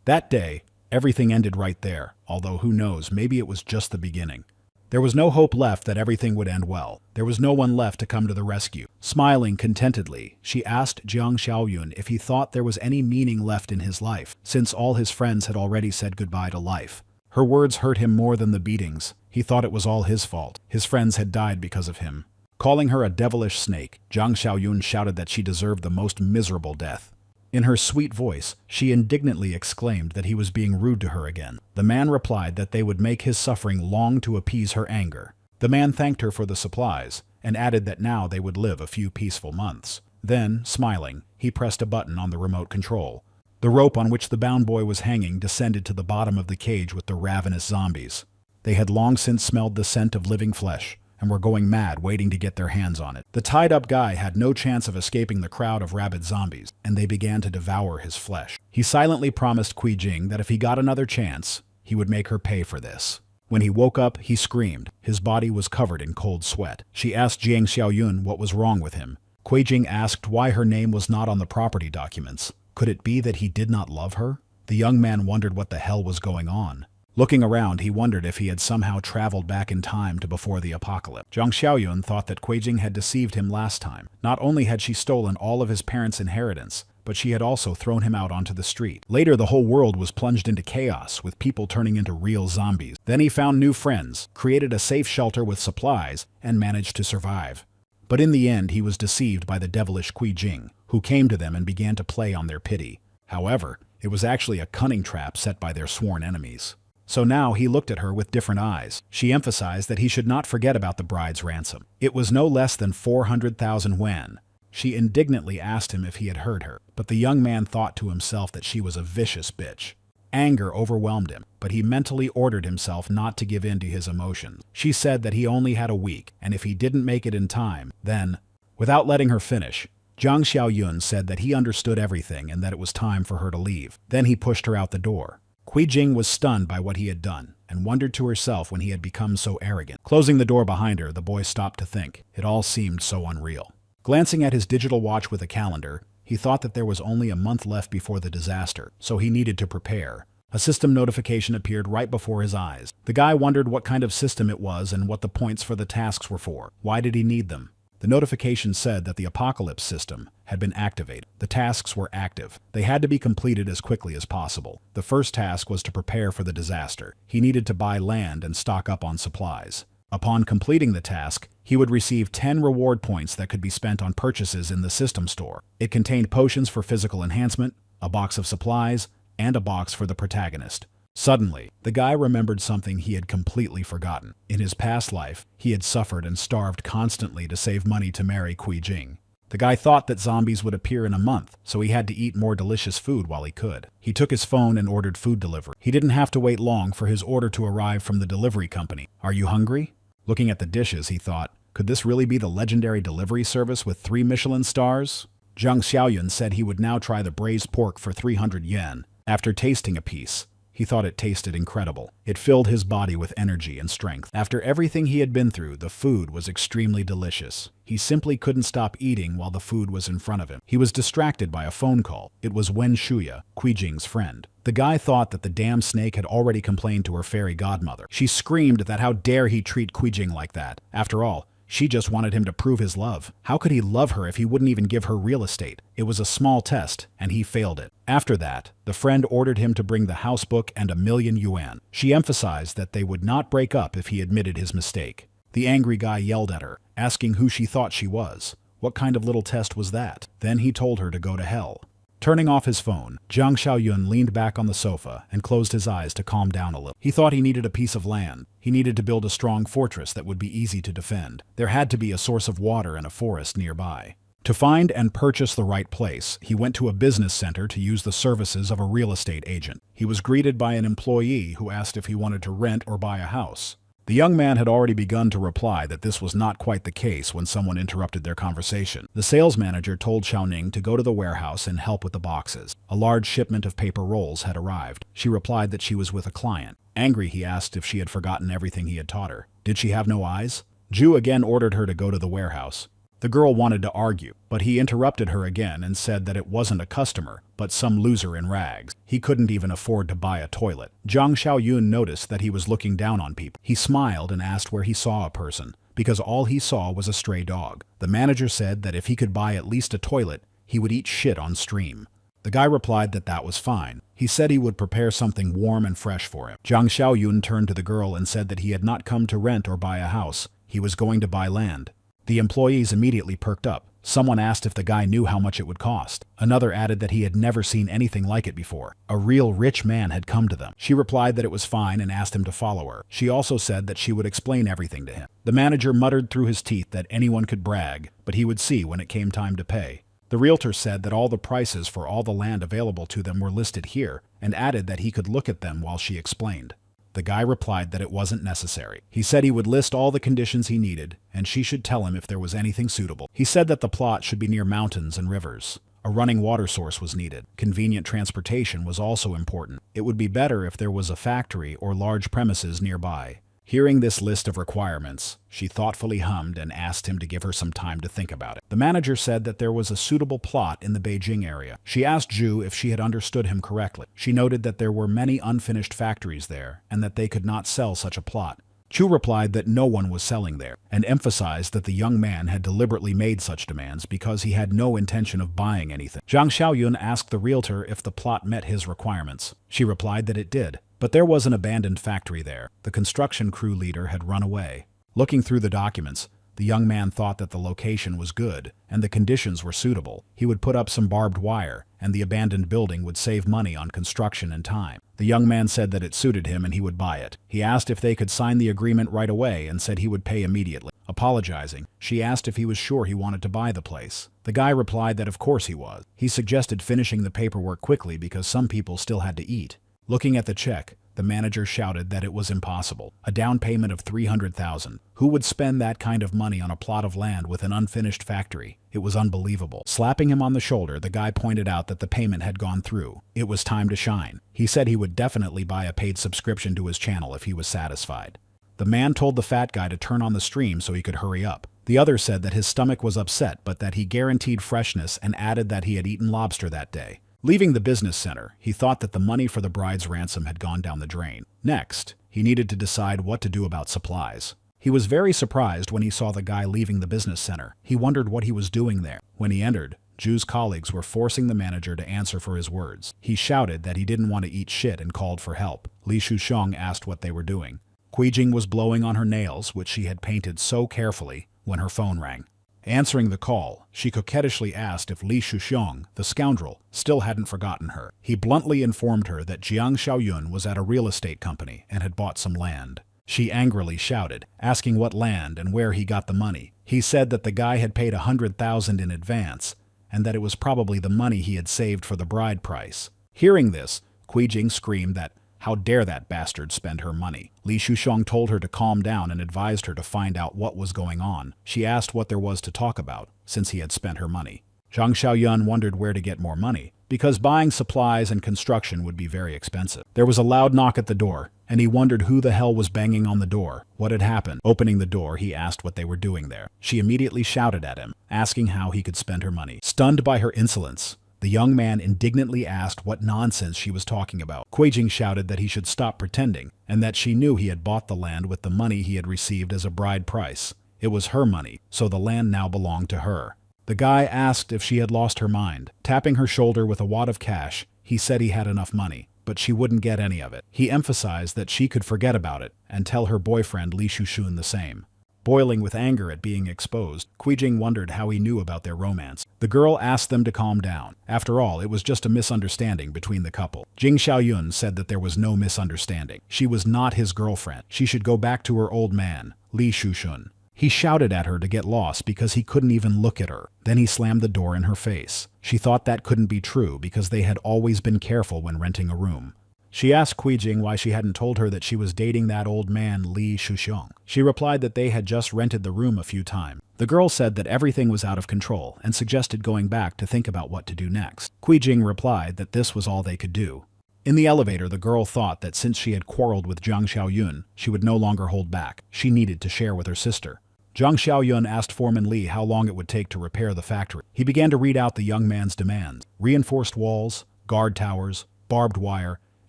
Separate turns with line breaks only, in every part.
That day, everything ended right there, although who knows, maybe it was just the beginning. There was no hope left that everything would end well. There was no one left to come to the rescue. Smiling contentedly, she asked Jiang Xiaoyun if he thought there was any meaning left in his life, since all his friends had already said goodbye to life. Her words hurt him more than the beatings. He thought it was all his fault. His friends had died because of him. Calling her a devilish snake, Jiang Xiaoyun shouted that she deserved the most miserable death. In her sweet voice, she indignantly exclaimed that he was being rude to her again. The man replied that they would make his suffering long to appease her anger. The man thanked her for the supplies, and added that now they would live a few peaceful months. Then, smiling, he pressed a button on the remote control. The rope on which the bound boy was hanging descended to the bottom of the cage with the ravenous zombies. They had long since smelled the scent of living flesh, and were going mad waiting to get their hands on it. The tied-up guy had no chance of escaping the crowd of rabid zombies, and they began to devour his flesh. He silently promised Qui Jing that if he got another chance, he would make her pay for this. When he woke up, he screamed. His body was covered in cold sweat. She asked Jiang Xiaoyun what was wrong with him. Qui Jing asked why her name was not on the property documents. Could it be that he did not love her? The young man wondered what the hell was going on. Looking around, he wondered if he had somehow traveled back in time to before the apocalypse. Jiang Xiaoyun thought that Qui Jing had deceived him last time. Not only had she stolen all of his parents' inheritance, but she had also thrown him out onto the street. Later, the whole world was plunged into chaos, with people turning into real zombies. Then he found new friends, created a safe shelter with supplies, and managed to survive. But in the end, he was deceived by the devilish Qui Jing, who came to them and began to play on their pity. However, it was actually a cunning trap set by their sworn enemies. So now he looked at her with different eyes. She emphasized that he should not forget about the bride's ransom. It was no less than 400,000 yuan. She indignantly asked him if he had heard her, but the young man thought to himself that she was a vicious bitch. Anger overwhelmed him, but he mentally ordered himself not to give in to his emotions. She said that he only had a week, and if he didn't make it in time, then, without letting her finish, Jiang Xiaoyun said that he understood everything and that it was time for her to leave. Then he pushed her out the door. Qui Jing was stunned by what he had done, and wondered to herself when he had become so arrogant. Closing the door behind her, the boy stopped to think. It all seemed so unreal. Glancing at his digital watch with a calendar, he thought that there was only a month left before the disaster, so he needed to prepare. A system notification appeared right before his eyes. The guy wondered what kind of system it was and what the points for the tasks were for. Why did he need them? The notification said that the apocalypse system had been activated. The tasks were active. They had to be completed as quickly as possible. The first task was to prepare for the disaster. He needed to buy land and stock up on supplies. Upon completing the task, he would receive 10 reward points that could be spent on purchases in the system store. It contained potions for physical enhancement, a box of supplies, and a box for the protagonist. Suddenly, the guy remembered something he had completely forgotten. In his past life, he had suffered and starved constantly to save money to marry Qui Jing. The guy thought that zombies would appear in a month, so he had to eat more delicious food while he could. He took his phone and ordered food delivery. He didn't have to wait long for his order to arrive from the delivery company. Are you hungry? Looking at the dishes, he thought, could this really be the legendary delivery service with 3 Michelin stars? Jiang Xiaoyun said he would now try the braised pork for 300 yen. After tasting a piece, he thought it tasted incredible. It filled his body with energy and strength. After everything he had been through, the food was extremely delicious. He simply couldn't stop eating while the food was in front of him. He was distracted by a phone call. It was Wen Shuya, Qui Jing's friend. The guy thought that the damn snake had already complained to her fairy godmother. She screamed that how dare he treat Qui Jing like that. After all, she just wanted him to prove his love. How could he love her if he wouldn't even give her real estate? It was a small test, and he failed it. After that, the friend ordered him to bring the house book and 1,000,000 yuan. She emphasized that they would not break up if he admitted his mistake. The angry guy yelled at her, asking who she thought she was. What kind of little test was that? Then he told her to go to hell. Turning off his phone, Jiang Xiaoyun leaned back on the sofa and closed his eyes to calm down a little. He thought he needed a piece of land. He needed to build a strong fortress that would be easy to defend. There had to be a source of water and a forest nearby. To find and purchase the right place, he went to a business center to use the services of a real estate agent. He was greeted by an employee who asked if he wanted to rent or buy a house. The young man had already begun to reply that this was not quite the case when someone interrupted their conversation. The sales manager told Xiaoning to go to the warehouse and help with the boxes. A large shipment of paper rolls had arrived. She replied that she was with a client. Angry, he asked if she had forgotten everything he had taught her. Did she have no eyes? Zhu again ordered her to go to the warehouse. The girl wanted to argue, but he interrupted her again and said that it wasn't a customer, but some loser in rags. He couldn't even afford to buy a toilet. Zhang Xiaoyun noticed that he was looking down on people. He smiled and asked where he saw a person, because all he saw was a stray dog. The manager said that if he could buy at least a toilet, he would eat shit on stream. The guy replied that that was fine. He said he would prepare something warm and fresh for him. Zhang Xiaoyun turned to the girl and said that he had not come to rent or buy a house. He was going to buy land. The employees immediately perked up. Someone asked if the guy knew how much it would cost. Another added that he had never seen anything like it before. A real rich man had come to them. She replied that it was fine and asked him to follow her. She also said that she would explain everything to him. The manager muttered through his teeth that anyone could brag, but he would see when it came time to pay. The realtor said that all the prices for all the land available to them were listed here, and added that he could look at them while she explained. The guy replied that it wasn't necessary. He said he would list all the conditions he needed, and she should tell him if there was anything suitable. He said that the plot should be near mountains and rivers. A running water source was needed. Convenient transportation was also important. It would be better if there was a factory or large premises nearby. Hearing this list of requirements, she thoughtfully hummed and asked him to give her some time to think about it. The manager said that there was a suitable plot in the Beijing area. She asked Zhu if she had understood him correctly. She noted that there were many unfinished factories there and that they could not sell such a plot. Zhu replied that no one was selling there, and emphasized that the young man had deliberately made such demands because he had no intention of buying anything. Zhang Xiaoyun asked the realtor if the plot met his requirements. She replied that it did. But there was an abandoned factory there. The construction crew leader had run away. Looking through the documents, the young man thought that the location was good and the conditions were suitable. He would put up some barbed wire, and the abandoned building would save money on construction and time. The young man said that it suited him and he would buy it. He asked if they could sign the agreement right away and said he would pay immediately. Apologizing, she asked if he was sure he wanted to buy the place. The guy replied that of course he was. He suggested finishing the paperwork quickly because some people still had to eat. Looking at the check, the manager shouted that it was impossible. A down payment of 300,000. Who would spend that kind of money on a plot of land with an unfinished factory? It was unbelievable. Slapping him on the shoulder, the guy pointed out that the payment had gone through. It was time to shine. He said he would definitely buy a paid subscription to his channel if he was satisfied. The man told the fat guy to turn on the stream so he could hurry up. The other said that his stomach was upset but that he guaranteed freshness and added that he had eaten lobster that day. Leaving the business center, he thought that the money for the bride's ransom had gone down the drain. Next, he needed to decide what to do about supplies. He was very surprised when he saw the guy leaving the business center. He wondered what he was doing there. When he entered, Zhu's colleagues were forcing the manager to answer for his words. He shouted that he didn't want to eat shit and called for help. Li Shusheng asked what they were doing. Qui Jing was blowing on her nails, which she had painted so carefully, when her phone rang. Answering the call, she coquettishly asked if Li Shusheng, the scoundrel, still hadn't forgotten her. He bluntly informed her that Jiang Xiaoyun was at a real estate company and had bought some land. She angrily shouted, asking what land and where he got the money. He said that the guy had paid 100,000 in advance, and that it was probably the money he had saved for the bride price. Hearing this, Qui Jing screamed that, how dare that bastard spend her money? Li Shusheng told her to calm down and advised her to find out what was going on. She asked what there was to talk about, since he had spent her money. Zhang Xiaoyun wondered where to get more money, because buying supplies and construction would be very expensive. There was a loud knock at the door, and he wondered who the hell was banging on the door. What had happened? Opening the door, he asked what they were doing there. She immediately shouted at him, asking how he could spend her money. Stunned by her insolence, the young man indignantly asked what nonsense she was talking about. Qui Jing shouted that he should stop pretending, and that she knew he had bought the land with the money he had received as a bride price. It was her money, so the land now belonged to her. The guy asked if she had lost her mind. Tapping her shoulder with a wad of cash, he said he had enough money, but she wouldn't get any of it. He emphasized that she could forget about it and tell her boyfriend Li Shushun the same. Boiling with anger at being exposed, Qui Jing wondered how he knew about their romance. The girl asked them to calm down. After all, it was just a misunderstanding between the couple. Jing Xiaoyun said that there was no misunderstanding. She was not his girlfriend. She should go back to her old man, Li Shushun. He shouted at her to get lost because he couldn't even look at her. Then he slammed the door in her face. She thought that couldn't be true because they had always been careful when renting a room. She asked Qui Jing why she hadn't told her that she was dating that old man Li Shusheng. She replied that they had just rented the room a few times. The girl said that everything was out of control and suggested going back to think about what to do next. Qui Jing replied that this was all they could do. In the elevator, the girl thought that since she had quarreled with Zhang Xiaoyun, she would no longer hold back. She needed to share with her sister. Zhang Xiaoyun asked Foreman Li how long it would take to repair the factory. He began to read out the young man's demands: reinforced walls, guard towers, barbed wire,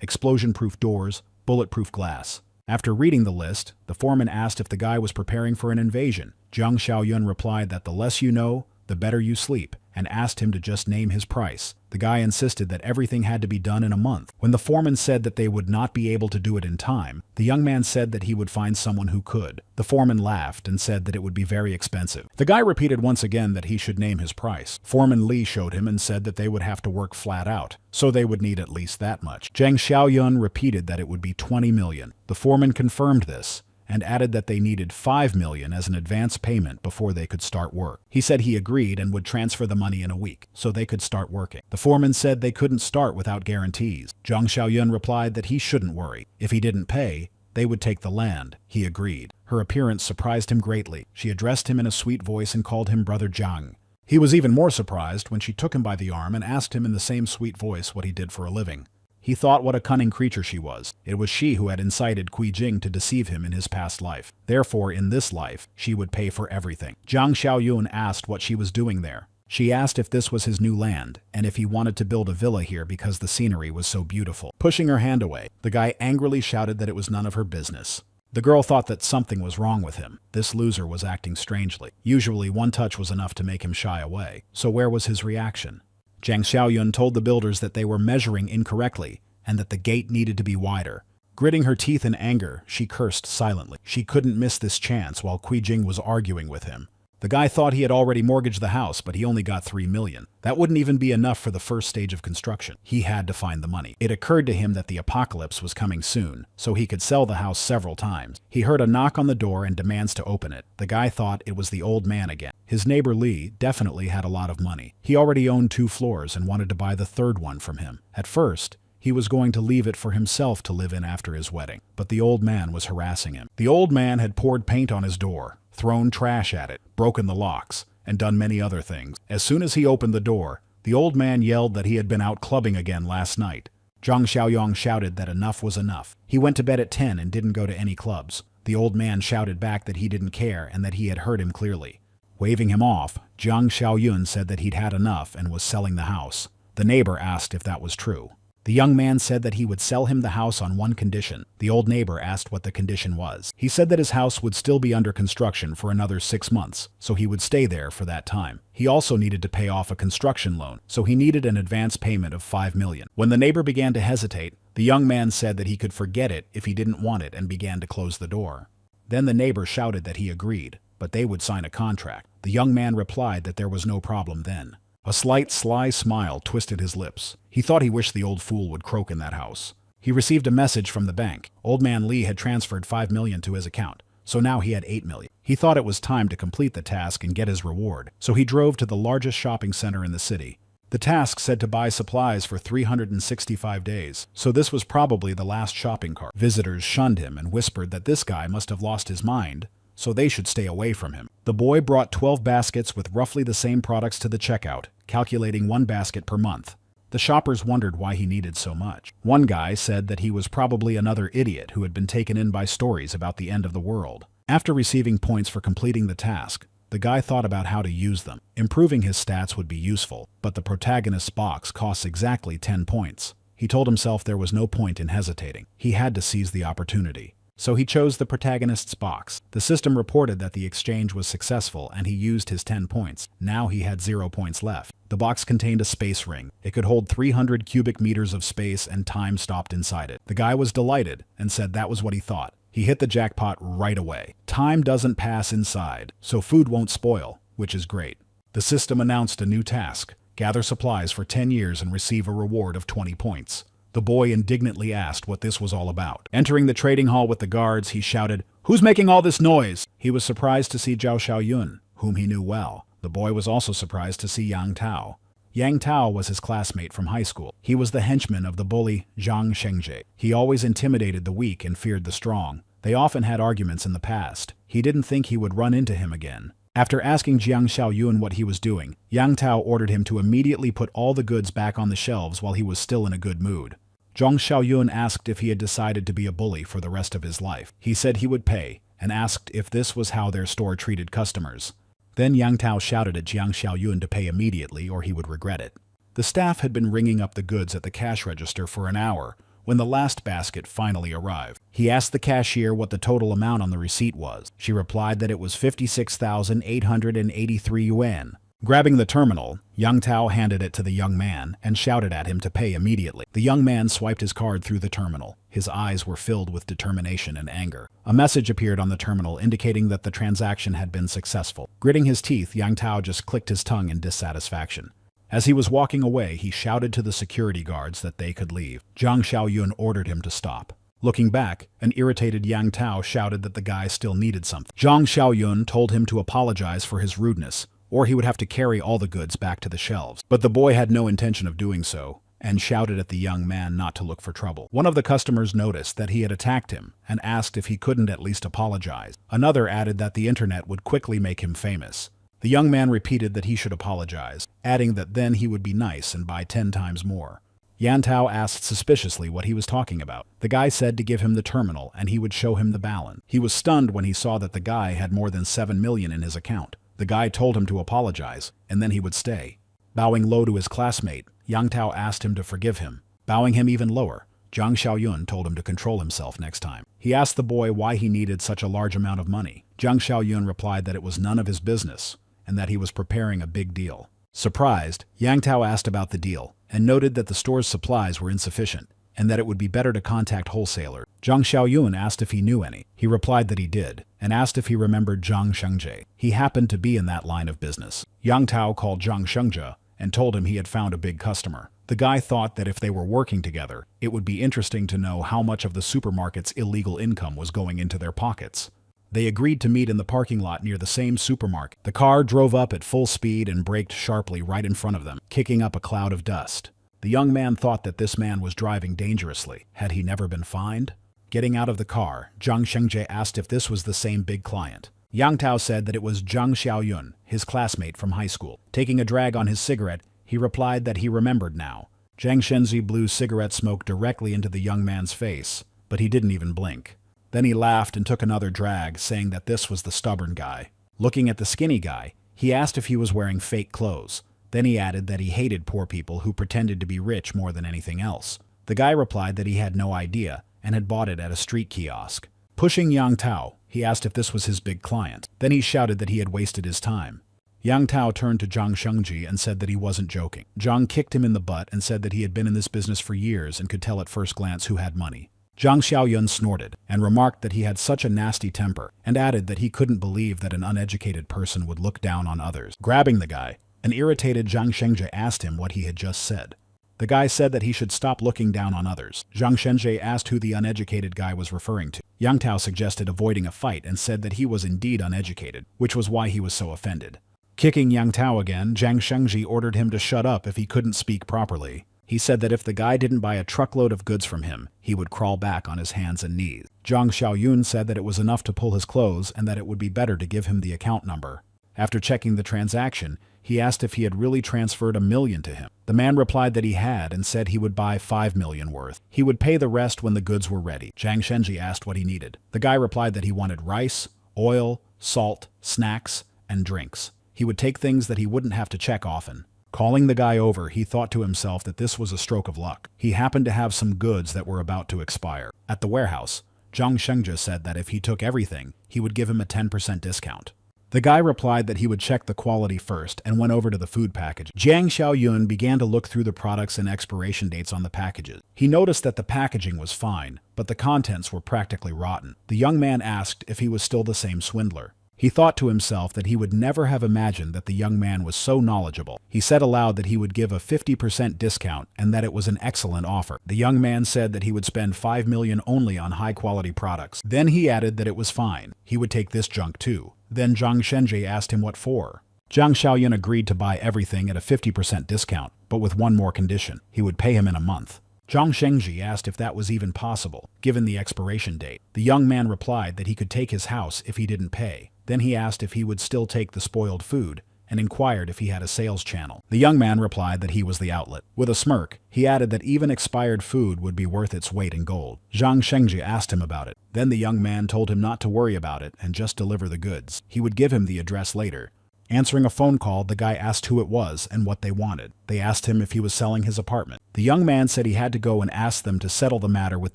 explosion-proof doors, bulletproof glass. After reading the list, the foreman asked if the guy was preparing for an invasion. Zhang Xiaoyun replied that the less you know, the better you sleep, and asked him to just name his price. The guy insisted that everything had to be done in a month. When the foreman said that they would not be able to do it in time, the young man said that he would find someone who could. The foreman laughed and said that it would be very expensive. The guy repeated once again that he should name his price. Foreman Li showed him and said that they would have to work flat out, so they would need at least that much. Zhang Xiaoyun repeated that it would be 20 million. The foreman confirmed this and added that they needed 5 million as an advance payment before they could start work. He said he agreed and would transfer the money in a week, so they could start working. The foreman said they couldn't start without guarantees. Zhang Xiaoyun replied that he shouldn't worry. If he didn't pay, they would take the land. He agreed. Her appearance surprised him greatly. She addressed him in a sweet voice and called him Brother Zhang. He was even more surprised when she took him by the arm and asked him in the same sweet voice what he did for a living. He thought what a cunning creature she was. It was she who had incited Qui Jing to deceive him in his past life. Therefore, in this life, she would pay for everything. Zhang Xiaoyun asked what she was doing there. She asked if this was his new land, and if he wanted to build a villa here because the scenery was so beautiful. Pushing her hand away, the guy angrily shouted that it was none of her business. The girl thought that something was wrong with him. This loser was acting strangely. Usually, one touch was enough to make him shy away. So where was his reaction? Zhang Xiaoyun told the builders that they were measuring incorrectly and that the gate needed to be wider. Gritting her teeth in anger, she cursed silently. She couldn't miss this chance while Qui Jing was arguing with him. The guy thought he had already mortgaged the house, but he only got 3 million. That wouldn't even be enough for the first stage of construction. He had to find the money. It occurred to him that the apocalypse was coming soon, so he could sell the house several times. He heard a knock on the door and demands to open it. The guy thought it was the old man again. His neighbor Li definitely had a lot of money. He already owned 2 floors and wanted to buy the third one from him. At first, he was going to leave it for himself to live in after his wedding, but the old man was harassing him. The old man had poured paint on his door, thrown trash at it, broken the locks, and done many other things. As soon as he opened the door, the old man yelled that he had been out clubbing again last night. Zhang Xiaoyong shouted that enough was enough. He went to bed at 10 and didn't go to any clubs. The old man shouted back that he didn't care and that he had heard him clearly. Waving him off, Zhang Xiaoyun said that he'd had enough and was selling the house. The neighbor asked if that was true. The young man said that he would sell him the house on one condition. The old neighbor asked what the condition was. He said that his house would still be under construction for another 6 months, so he would stay there for that time. He also needed to pay off a construction loan, so he needed an advance payment of 5 million. When the neighbor began to hesitate, the young man said that he could forget it if he didn't want it and began to close the door. Then the neighbor shouted that he agreed, but they would sign a contract. The young man replied that there was no problem then. A slight, sly smile twisted his lips. He thought he wished the old fool would croak in that house. He received a message from the bank. Old man Li had transferred 5 million to his account, so now he had 8 million. He thought it was time to complete the task and get his reward, so he drove to the largest shopping center in the city. The task said to buy supplies for 365 days, so this was probably the last shopping cart. Visitors shunned him and whispered that this guy must have lost his mind, so they should stay away from him. The boy brought 12 baskets with roughly the same products to the checkout, calculating 1 basket per month. The shoppers wondered why he needed so much. One guy said that he was probably another idiot who had been taken in by stories about the end of the world. After receiving points for completing the task, the guy thought about how to use them. Improving his stats would be useful, but the protagonist's box costs exactly 10 points. He told himself there was no point in hesitating. He had to seize the opportunity. So he chose the protagonist's box. The system reported that the exchange was successful and he used his 10 points. Now he had 0 points left. The box contained a space ring. It could hold 300 cubic meters of space and time stopped inside it. The guy was delighted and said that was what he thought. He hit the jackpot right away. Time doesn't pass inside, so food won't spoil, which is great. The system announced a new task: gather supplies for 10 years and receive a reward of 20 points. The boy indignantly asked what this was all about. Entering the trading hall with the guards, he shouted, "Who's making all this noise?" He was surprised to see Zhao Xiaoyun, whom he knew well. The boy was also surprised to see Yang Tao. Yang Tao was his classmate from high school. He was the henchman of the bully Zhang Shengzhe. He always intimidated the weak and feared the strong. They often had arguments in the past. He didn't think he would run into him again. After asking Jiang Xiaoyun what he was doing, Yang Tao ordered him to immediately put all the goods back on the shelves while he was still in a good mood. Zhang Xiaoyun asked if he had decided to be a bully for the rest of his life. He said he would pay, and asked if this was how their store treated customers. Then Yang Tao shouted at Jiang Xiaoyun to pay immediately or he would regret it. The staff had been ringing up the goods at the cash register for an hour when the last basket finally arrived. He asked the cashier what the total amount on the receipt was. She replied that it was 56,883 yuan. Grabbing the terminal, Yang Tao handed it to the young man and shouted at him to pay immediately. The young man swiped his card through the terminal. His eyes were filled with determination and anger. A message appeared on the terminal indicating that the transaction had been successful. Gritting his teeth, Yang Tao just clicked his tongue in dissatisfaction. As he was walking away, he shouted to the security guards that they could leave. Jiang Xiaoyun ordered him to stop. Looking back, an irritated Yang Tao shouted that the guy still needed something. Jiang Xiaoyun told him to apologize for his rudeness, or he would have to carry all the goods back to the shelves. But the boy had no intention of doing so, and shouted at the young man not to look for trouble. One of the customers noticed that he had attacked him and asked if he couldn't at least apologize. Another added that the internet would quickly make him famous. The young man repeated that he should apologize, adding that then he would be nice and buy 10 times more. Yan Tao asked suspiciously what he was talking about. The guy said to give him the terminal and he would show him the balance. He was stunned when he saw that the guy had more than 7 million in his account. The guy told him to apologize, and then he would stay. Bowing low to his classmate, Yang Tao asked him to forgive him. Bowing him even lower, Jiang Xiaoyun told him to control himself next time. He asked the boy why he needed such a large amount of money. Jiang Xiaoyun replied that it was none of his business, and that he was preparing a big deal. Surprised, Yang Tao asked about the deal, and noted that the store's supplies were insufficient, and that it would be better to contact wholesalers. Jiang Xiaoyun asked if he knew any. He replied that he did, and asked if he remembered Zhang Shengji. He happened to be in that line of business. Yang Tao called Zhang Shengji and told him he had found a big customer. The guy thought that if they were working together, it would be interesting to know how much of the supermarket's illegal income was going into their pockets. They agreed to meet in the parking lot near the same supermarket. The car drove up at full speed and braked sharply right in front of them, kicking up a cloud of dust. The young man thought that this man was driving dangerously. Had he never been fined? Getting out of the car, Zhang Shengji asked if this was the same big client. Yang Tao said that it was Jiang Xiaoyun, his classmate from high school. Taking a drag on his cigarette, he replied that he remembered now. Jiang Shengji blew cigarette smoke directly into the young man's face, but he didn't even blink. Then he laughed and took another drag, saying that this was the stubborn guy. Looking at the skinny guy, he asked if he was wearing fake clothes. Then he added that he hated poor people who pretended to be rich more than anything else. The guy replied that he had no idea and had bought it at a street kiosk. Pushing Yang Tao, he asked if this was his big client. Then he shouted that he had wasted his time. Yang Tao turned to Zhang Shengji and said that he wasn't joking. Zhang kicked him in the butt and said that he had been in this business for years and could tell at first glance who had money. Jiang Xiaoyun snorted and remarked that he had such a nasty temper and added that he couldn't believe that an uneducated person would look down on others. Grabbing the guy, an irritated Zhang Shengji asked him what he had just said. The guy said that he should stop looking down on others. Zhang Shengji asked who the uneducated guy was referring to. Yang Tao suggested avoiding a fight and said that he was indeed uneducated, which was why he was so offended. Kicking Yang Tao again, Zhang Shengji ordered him to shut up if he couldn't speak properly. He said that if the guy didn't buy a truckload of goods from him, he would crawl back on his hands and knees. Jiang Xiaoyun said that it was enough to pull his clothes and that it would be better to give him the account number. After checking the transaction, he asked if he had really transferred 1 million to him. The man replied that he had and said he would buy 5 million worth. He would pay the rest when the goods were ready. Zhang Shengji asked what he needed. The guy replied that he wanted rice, oil, salt, snacks, and drinks. He would take things that he wouldn't have to check often. Calling the guy over, he thought to himself that this was a stroke of luck. He happened to have some goods that were about to expire. At the warehouse, Zhang Shengji said that if he took everything, he would give him a 10% discount. The guy replied that he would check the quality first and went over to the food package. Jiang Xiaoyun began to look through the products and expiration dates on the packages. He noticed that the packaging was fine, but the contents were practically rotten. The young man asked if he was still the same swindler. He thought to himself that he would never have imagined that the young man was so knowledgeable. He said aloud that he would give a 50% discount and that it was an excellent offer. The young man said that he would spend 5 million only on high-quality products. Then he added that it was fine. He would take this junk too. Then Zhang Shengji asked him what for. Jiang Xiaoyun agreed to buy everything at a 50% discount, but with one more condition. He would pay him in a month. Zhang Shengji asked if that was even possible, given the expiration date. The young man replied that he could take his house if he didn't pay. Then he asked if he would still take the spoiled food, and inquired if he had a sales channel. The young man replied that he was the outlet. With a smirk, he added that even expired food would be worth its weight in gold. Zhang Shengji asked him about it. Then the young man told him not to worry about it and just deliver the goods. He would give him the address later. Answering a phone call, the guy asked who it was and what they wanted. They asked him if he was selling his apartment. The young man said he had to go and ask them to settle the matter with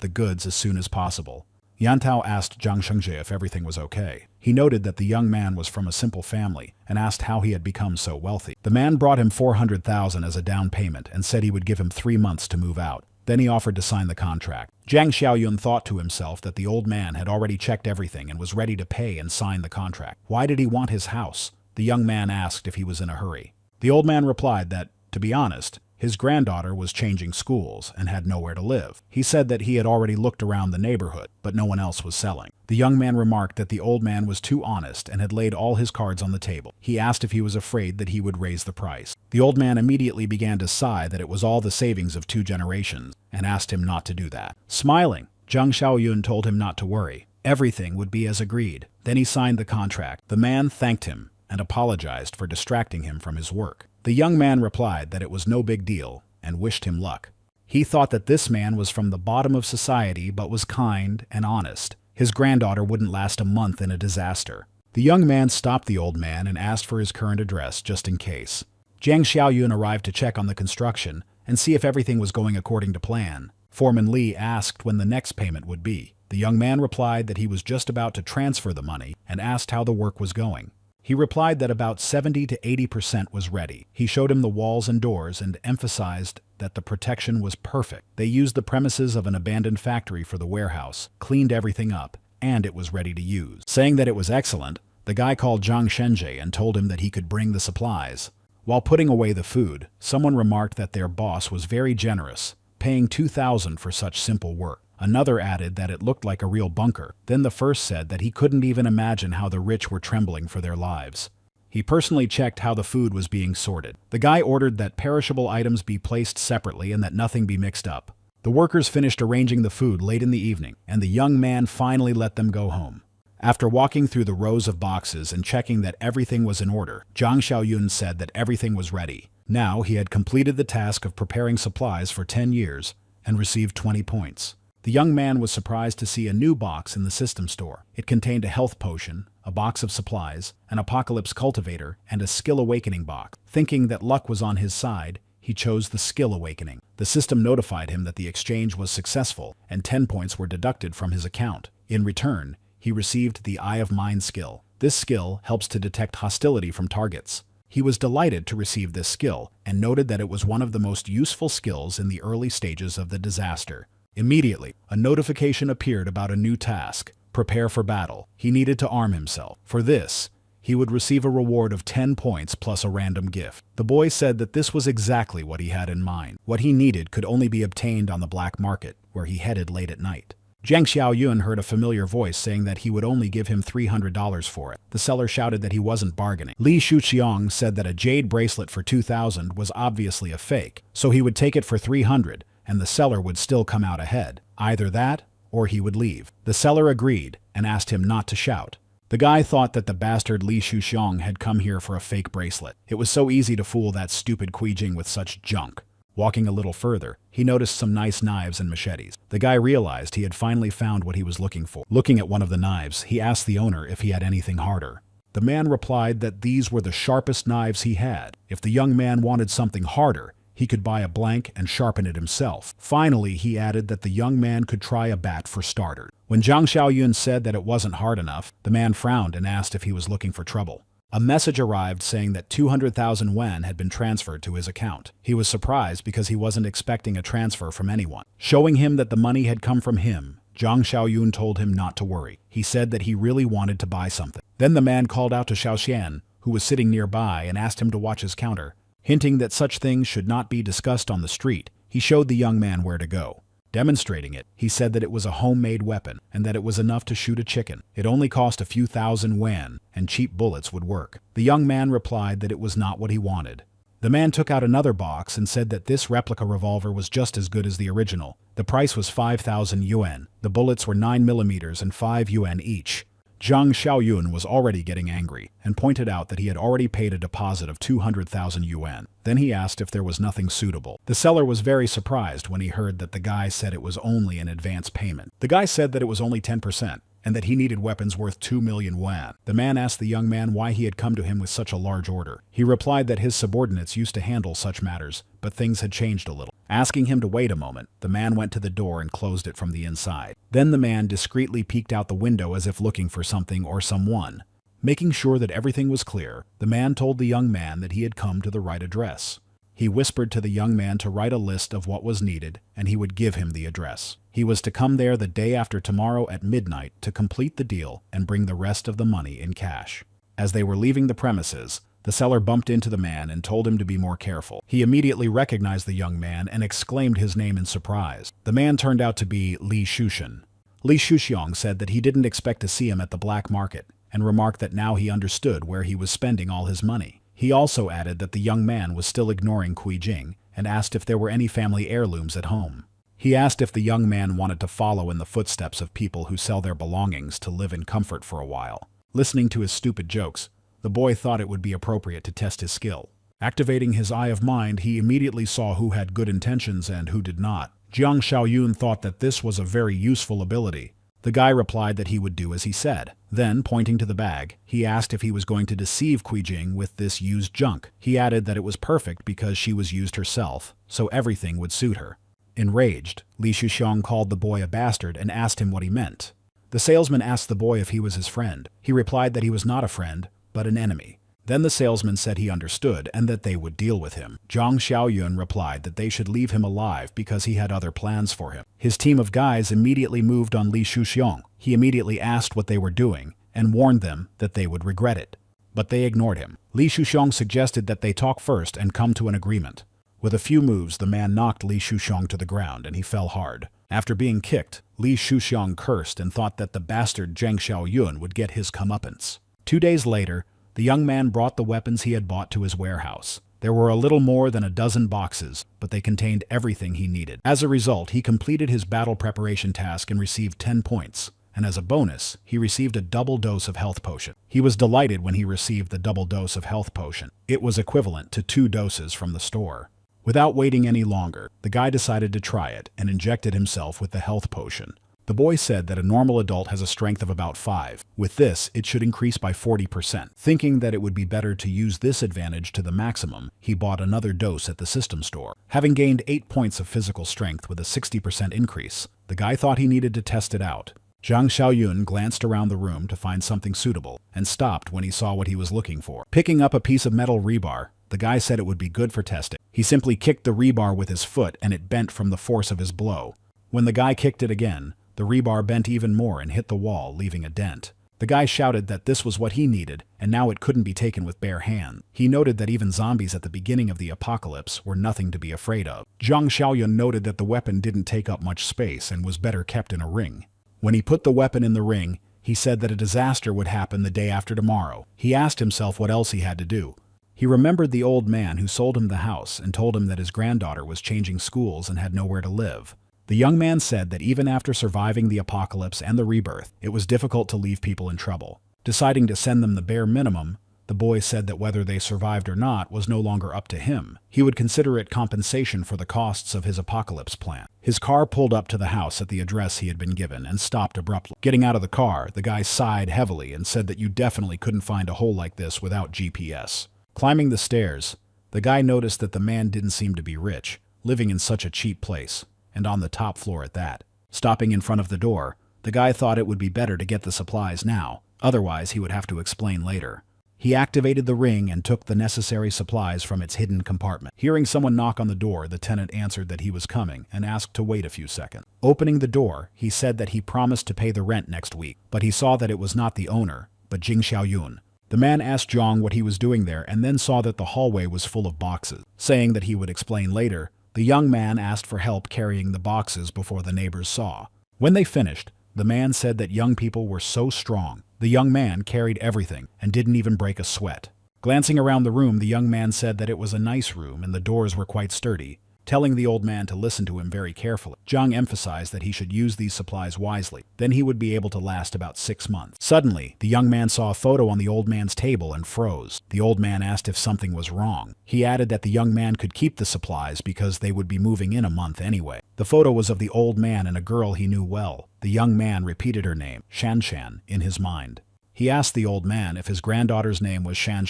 the goods as soon as possible. Yantao asked Zhang Shengji if everything was okay. He noted that the young man was from a simple family and asked how he had become so wealthy. The man brought him 400,000 as a down payment and said he would give him 3 months to move out. Then he offered to sign the contract. Jiang Xiaoyun thought to himself that the old man had already checked everything and was ready to pay and sign the contract. Why did he want his house? The young man asked if he was in a hurry. The old man replied that, to be honest, his granddaughter was changing schools and had nowhere to live. He said that he had already looked around the neighborhood, but no one else was selling. The young man remarked that the old man was too honest and had laid all his cards on the table. He asked if he was afraid that he would raise the price. The old man immediately began to sigh that it was all the savings of 2 generations and asked him not to do that. Smiling, Zhang Xiaoyun told him not to worry. Everything would be as agreed. Then he signed the contract. The man thanked him and apologized for distracting him from his work. The young man replied that it was no big deal and wished him luck. He thought that this man was from the bottom of society but was kind and honest. His granddaughter wouldn't last a month in a disaster. The young man stopped the old man and asked for his current address just in case. Jiang Xiaoyun arrived to check on the construction and see if everything was going according to plan. Foreman Li asked when the next payment would be. The young man replied that he was just about to transfer the money and asked how the work was going. He replied that about 70 to 80% was ready. He showed him the walls and doors and emphasized that the protection was perfect. They used the premises of an abandoned factory for the warehouse, cleaned everything up, and it was ready to use. Saying that it was excellent, the guy called Zhang Shengji and told him that he could bring the supplies. While putting away the food, someone remarked that their boss was very generous, paying 2,000 for such simple work. Another added that it looked like a real bunker. Then the first said that he couldn't even imagine how the rich were trembling for their lives. He personally checked how the food was being sorted. The guy ordered that perishable items be placed separately and that nothing be mixed up. The workers finished arranging the food late in the evening, and the young man finally let them go home. After walking through the rows of boxes and checking that everything was in order, Zhang Xiaoyun said that everything was ready. Now he had completed the task of preparing supplies for 10 years and received 20 points. The young man was surprised to see a new box in the system store. It contained a health potion, a box of supplies, an apocalypse cultivator, and a skill awakening box. Thinking that luck was on his side, he chose the skill awakening. The system notified him that the exchange was successful, and 10 points were deducted from his account. In return, he received the Eye of Mind skill. This skill helps to detect hostility from targets. He was delighted to receive this skill, and noted that it was one of the most useful skills in the early stages of the disaster. Immediately, a notification appeared about a new task: prepare for battle. He needed to arm himself. For this, he would receive a reward of 10 points plus a random gift. The boy said that this was exactly what he had in mind. What he needed could only be obtained on the black market, where he headed late at night. Jiang Xiaoyun heard a familiar voice saying that he would only give him $300 for it. The seller shouted that he wasn't bargaining. Li Shuqiang said that a jade bracelet for 2,000 was obviously a fake, so he would take it for 300, and the seller would still come out ahead. Either that, or he would leave. The seller agreed and asked him not to shout. The guy thought that the bastard Li Shuqiang had come here for a fake bracelet. It was so easy to fool that stupid Qui Jing with such junk. Walking a little further, he noticed some nice knives and machetes. The guy realized he had finally found what he was looking for. Looking at one of the knives, he asked the owner if he had anything harder. The man replied that these were the sharpest knives he had. If the young man wanted something harder, he could buy a blank and sharpen it himself. Finally, he added that the young man could try a bat for starter. When Zhang Xiaoyun said that it wasn't hard enough, the man frowned and asked if he was looking for trouble. A message arrived saying that 200,000 yuan had been transferred to his account. He was surprised because he wasn't expecting a transfer from anyone. Showing him that the money had come from him, Zhang Xiaoyun told him not to worry. He said that he really wanted to buy something. Then the man called out to Shan, who was sitting nearby, and asked him to watch his counter. Hinting that such things should not be discussed on the street, he showed the young man where to go. Demonstrating it, he said that it was a homemade weapon and that it was enough to shoot a chicken. It only cost a few thousand yuan, and cheap bullets would work. The young man replied that it was not what he wanted. The man took out another box and said that this replica revolver was just as good as the original. The price was 5,000 yuan. The bullets were 9 millimeters and 5 yuan each. Zhang Xiaoyun was already getting angry and pointed out that he had already paid a deposit of 200,000 yuan. Then he asked if there was nothing suitable. The seller was very surprised when he heard that the guy said it was only an advance payment. The guy said that it was only 10%. And that he needed weapons worth 2 million yuan. The man asked the young man why he had come to him with such a large order. He replied that his subordinates used to handle such matters, but things had changed a little. Asking him to wait a moment, the man went to the door and closed it from the inside. Then the man discreetly peeked out the window as if looking for something or someone. Making sure that everything was clear, the man told the young man that he had come to the right address. He whispered to the young man to write a list of what was needed, and he would give him the address. He was to come there the day after tomorrow at midnight to complete the deal and bring the rest of the money in cash. As they were leaving the premises, the seller bumped into the man and told him to be more careful. He immediately recognized the young man and exclaimed his name in surprise. The man turned out to be Li Shuxian. Li Shuxiang said that he didn't expect to see him at the black market, and remarked that now he understood where he was spending all his money. He also added that the young man was still ignoring Qui Jing and asked if there were any family heirlooms at home. He asked if the young man wanted to follow in the footsteps of people who sell their belongings to live in comfort for a while. Listening to his stupid jokes, the boy thought it would be appropriate to test his skill. Activating his eye of mind, he immediately saw who had good intentions and who did not. Zhang Xiaoyun thought that this was a very useful ability. The guy replied that he would do as he said. Then, pointing to the bag, he asked if he was going to deceive Qui Jing with this used junk. He added that it was perfect because she was used herself, so everything would suit her. Enraged, Li Shuxiang called the boy a bastard and asked him what he meant. The salesman asked the boy if he was his friend. He replied that he was not a friend, but an enemy. Then the salesman said he understood and that they would deal with him. Zhang Xiaoyun replied that they should leave him alive because he had other plans for him. His team of guys immediately moved on Li Shuxiang. He immediately asked what they were doing and warned them that they would regret it. But they ignored him. Li Shuxiang suggested that they talk first and come to an agreement. With a few moves, the man knocked Li Shuxiang to the ground and he fell hard. After being kicked, Li Shuxiang cursed and thought that the bastard Zhang Xiaoyun would get his comeuppance. 2 days later, the young man brought the weapons he had bought to his warehouse. There were a little more than a dozen boxes, but they contained everything he needed. As a result, he completed his battle preparation task and received 10 points. And as a bonus, he received a double dose of health potion. He was delighted when he received the double dose of health potion. It was equivalent to 2 doses from the store. Without waiting any longer, the guy decided to try it and injected himself with the health potion. The boy said that a normal adult has a strength of about 5. With this, it should increase by 40%. Thinking that it would be better to use this advantage to the maximum, he bought another dose at the system store. Having gained 8 points of physical strength with a 60% increase, the guy thought he needed to test it out. Zhang Xiaoyun glanced around the room to find something suitable and stopped when he saw what he was looking for. Picking up a piece of metal rebar, the guy said it would be good for testing. He simply kicked the rebar with his foot and it bent from the force of his blow. When the guy kicked it again, the rebar bent even more and hit the wall, leaving a dent. The guy shouted that this was what he needed, and now it couldn't be taken with bare hands. He noted that even zombies at the beginning of the apocalypse were nothing to be afraid of. Zhang Xiaoyun noted that the weapon didn't take up much space and was better kept in a ring. When he put the weapon in the ring, he said that a disaster would happen the day after tomorrow. He asked himself what else he had to do. He remembered the old man who sold him the house and told him that his granddaughter was changing schools and had nowhere to live. The young man said that even after surviving the apocalypse and the rebirth, it was difficult to leave people in trouble. Deciding to send them the bare minimum, the boy said that whether they survived or not was no longer up to him. He would consider it compensation for the costs of his apocalypse plan. His car pulled up to the house at the address he had been given and stopped abruptly. Getting out of the car, the guy sighed heavily and said that you definitely couldn't find a hole like this without GPS. Climbing the stairs, the guy noticed that the man didn't seem to be rich, living in such a cheap place, and on the top floor at that. Stopping in front of the door, the guy thought it would be better to get the supplies now, otherwise he would have to explain later. He activated the ring and took the necessary supplies from its hidden compartment. Hearing someone knock on the door, the tenant answered that he was coming and asked to wait a few seconds. Opening the door, he said that he promised to pay the rent next week, but he saw that it was not the owner, but Jing Xiaoyun. The man asked Zhang what he was doing there and then saw that the hallway was full of boxes. Saying that he would explain later, the young man asked for help carrying the boxes before the neighbors saw. When they finished, the man said that young people were so strong. The young man carried everything and didn't even break a sweat. Glancing around the room, the young man said that it was a nice room and the doors were quite sturdy. telling the old man to listen to him very carefully. Jiang emphasized that he should use these supplies wisely, then he would be able to last about 6 months. Suddenly, the young man saw a photo on the old man's table and froze. The old man asked if something was wrong. He added that the young man could keep the supplies because they would be moving in a month anyway. The photo was of the old man and a girl he knew well. The young man repeated her name, Shan, in his mind. He asked the old man if his granddaughter's name was Shan.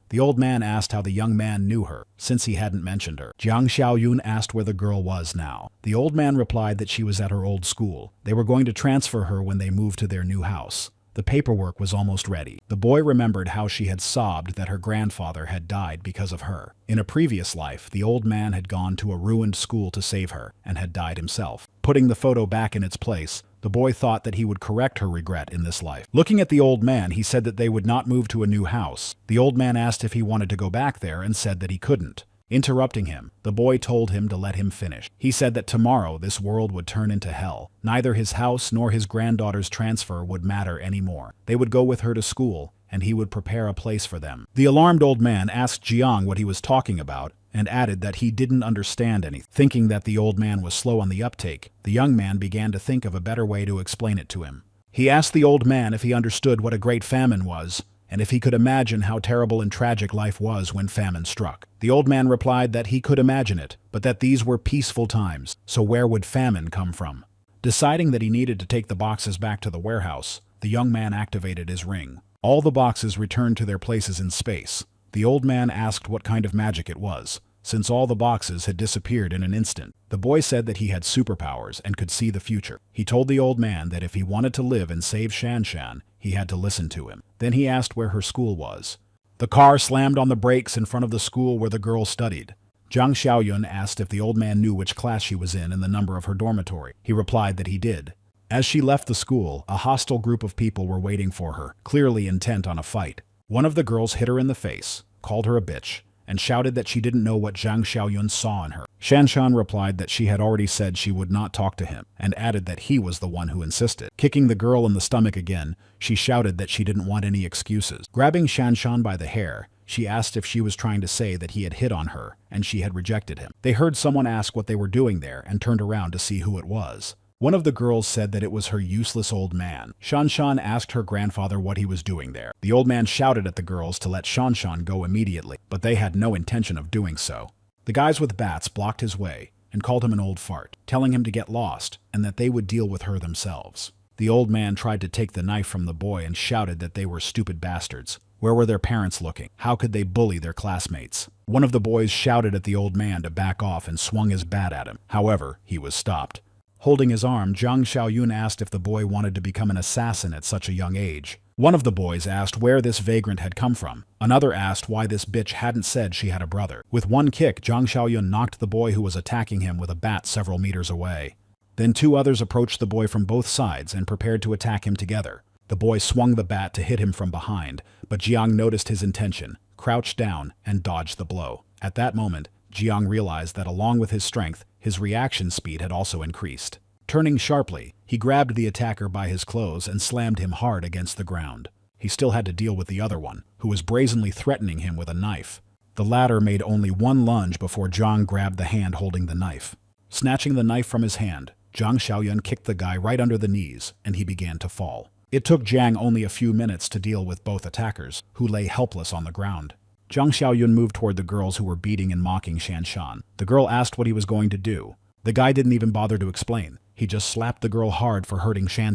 The old man asked how the young man knew her, since he hadn't mentioned her. Jiang Xiaoyun asked where the girl was now. The old man replied that she was at her old school. They were going to transfer her when they moved to their new house. The paperwork was almost ready. The boy remembered how she had sobbed that her grandfather had died because of her. In a previous life, the old man had gone to a ruined school to save her, and had died himself. Putting the photo back in its place, the boy thought that he would correct her regret in this life. Looking at the old man, he said that they would not move to a new house. The old man asked if he wanted to go back there and said that he couldn't. Interrupting him, the boy told him to let him finish. He said that tomorrow this world would turn into hell. Neither his house nor his granddaughter's transfer would matter anymore. They would go with her to school, and he would prepare a place for them. The alarmed old man asked Jiang what he was talking about, and added that he didn't understand anything. Thinking that the old man was slow on the uptake, the young man began to think of a better way to explain it to him. He asked the old man if he understood what a great famine was, and if he could imagine how terrible and tragic life was when famine struck. The old man replied that he could imagine it, but that these were peaceful times, so where would famine come from? Deciding that he needed to take the boxes back to the warehouse, the young man activated his ring. All the boxes returned to their places in space. The old man asked what kind of magic it was, since all the boxes had disappeared in an instant. The boy said that he had superpowers and could see the future. He told the old man that if he wanted to live and save Shan, he had to listen to him. Then he asked where her school was. The car slammed on the brakes in front of the school where the girl studied. Jiang Xiaoyun asked if the old man knew which class she was in and the number of her dormitory. He replied that he did. As she left the school, a hostile group of people were waiting for her, clearly intent on a fight. One of the girls hit her in the face, called her a bitch, and shouted that she didn't know what Jiang Xiaoyun saw in her. Shan replied that she had already said she would not talk to him, and added that he was the one who insisted. Kicking the girl in the stomach again, she shouted that she didn't want any excuses. Grabbing Shan by the hair, she asked if she was trying to say that he had hit on her, and she had rejected him. They heard someone ask what they were doing there and turned around to see who it was. One of the girls said that it was her useless old man. Shan asked her grandfather what he was doing there. The old man shouted at the girls to let Shan go immediately, but they had no intention of doing so. The guys with bats blocked his way and called him an old fart, telling him to get lost and that they would deal with her themselves. The old man tried to take the knife from the boy and shouted that they were stupid bastards. Where were their parents looking? How could they bully their classmates? One of the boys shouted at the old man to back off and swung his bat at him. However, he was stopped. Holding his arm, Jiang Xiaoyun asked if the boy wanted to become an assassin at such a young age. One of the boys asked where this vagrant had come from. Another asked why this bitch hadn't said she had a brother. With one kick, Jiang Xiaoyun knocked the boy who was attacking him with a bat several meters away. Then two others approached the boy from both sides and prepared to attack him together. The boy swung the bat to hit him from behind, but Jiang noticed his intention, crouched down, and dodged the blow. At that moment, Jiang realized that along with his strength, his reaction speed had also increased. Turning sharply, he grabbed the attacker by his clothes and slammed him hard against the ground. He still had to deal with the other one, who was brazenly threatening him with a knife. The latter made only one lunge before Jiang grabbed the hand holding the knife. Snatching the knife from his hand, Jiang Xiaoyun kicked the guy right under the knees, and he began to fall. It took Jiang only a few minutes to deal with both attackers, who lay helpless on the ground. Jiang Xiaoyun moved toward the girls who were beating and mocking Shan. The girl asked what he was going to do. The guy didn't even bother to explain. He just slapped the girl hard for hurting Shan.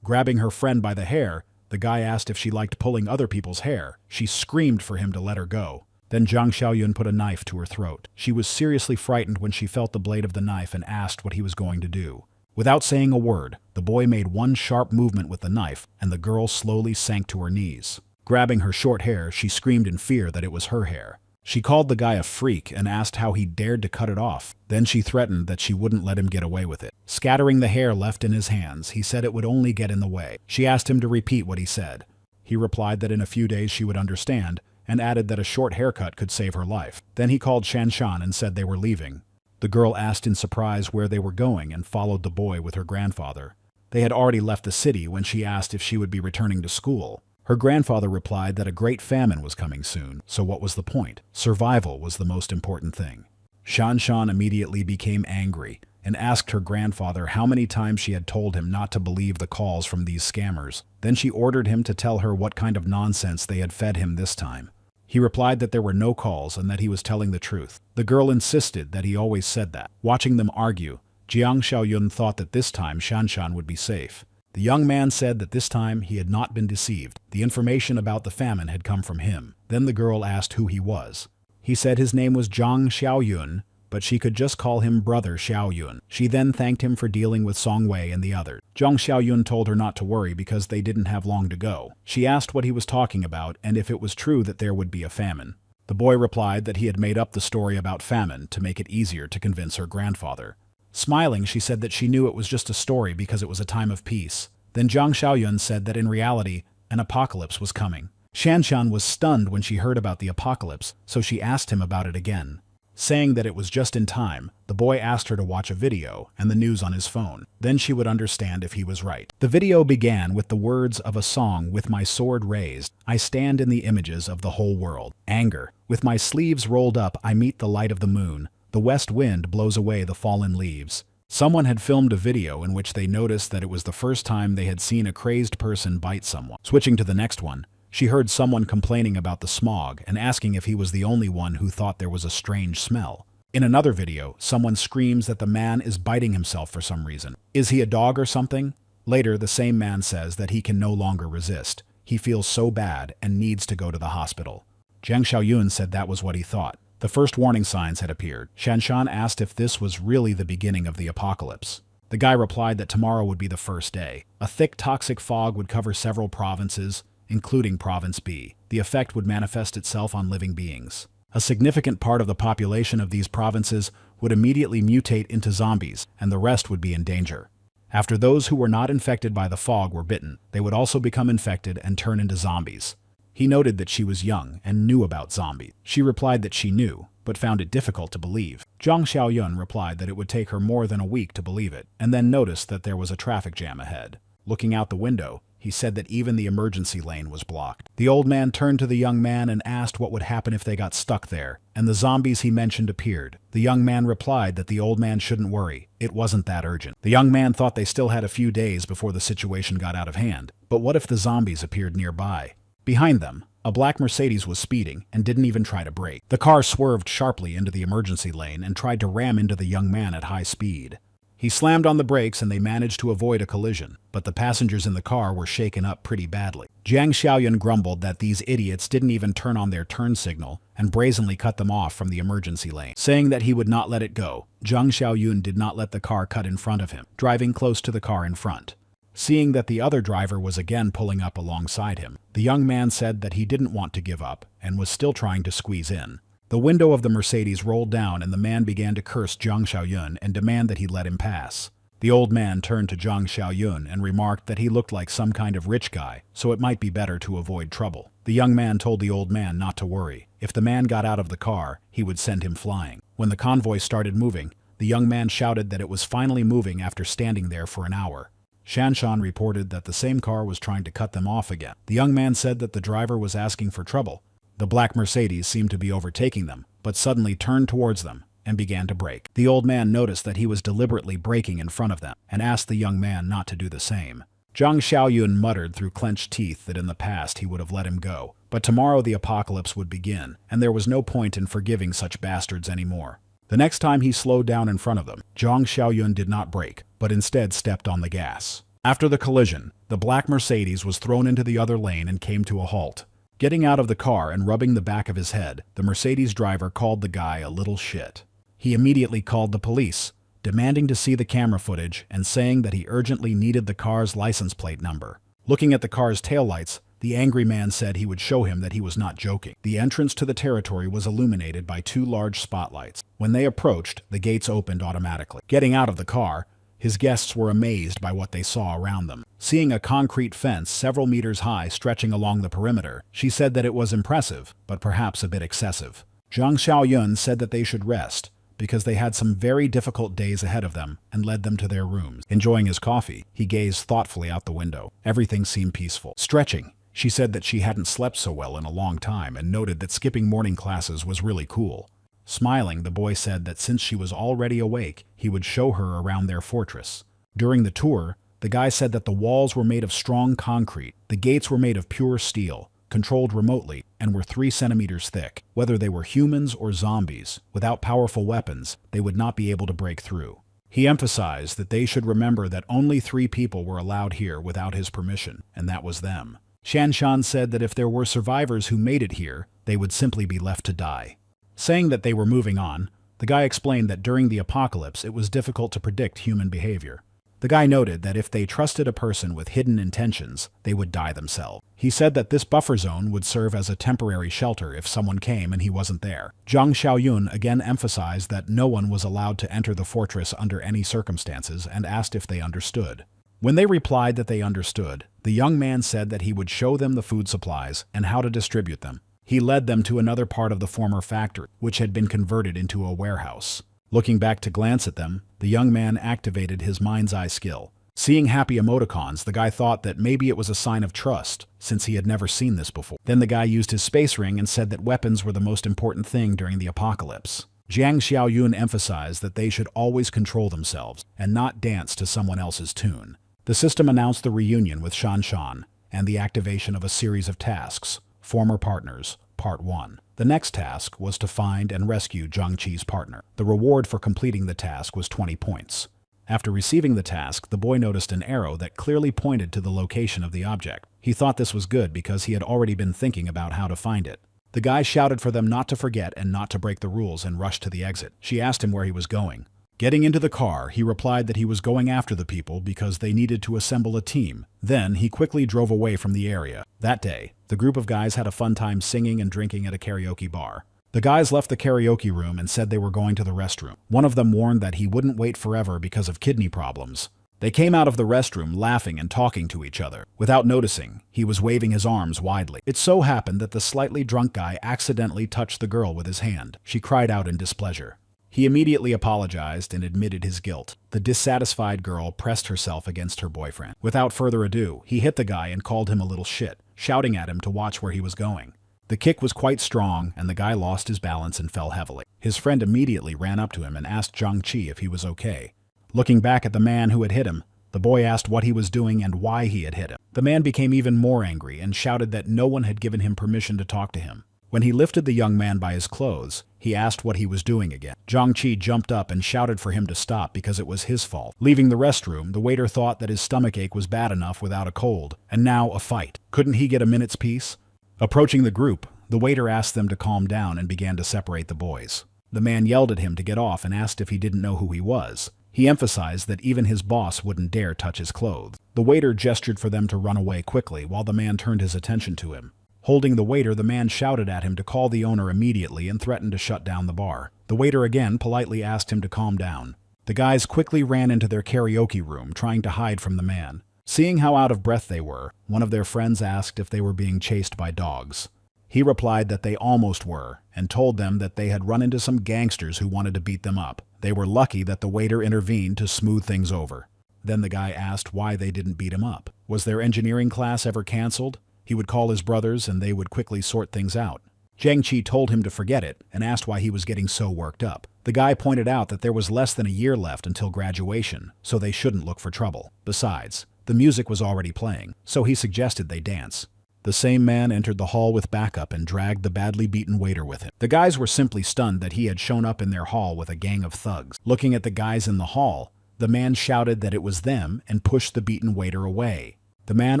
Grabbing her friend by the hair, the guy asked if she liked pulling other people's hair. She screamed for him to let her go. Then Jiang Xiaoyun put a knife to her throat. She was seriously frightened when she felt the blade of the knife and asked what he was going to do. Without saying a word, the boy made one sharp movement with the knife, and the girl slowly sank to her knees. Grabbing her short hair, she screamed in fear that it was her hair. She called the guy a freak and asked how he dared to cut it off. Then she threatened that she wouldn't let him get away with it. Scattering the hair left in his hands, he said it would only get in the way. She asked him to repeat what he said. He replied that in a few days she would understand, and added that a short haircut could save her life. Then he called Shan and said they were leaving. The girl asked in surprise where they were going and followed the boy with her grandfather. They had already left the city when she asked if she would be returning to school. Her grandfather replied that a great famine was coming soon, so what was the point? Survival was the most important thing. Shan immediately became angry and asked her grandfather how many times she had told him not to believe the calls from these scammers. Then she ordered him to tell her what kind of nonsense they had fed him this time. He replied that there were no calls and that he was telling the truth. The girl insisted that he always said that. Watching them argue, Jiang Xiaoyun thought that this time Shan would be safe. The young man said that this time he had not been deceived. The information about the famine had come from him. Then the girl asked who he was. He said his name was Jiang Xiaoyun, but she could just call him Brother Xiaoyun. She then thanked him for dealing with Song Wei and the others. Jiang Xiaoyun told her not to worry because they didn't have long to go. She asked what he was talking about and if it was true that there would be a famine. The boy replied that he had made up the story about famine to make it easier to convince her grandfather. Smiling, she said that she knew it was just a story because it was a time of peace. Then Jiang Xiaoyun said that in reality, an apocalypse was coming. Shan was stunned when she heard about the apocalypse, so she asked him about it again. Saying that it was just in time, the boy asked her to watch a video and the news on his phone. Then she would understand if he was right. The video began with the words of a song, "With my sword raised, I stand in the images of the whole world. Anger. With my sleeves rolled up, I meet the light of the moon. The west wind blows away the fallen leaves." Someone had filmed a video in which they noticed that it was the first time they had seen a crazed person bite someone. Switching to the next one, she heard someone complaining about the smog and asking if he was the only one who thought there was a strange smell. In another video, someone screams that the man is biting himself for some reason. Is he a dog or something? Later, the same man says that he can no longer resist. He feels so bad and needs to go to the hospital. Jiang Xiaoyun said that was what he thought. The first warning signs had appeared. Shan asked if this was really the beginning of the apocalypse. The guy replied that tomorrow would be the first day. A thick toxic fog would cover several provinces, including Province B. The effect would manifest itself on living beings. A significant part of the population of these provinces would immediately mutate into zombies, and the rest would be in danger. After those who were not infected by the fog were bitten, they would also become infected and turn into zombies. He noted that she was young and knew about zombies. She replied that she knew, but found it difficult to believe. Jiang Xiaoyun replied that it would take her more than a week to believe it, and then noticed that there was a traffic jam ahead. Looking out the window, he said that even the emergency lane was blocked. The old man turned to the young man and asked what would happen if they got stuck there, and the zombies he mentioned appeared. The young man replied that the old man shouldn't worry. It wasn't that urgent. The young man thought they still had a few days before the situation got out of hand. But what if the zombies appeared nearby? Behind them, a black Mercedes was speeding and didn't even try to brake. The car swerved sharply into the emergency lane and tried to ram into the young man at high speed. He slammed on the brakes and they managed to avoid a collision, but the passengers in the car were shaken up pretty badly. Jiang Xiaoyun grumbled that these idiots didn't even turn on their turn signal and brazenly cut them off from the emergency lane. Saying that he would not let it go, Jiang Xiaoyun did not let the car cut in front of him, driving close to the car in front. Seeing that the other driver was again pulling up alongside him, the young man said that he didn't want to give up and was still trying to squeeze in. The window of the Mercedes rolled down and the man began to curse Jiang Xiaoyun and demand that he let him pass. The old man turned to Jiang Xiaoyun and remarked that he looked like some kind of rich guy, so it might be better to avoid trouble. The young man told the old man not to worry. If the man got out of the car, he would send him flying. When the convoy started moving, the young man shouted that it was finally moving after standing there for an hour. Shan reported that the same car was trying to cut them off again. The young man said that the driver was asking for trouble. The black Mercedes seemed to be overtaking them, but suddenly turned towards them and began to brake. The old man noticed that he was deliberately braking in front of them and asked the young man not to do the same. Jiang Xiaoyun muttered through clenched teeth that in the past he would have let him go, but tomorrow the apocalypse would begin, and there was no point in forgiving such bastards anymore. The next time he slowed down in front of them, Jiang Xiaoyun did not brake, but instead stepped on the gas. After the collision, the black Mercedes was thrown into the other lane and came to a halt. Getting out of the car and rubbing the back of his head, the Mercedes driver called the guy a little shit. He immediately called the police, demanding to see the camera footage and saying that he urgently needed the car's license plate number. Looking at the car's taillights, the angry man said he would show him that he was not joking. The entrance to the territory was illuminated by two large spotlights. When they approached, the gates opened automatically. Getting out of the car, his guests were amazed by what they saw around them. Seeing a concrete fence several meters high stretching along the perimeter, she said that it was impressive, but perhaps a bit excessive. Jiang Xiaoyun said that they should rest, because they had some very difficult days ahead of them, and led them to their rooms. Enjoying his coffee, he gazed thoughtfully out the window. Everything seemed peaceful. Stretching, she said that she hadn't slept so well in a long time and noted that skipping morning classes was really cool. Smiling, the boy said that since she was already awake, he would show her around their fortress. During the tour, the guy said that the walls were made of strong concrete, the gates were made of pure steel, controlled remotely, and were 3 centimeters thick. Whether they were humans or zombies, without powerful weapons, they would not be able to break through. He emphasized that they should remember that only 3 people were allowed here without his permission, and that was them. Shan said that if there were survivors who made it here, they would simply be left to die. Saying that they were moving on, the guy explained that during the apocalypse it was difficult to predict human behavior. The guy noted that if they trusted a person with hidden intentions, they would die themselves. He said that this buffer zone would serve as a temporary shelter if someone came and he wasn't there. Zhang Xiaoyun again emphasized that no one was allowed to enter the fortress under any circumstances and asked if they understood. When they replied that they understood, the young man said that he would show them the food supplies and how to distribute them. He led them to another part of the former factory, which had been converted into a warehouse. Looking back to glance at them, the young man activated his mind's eye skill. Seeing happy emoticons, the guy thought that maybe it was a sign of trust, since he had never seen this before. Then the guy used his space ring and said that weapons were the most important thing during the apocalypse. Jiang Xiaoyun emphasized that they should always control themselves and not dance to someone else's tune. The system announced the reunion with Shan and the activation of a series of tasks. Former partners, Part 1. The next task was to find and rescue Jian Chi's partner. The reward for completing the task was 20 points. After receiving the task, the boy noticed an arrow that clearly pointed to the location of the object. He thought this was good because he had already been thinking about how to find it. The guy shouted for them not to forget and not to break the rules and rushed to the exit. She asked him where he was going. Getting into the car, he replied that he was going after the people because they needed to assemble a team. Then, he quickly drove away from the area. That day, the group of guys had a fun time singing and drinking at a karaoke bar. The guys left the karaoke room and said they were going to the restroom. One of them warned that he wouldn't wait forever because of kidney problems. They came out of the restroom laughing and talking to each other. Without noticing, he was waving his arms widely. It so happened that the slightly drunk guy accidentally touched the girl with his hand. She cried out in displeasure. He immediately apologized and admitted his guilt. The dissatisfied girl pressed herself against her boyfriend. Without further ado, he hit the guy and called him a little shit, shouting at him to watch where he was going. The kick was quite strong, and the guy lost his balance and fell heavily. His friend immediately ran up to him and asked Jian Chi if he was okay. Looking back at the man who had hit him, the boy asked what he was doing and why he had hit him. The man became even more angry and shouted that no one had given him permission to talk to him. When he lifted the young man by his clothes, he asked what he was doing again. Jian Chi jumped up and shouted for him to stop because it was his fault. Leaving the restroom, the waiter thought that his stomachache was bad enough without a cold, and now a fight. Couldn't he get a minute's peace? Approaching the group, the waiter asked them to calm down and began to separate the boys. The man yelled at him to get off and asked if he didn't know who he was. He emphasized that even his boss wouldn't dare touch his clothes. The waiter gestured for them to run away quickly while the man turned his attention to him. Holding the waiter, the man shouted at him to call the owner immediately and threatened to shut down the bar. The waiter again politely asked him to calm down. The guys quickly ran into their karaoke room, trying to hide from the man. Seeing how out of breath they were, one of their friends asked if they were being chased by dogs. He replied that they almost were, and told them that they had run into some gangsters who wanted to beat them up. They were lucky that the waiter intervened to smooth things over. Then the guy asked why they didn't beat him up. Was their engineering class ever canceled? He would call his brothers and they would quickly sort things out. Jian Chi told him to forget it and asked why he was getting so worked up. The guy pointed out that there was less than a year left until graduation, so they shouldn't look for trouble. Besides, the music was already playing, so he suggested they dance. The same man entered the hall with backup and dragged the badly beaten waiter with him. The guys were simply stunned that he had shown up in their hall with a gang of thugs. Looking at the guys in the hall, the man shouted that it was them and pushed the beaten waiter away. The man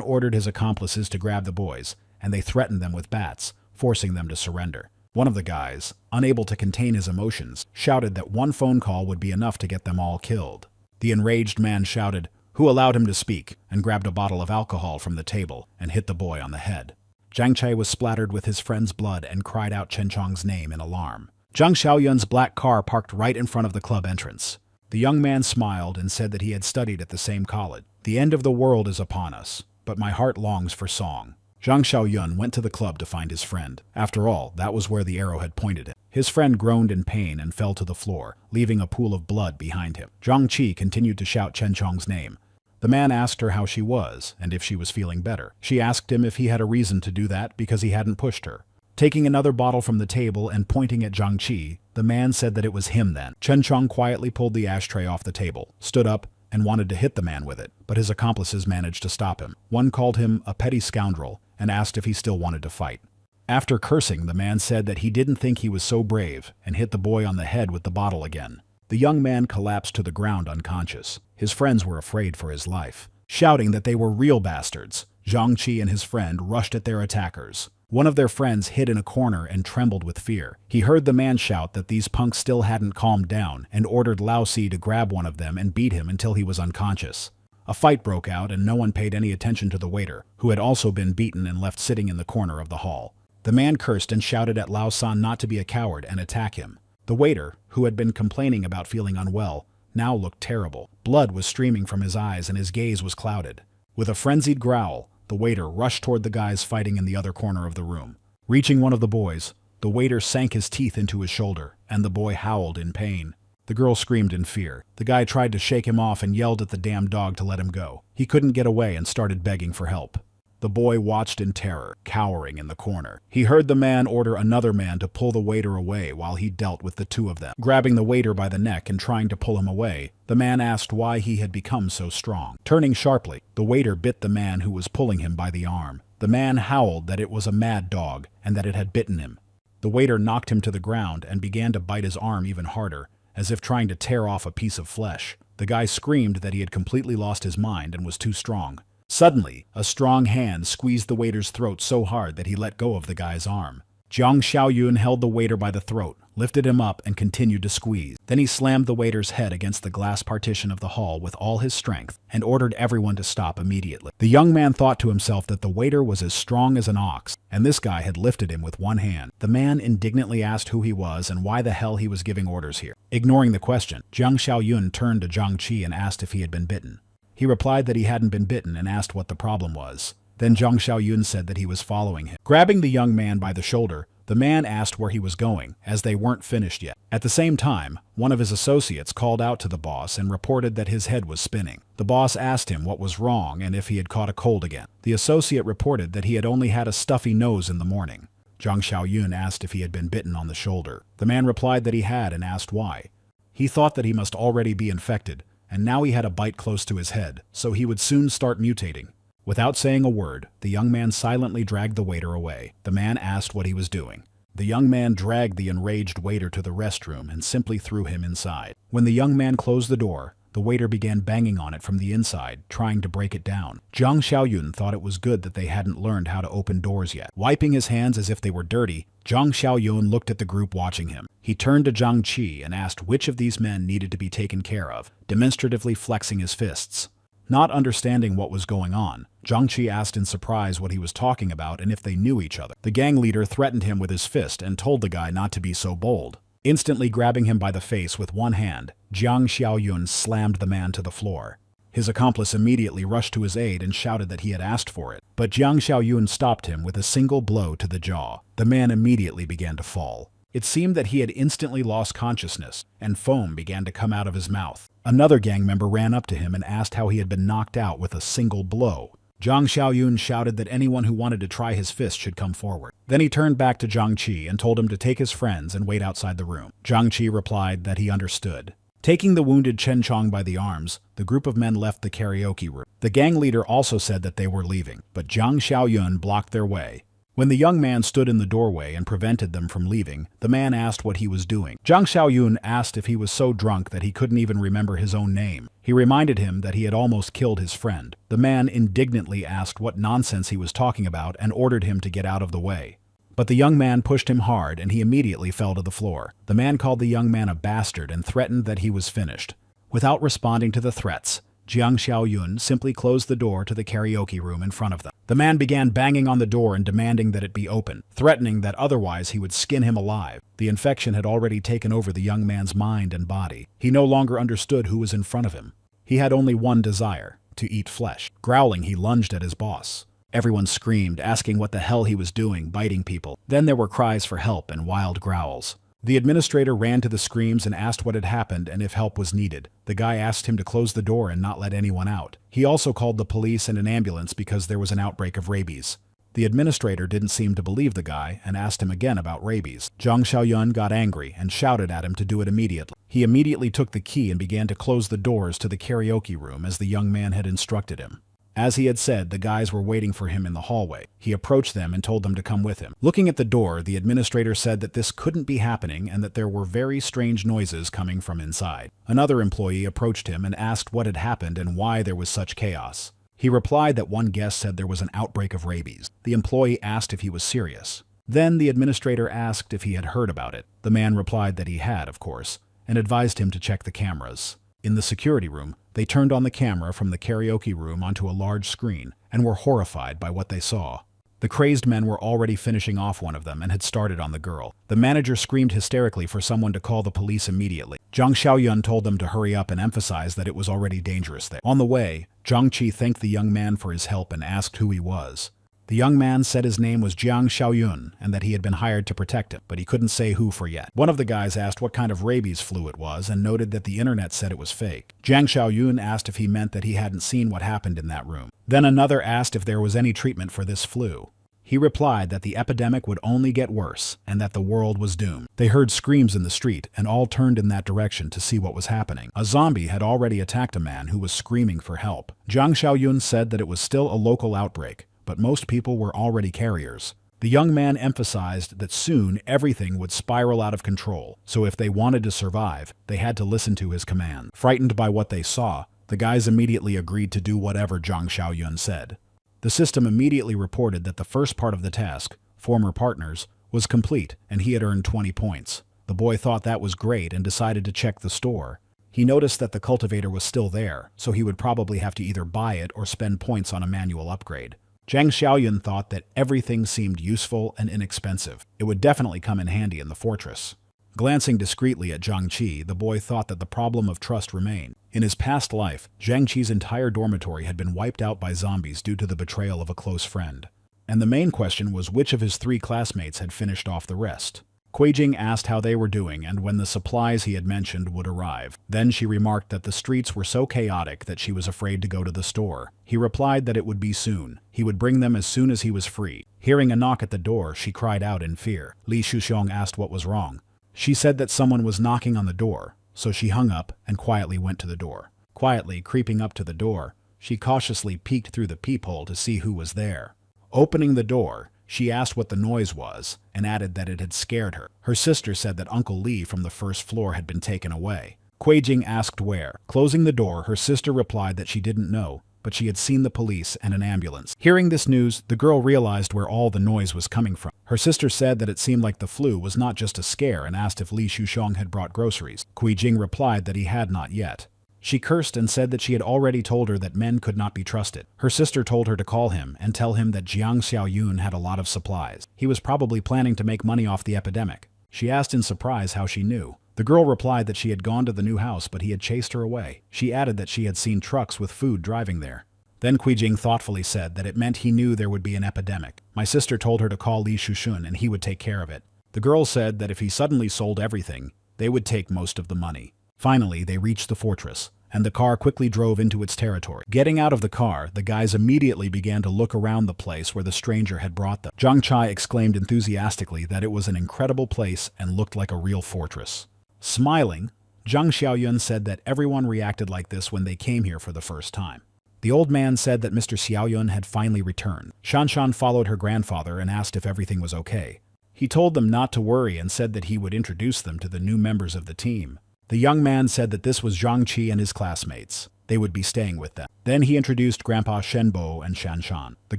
ordered his accomplices to grab the boys, and they threatened them with bats, forcing them to surrender. One of the guys, unable to contain his emotions, shouted that one phone call would be enough to get them all killed. The enraged man shouted, "Who allowed him to speak?" and grabbed a bottle of alcohol from the table and hit the boy on the head. Jian Chi was splattered with his friend's blood and cried out Chen Chong's name in alarm. Zhang Xiaoyun's black car parked right in front of the club entrance. The young man smiled and said that he had studied at the same college. "The end of the world is upon us, but my heart longs for song." Zhang Xiaoyun went to the club to find his friend. After all, that was where the arrow had pointed him. His friend groaned in pain and fell to the floor, leaving a pool of blood behind him. Jian Chi continued to shout Chen Chong's name. The man asked her how she was and if she was feeling better. She asked him if he had a reason to do that because he hadn't pushed her. Taking another bottle from the table and pointing at Jian Chi, the man said that it was him then. Chen Chong quietly pulled the ashtray off the table, stood up, and wanted to hit the man with it, but his accomplices managed to stop him. One called him a petty scoundrel and asked if he still wanted to fight. After cursing, the man said that he didn't think he was so brave and hit the boy on the head with the bottle again. The young man collapsed to the ground unconscious. His friends were afraid for his life. Shouting that they were real bastards, Jian Chi and his friend rushed at their attackers. One of their friends hid in a corner and trembled with fear. He heard the man shout that these punks still hadn't calmed down and ordered Lao Si to grab one of them and beat him until he was unconscious. A fight broke out and no one paid any attention to the waiter, who had also been beaten and left sitting in the corner of the hall. The man cursed and shouted at Lao San not to be a coward and attack him. The waiter, who had been complaining about feeling unwell, now looked terrible. Blood was streaming from his eyes and his gaze was clouded. With a frenzied growl, the waiter rushed toward the guys fighting in the other corner of the room. Reaching one of the boys, the waiter sank his teeth into his shoulder, and the boy howled in pain. The girl screamed in fear. The guy tried to shake him off and yelled at the damn dog to let him go. He couldn't get away and started begging for help. The boy watched in terror, cowering in the corner. He heard the man order another man to pull the waiter away while he dealt with the two of them. Grabbing the waiter by the neck and trying to pull him away, the man asked why he had become so strong. Turning sharply, the waiter bit the man who was pulling him by the arm. The man howled that it was a mad dog and that it had bitten him. The waiter knocked him to the ground and began to bite his arm even harder, as if trying to tear off a piece of flesh. The guy screamed that he had completely lost his mind and was too strong. Suddenly, a strong hand squeezed the waiter's throat so hard that he let go of the guy's arm. Jiang Xiaoyun held the waiter by the throat, lifted him up, and continued to squeeze. Then he slammed the waiter's head against the glass partition of the hall with all his strength and ordered everyone to stop immediately. The young man thought to himself that the waiter was as strong as an ox, and this guy had lifted him with one hand. The man indignantly asked who he was and why the hell he was giving orders here. Ignoring the question, Jiang Xiaoyun turned to Jiang Chi and asked if he had been bitten. He replied that he hadn't been bitten and asked what the problem was. Then Jiang Xiaoyun said that he was following him. Grabbing the young man by the shoulder, the man asked where he was going, as they weren't finished yet. At the same time, one of his associates called out to the boss and reported that his head was spinning. The boss asked him what was wrong and if he had caught a cold again. The associate reported that he had only had a stuffy nose in the morning. Jiang Xiaoyun asked if he had been bitten on the shoulder. The man replied that he had and asked why. He thought that he must already be infected, and now he had a bite close to his head, so he would soon start mutating. Without saying a word, the young man silently dragged the waiter away. The man asked what he was doing. The young man dragged the enraged waiter to the restroom and simply threw him inside. When the young man closed the door, the waiter began banging on it from the inside, trying to break it down. Jiang Xiaoyun thought it was good that they hadn't learned how to open doors yet. Wiping his hands as if they were dirty, Jiang Xiaoyun looked at the group watching him. He turned to Jiang Chi and asked which of these men needed to be taken care of, demonstratively flexing his fists. Not understanding what was going on, Jiang Chi asked in surprise what he was talking about and if they knew each other. The gang leader threatened him with his fist and told the guy not to be so bold. Instantly grabbing him by the face with one hand, Jiang Xiaoyun slammed the man to the floor. His accomplice immediately rushed to his aid and shouted that he had asked for it, but Jiang Xiaoyun stopped him with a single blow to the jaw. The man immediately began to fall. It seemed that he had instantly lost consciousness, and foam began to come out of his mouth. Another gang member ran up to him and asked how he had been knocked out with a single blow. Jiang Xiaoyun shouted that anyone who wanted to try his fist should come forward. Then he turned back to Jiang Chi and told him to take his friends and wait outside the room. Jiang Chi replied that he understood. Taking the wounded Chen Chong by the arms, the group of men left the karaoke room. The gang leader also said that they were leaving, but Jiang Xiaoyun blocked their way. When the young man stood in the doorway and prevented them from leaving, the man asked what he was doing. Jiang Xiaoyun asked if he was so drunk that he couldn't even remember his own name. He reminded him that he had almost killed his friend. The man indignantly asked what nonsense he was talking about and ordered him to get out of the way. But the young man pushed him hard and he immediately fell to the floor. The man called the young man a bastard and threatened that he was finished. Without responding to the threats, Jiang Xiaoyun simply closed the door to the karaoke room in front of them. The man began banging on the door and demanding that it be opened, threatening that otherwise he would skin him alive. The infection had already taken over the young man's mind and body. He no longer understood who was in front of him. He had only one desire: to eat flesh. Growling, he lunged at his boss. Everyone screamed, asking what the hell he was doing, biting people. Then there were cries for help and wild growls. The administrator ran to the screams and asked what had happened and if help was needed. The guy asked him to close the door and not let anyone out. He also called the police and an ambulance because there was an outbreak of rabies. The administrator didn't seem to believe the guy and asked him again about rabies. Zhang Xiaoyun got angry and shouted at him to do it immediately. He immediately took the key and began to close the doors to the karaoke room as the young man had instructed him. As he had said, the guys were waiting for him in the hallway. He approached them and told them to come with him. Looking at the door, the administrator said that this couldn't be happening and that there were very strange noises coming from inside. Another employee approached him and asked what had happened and why there was such chaos. He replied that one guest said there was an outbreak of rabies. The employee asked if he was serious. Then the administrator asked if he had heard about it. The man replied that he had, of course, and advised him to check the cameras. In the security room, they turned on the camera from the karaoke room onto a large screen and were horrified by what they saw. The crazed men were already finishing off one of them and had started on the girl. The manager screamed hysterically for someone to call the police immediately. Zhang Xiaoyun told them to hurry up and emphasized that it was already dangerous there. On the way, Jian Chi thanked the young man for his help and asked who he was. The young man said his name was Jian Xiaoyun and that he had been hired to protect him, but he couldn't say who for yet. One of the guys asked what kind of rabies flu it was and noted that the internet said it was fake. Jian Xiaoyun asked if he meant that he hadn't seen what happened in that room. Then another asked if there was any treatment for this flu. He replied that the epidemic would only get worse and that the world was doomed. They heard screams in the street and all turned in that direction to see what was happening. A zombie had already attacked a man who was screaming for help. Jiang Xiaoyun said that it was still a local outbreak, but most people were already carriers. The young man emphasized that soon everything would spiral out of control, so if they wanted to survive, they had to listen to his command. Frightened by what they saw, the guys immediately agreed to do whatever Jiang Xiaoyun said. The system immediately reported that the first part of the task, former partners, was complete and he had earned 20 points. The boy thought that was great and decided to check the store. He noticed that the cultivator was still there, so he would probably have to either buy it or spend points on a manual upgrade. Zhang Xiaoyun thought that everything seemed useful and inexpensive. It would definitely come in handy in the fortress. Glancing discreetly at Jian Chi, the boy thought that the problem of trust remained. In his past life, Jian Chi's entire dormitory had been wiped out by zombies due to the betrayal of a close friend. And the main question was which of his 3 classmates had finished off the rest. Qui Jing asked how they were doing and when the supplies he had mentioned would arrive. Then she remarked that the streets were so chaotic that she was afraid to go to the store. He replied that it would be soon. He would bring them as soon as he was free. Hearing a knock at the door, she cried out in fear. Li Shuxiong asked what was wrong. She said that someone was knocking on the door, so she hung up and quietly went to the door. Quietly creeping up to the door, she cautiously peeked through the peephole to see who was there. Opening the door, she asked what the noise was and added that it had scared her. Her sister said that Uncle Li from the first floor had been taken away. Qui Jing asked where. Closing the door, her sister replied that she didn't know, but she had seen the police and an ambulance. Hearing this news, the girl realized where all the noise was coming from. Her sister said that it seemed like the flu was not just a scare and asked if Li Shuxiong had brought groceries. Qui Jing replied that he had not yet. She cursed and said that she had already told her that men could not be trusted. Her sister told her to call him and tell him that Jiang Xiaoyun had a lot of supplies. He was probably planning to make money off the epidemic. She asked in surprise how she knew. The girl replied that she had gone to the new house but he had chased her away. She added that she had seen trucks with food driving there. Then Qui Jing thoughtfully said that it meant he knew there would be an epidemic. My sister told her to call Li Shushun and he would take care of it. The girl said that if he suddenly sold everything, they would take most of the money. Finally, they reached the fortress, and the car quickly drove into its territory. Getting out of the car, the guys immediately began to look around the place where the stranger had brought them. Zhang Chi exclaimed enthusiastically that it was an incredible place and looked like a real fortress. Smiling, Zhang Xiaoyun said that everyone reacted like this when they came here for the first time. The old man said that Mr. Xiaoyun had finally returned. Shan followed her grandfather and asked if everything was okay. He told them not to worry and said that he would introduce them to the new members of the team. The young man said that this was Zhang Chi and his classmates. They would be staying with them. Then he introduced Grandpa Shenbo and Shan. The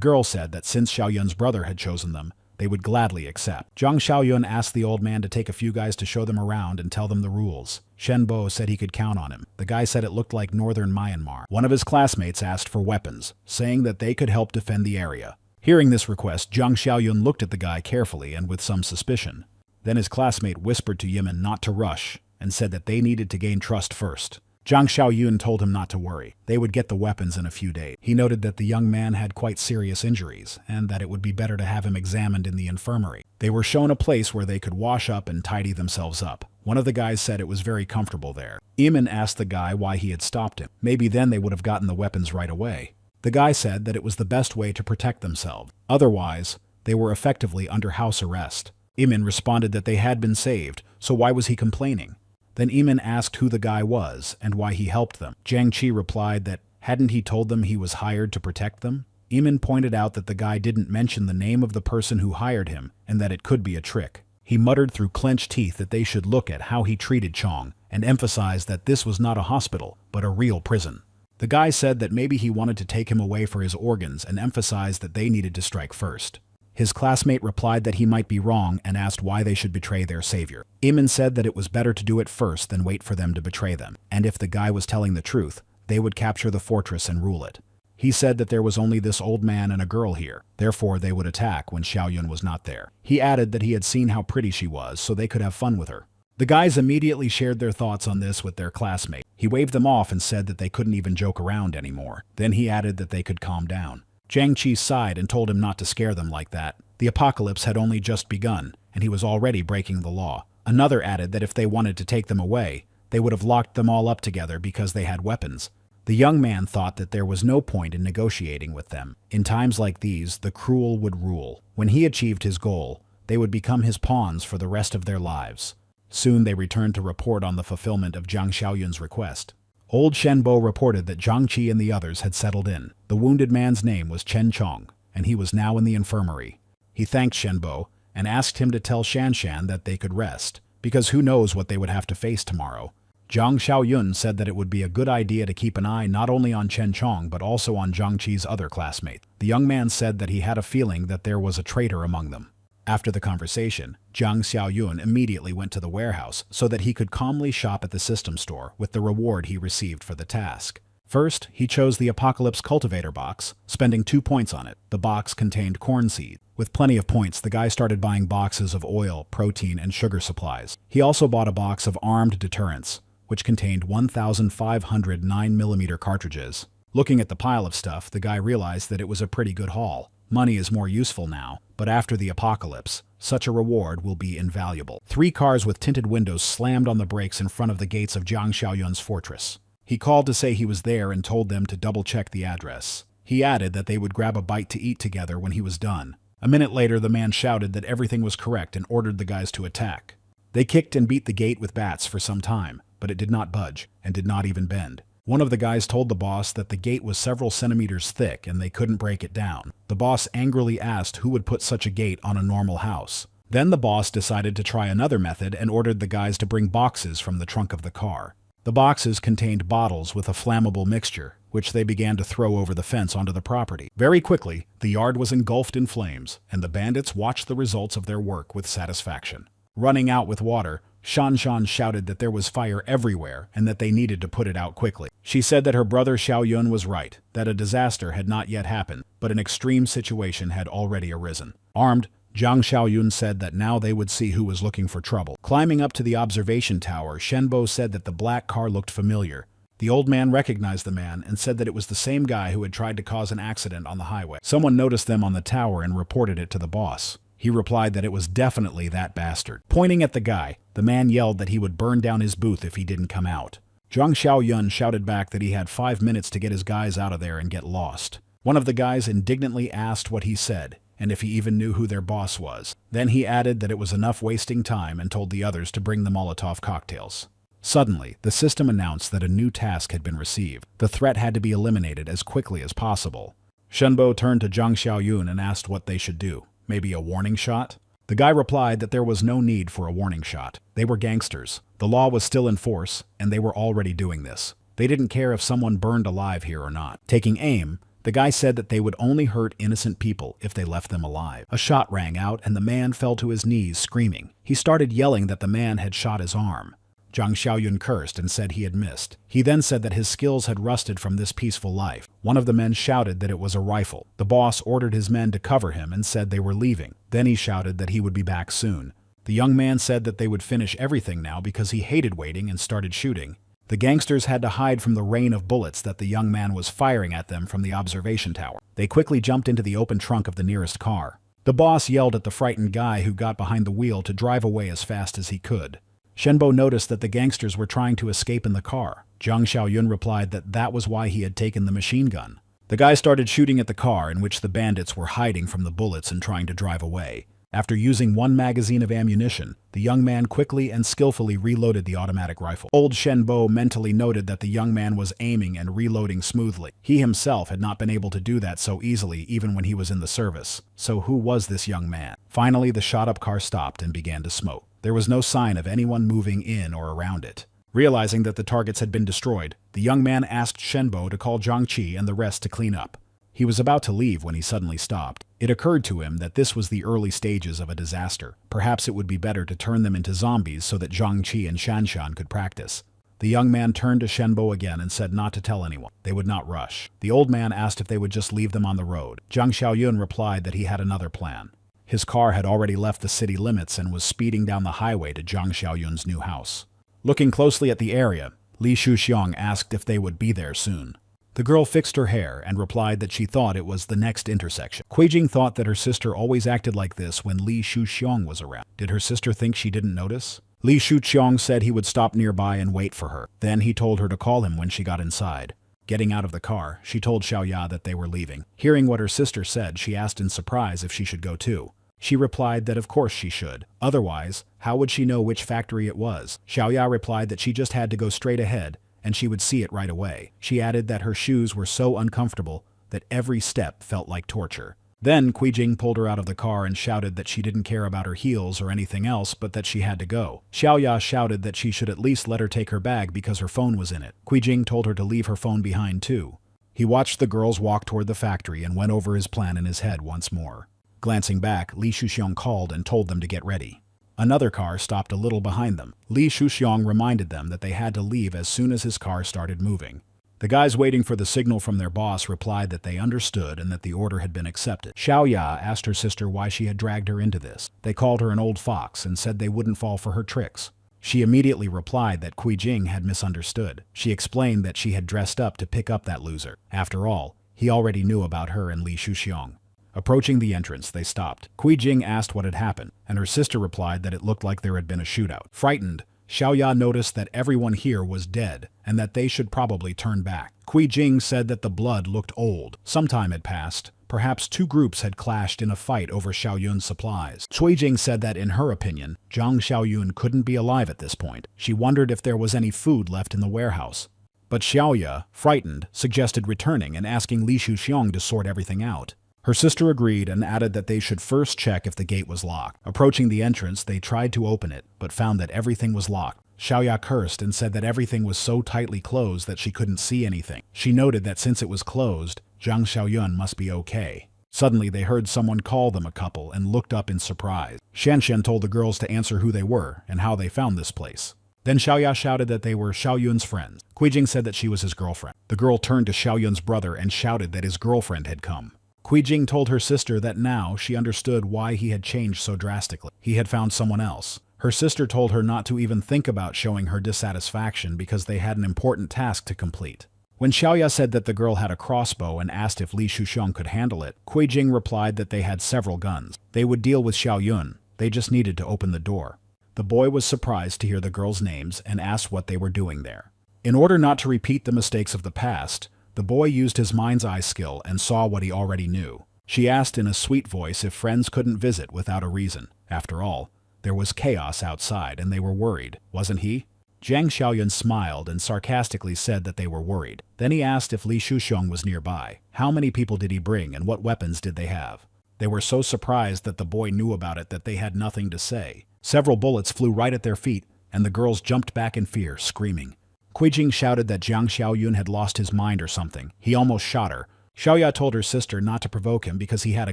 girl said that since Xiaoyun's brother had chosen them, they would gladly accept. Zhang Xiaoyun asked the old man to take a few guys to show them around and tell them the rules. Shenbo said he could count on him. The guy said it looked like northern Myanmar. One of his classmates asked for weapons, saying that they could help defend the area. Hearing this request, Zhang Xiaoyun looked at the guy carefully and with some suspicion. Then his classmate whispered to Yimin not to rush and said that they needed to gain trust first. Zhang Xiaoyun told him not to worry. They would get the weapons in a few days. He noted that the young man had quite serious injuries, and that it would be better to have him examined in the infirmary. They were shown a place where they could wash up and tidy themselves up. One of the guys said it was very comfortable there. Yimin asked the guy why he had stopped him. Maybe then they would have gotten the weapons right away. The guy said that it was the best way to protect themselves. Otherwise, they were effectively under house arrest. Imin responded that they had been saved, so why was he complaining? Then Imin asked who the guy was and why he helped them. Jian Chi replied that hadn't he told them he was hired to protect them? Imin pointed out that the guy didn't mention the name of the person who hired him and that it could be a trick. He muttered through clenched teeth that they should look at how he treated Chong and emphasized that this was not a hospital, but a real prison. The guy said that maybe he wanted to take him away for his organs and emphasized that they needed to strike first. His classmate replied that he might be wrong and asked why they should betray their savior. Imin said that it was better to do it first than wait for them to betray them, and if the guy was telling the truth, they would capture the fortress and rule it. He said that there was only this old man and a girl here, therefore they would attack when Xiaoyun was not there. He added that he had seen how pretty she was, so they could have fun with her. The guys immediately shared their thoughts on this with their classmate. He waved them off and said that they couldn't even joke around anymore. Then he added that they could calm down. Jian Chi sighed and told him not to scare them like that. The apocalypse had only just begun, and he was already breaking the law. Another added that if they wanted to take them away, they would have locked them all up together because they had weapons. The young man thought that there was no point in negotiating with them. In times like these, the cruel would rule. When he achieved his goal, they would become his pawns for the rest of their lives. Soon they returned to report on the fulfillment of Jiang Xiaoyun's request. Old Shenbo reported that Jiang Chi and the others had settled in. The wounded man's name was Chen Chong, and he was now in the infirmary. He thanked Shenbo and asked him to tell Shan that they could rest, because who knows what they would have to face tomorrow. Jiang Xiaoyun said that it would be a good idea to keep an eye not only on Chen Chong but also on Jiang Chi's other classmate. The young man said that he had a feeling that there was a traitor among them. After the conversation, Jiang Xiaoyun immediately went to the warehouse so that he could calmly shop at the system store with the reward he received for the task. First, he chose the Apocalypse Cultivator box, spending 2 points on it. The box contained corn seed. With plenty of points, the guy started buying boxes of oil, protein, and sugar supplies. He also bought a box of armed deterrents, which contained 1,500 9mm cartridges. Looking at the pile of stuff, the guy realized that it was a pretty good haul. Money is more useful now, but after the apocalypse, such a reward will be invaluable. 3 cars with tinted windows slammed on the brakes in front of the gates of Jiang Xiaoyun's fortress. He called to say he was there and told them to double-check the address. He added that they would grab a bite to eat together when he was done. A minute later, the man shouted that everything was correct and ordered the guys to attack. They kicked and beat the gate with bats for some time, but it did not budge and did not even bend. One of the guys told the boss that the gate was several centimeters thick and they couldn't break it down. The boss angrily asked who would put such a gate on a normal house. Then the boss decided to try another method and ordered the guys to bring boxes from the trunk of the car. The boxes contained bottles with a flammable mixture, which they began to throw over the fence onto the property. Very quickly, the yard was engulfed in flames, and the bandits watched the results of their work with satisfaction. Running out with water, Shan shouted that there was fire everywhere and that they needed to put it out quickly. She said that her brother Xiaoyun was right, that a disaster had not yet happened, but an extreme situation had already arisen. Armed, Jiang Xiaoyun said that now they would see who was looking for trouble. Climbing up to the observation tower, Shenbo said that the black car looked familiar. The old man recognized the man and said that it was the same guy who had tried to cause an accident on the highway. Someone noticed them on the tower and reported it to the boss. He replied that it was definitely that bastard. Pointing at the guy, the man yelled that he would burn down his booth if he didn't come out. Jiang Xiaoyun shouted back that he had 5 minutes to get his guys out of there and get lost. One of the guys indignantly asked what he said, and if he even knew who their boss was. Then he added that it was enough wasting time and told the others to bring the Molotov cocktails. Suddenly, the system announced that a new task had been received. The threat had to be eliminated as quickly as possible. Shenbo turned to Jiang Xiaoyun and asked what they should do. Maybe a warning shot? The guy replied that there was no need for a warning shot. They were gangsters. The law was still in force, and they were already doing this. They didn't care if someone burned alive here or not. Taking aim, the guy said that they would only hurt innocent people if they left them alive. A shot rang out, and the man fell to his knees, screaming. He started yelling that the man had shot his arm. Jiang Xiaoyun cursed and said he had missed. He then said that his skills had rusted from this peaceful life. One of the men shouted that it was a rifle. The boss ordered his men to cover him and said they were leaving. Then he shouted that he would be back soon. The young man said that they would finish everything now because he hated waiting and started shooting. The gangsters had to hide from the rain of bullets that the young man was firing at them from the observation tower. They quickly jumped into the open trunk of the nearest car. The boss yelled at the frightened guy who got behind the wheel to drive away as fast as he could. Shenbo noticed that the gangsters were trying to escape in the car. Jiang Xiaoyun replied that that was why he had taken the machine gun. The guy started shooting at the car in which the bandits were hiding from the bullets and trying to drive away. After using one magazine of ammunition, the young man quickly and skillfully reloaded the automatic rifle. Old Shenbo mentally noted that the young man was aiming and reloading smoothly. He himself had not been able to do that so easily even when he was in the service. So who was this young man? Finally, the shot-up car stopped and began to smoke. There was no sign of anyone moving in or around it. Realizing that the targets had been destroyed, the young man asked Shenbo to call Jian Chi and the rest to clean up. He was about to leave when he suddenly stopped. It occurred to him that this was the early stages of a disaster. Perhaps it would be better to turn them into zombies so that Jian Chi and Shan could practice. The young man turned to Shenbo again and said not to tell anyone. They would not rush. The old man asked if they would just leave them on the road. Jiang Xiaoyun replied that he had another plan. His car had already left the city limits and was speeding down the highway to Jiang Xiaoyun's new house. Looking closely at the area, Li Shuxiang asked if they would be there soon. The girl fixed her hair and replied that she thought it was the next intersection. Qui Jing thought that her sister always acted like this when Li Shuxiang was around. Did her sister think she didn't notice? Li Shuxiang said he would stop nearby and wait for her. Then he told her to call him when she got inside. Getting out of the car, she told Xiaoya that they were leaving. Hearing what her sister said, she asked in surprise if she should go too. She replied that of course she should. Otherwise, how would she know which factory it was? Xiaoya replied that she just had to go straight ahead, and she would see it right away. She added that her shoes were so uncomfortable that every step felt like torture. Then Qui Jing pulled her out of the car and shouted that she didn't care about her heels or anything else but that she had to go. Xiaoya shouted that she should at least let her take her bag because her phone was in it. Qui Jing told her to leave her phone behind too. He watched the girls walk toward the factory and went over his plan in his head once more. Glancing back, Li Shuxiang called and told them to get ready. Another car stopped a little behind them. Li Shuxiang reminded them that they had to leave as soon as his car started moving. The guys waiting for the signal from their boss replied that they understood and that the order had been accepted. Xiaoya asked her sister why she had dragged her into this. They called her an old fox and said they wouldn't fall for her tricks. She immediately replied that Qui Jing had misunderstood. She explained that she had dressed up to pick up that loser. After all, he already knew about her and Li Shuxiang. Approaching the entrance, they stopped. Qui Jing asked what had happened, and her sister replied that it looked like there had been a shootout. Frightened, Xiaoya noticed that everyone here was dead, and that they should probably turn back. Qui Jing said that the blood looked old. Some time had passed. Perhaps two groups had clashed in a fight over Xiaoyun's supplies. Qui Jing said that, in her opinion, Jiang Xiaoyun couldn't be alive at this point. She wondered if there was any food left in the warehouse. But Xiaoya, frightened, suggested returning and asking Li Shuxiang to sort everything out. Her sister agreed and added that they should first check if the gate was locked. Approaching the entrance, they tried to open it, but found that everything was locked. Xiaoya cursed and said that everything was so tightly closed that she couldn't see anything. She noted that since it was closed, Jiang Xiaoyun must be okay. Suddenly, they heard someone call them a couple and looked up in surprise. Shan told the girls to answer who they were and how they found this place. Then Xiaoya shouted that they were Xiaoyun's friends. Qui Jing said that she was his girlfriend. The girl turned to Xiaoyun's brother and shouted that his girlfriend had come. Qui Jing told her sister that now she understood why he had changed so drastically. He had found someone else. Her sister told her not to even think about showing her dissatisfaction because they had an important task to complete. When Xiaoya said that the girl had a crossbow and asked if Li Shuxiang could handle it, Qui Jing replied that they had several guns. They would deal with Xiaoyun. They just needed to open the door. The boy was surprised to hear the girls' names and asked what they were doing there. In order not to repeat the mistakes of the past, the boy used his mind's eye skill and saw what he already knew. She asked in a sweet voice if friends couldn't visit without a reason. After all, there was chaos outside and they were worried, wasn't he? Jiang Xiaoyun smiled and sarcastically said that they were worried. Then he asked if Li Shuxiang was nearby. How many people did he bring and what weapons did they have? They were so surprised that the boy knew about it that they had nothing to say. Several bullets flew right at their feet and the girls jumped back in fear, screaming. Qui Jing shouted that Jiang Xiaoyun had lost his mind or something. He almost shot her. Xiaoya told her sister not to provoke him because he had a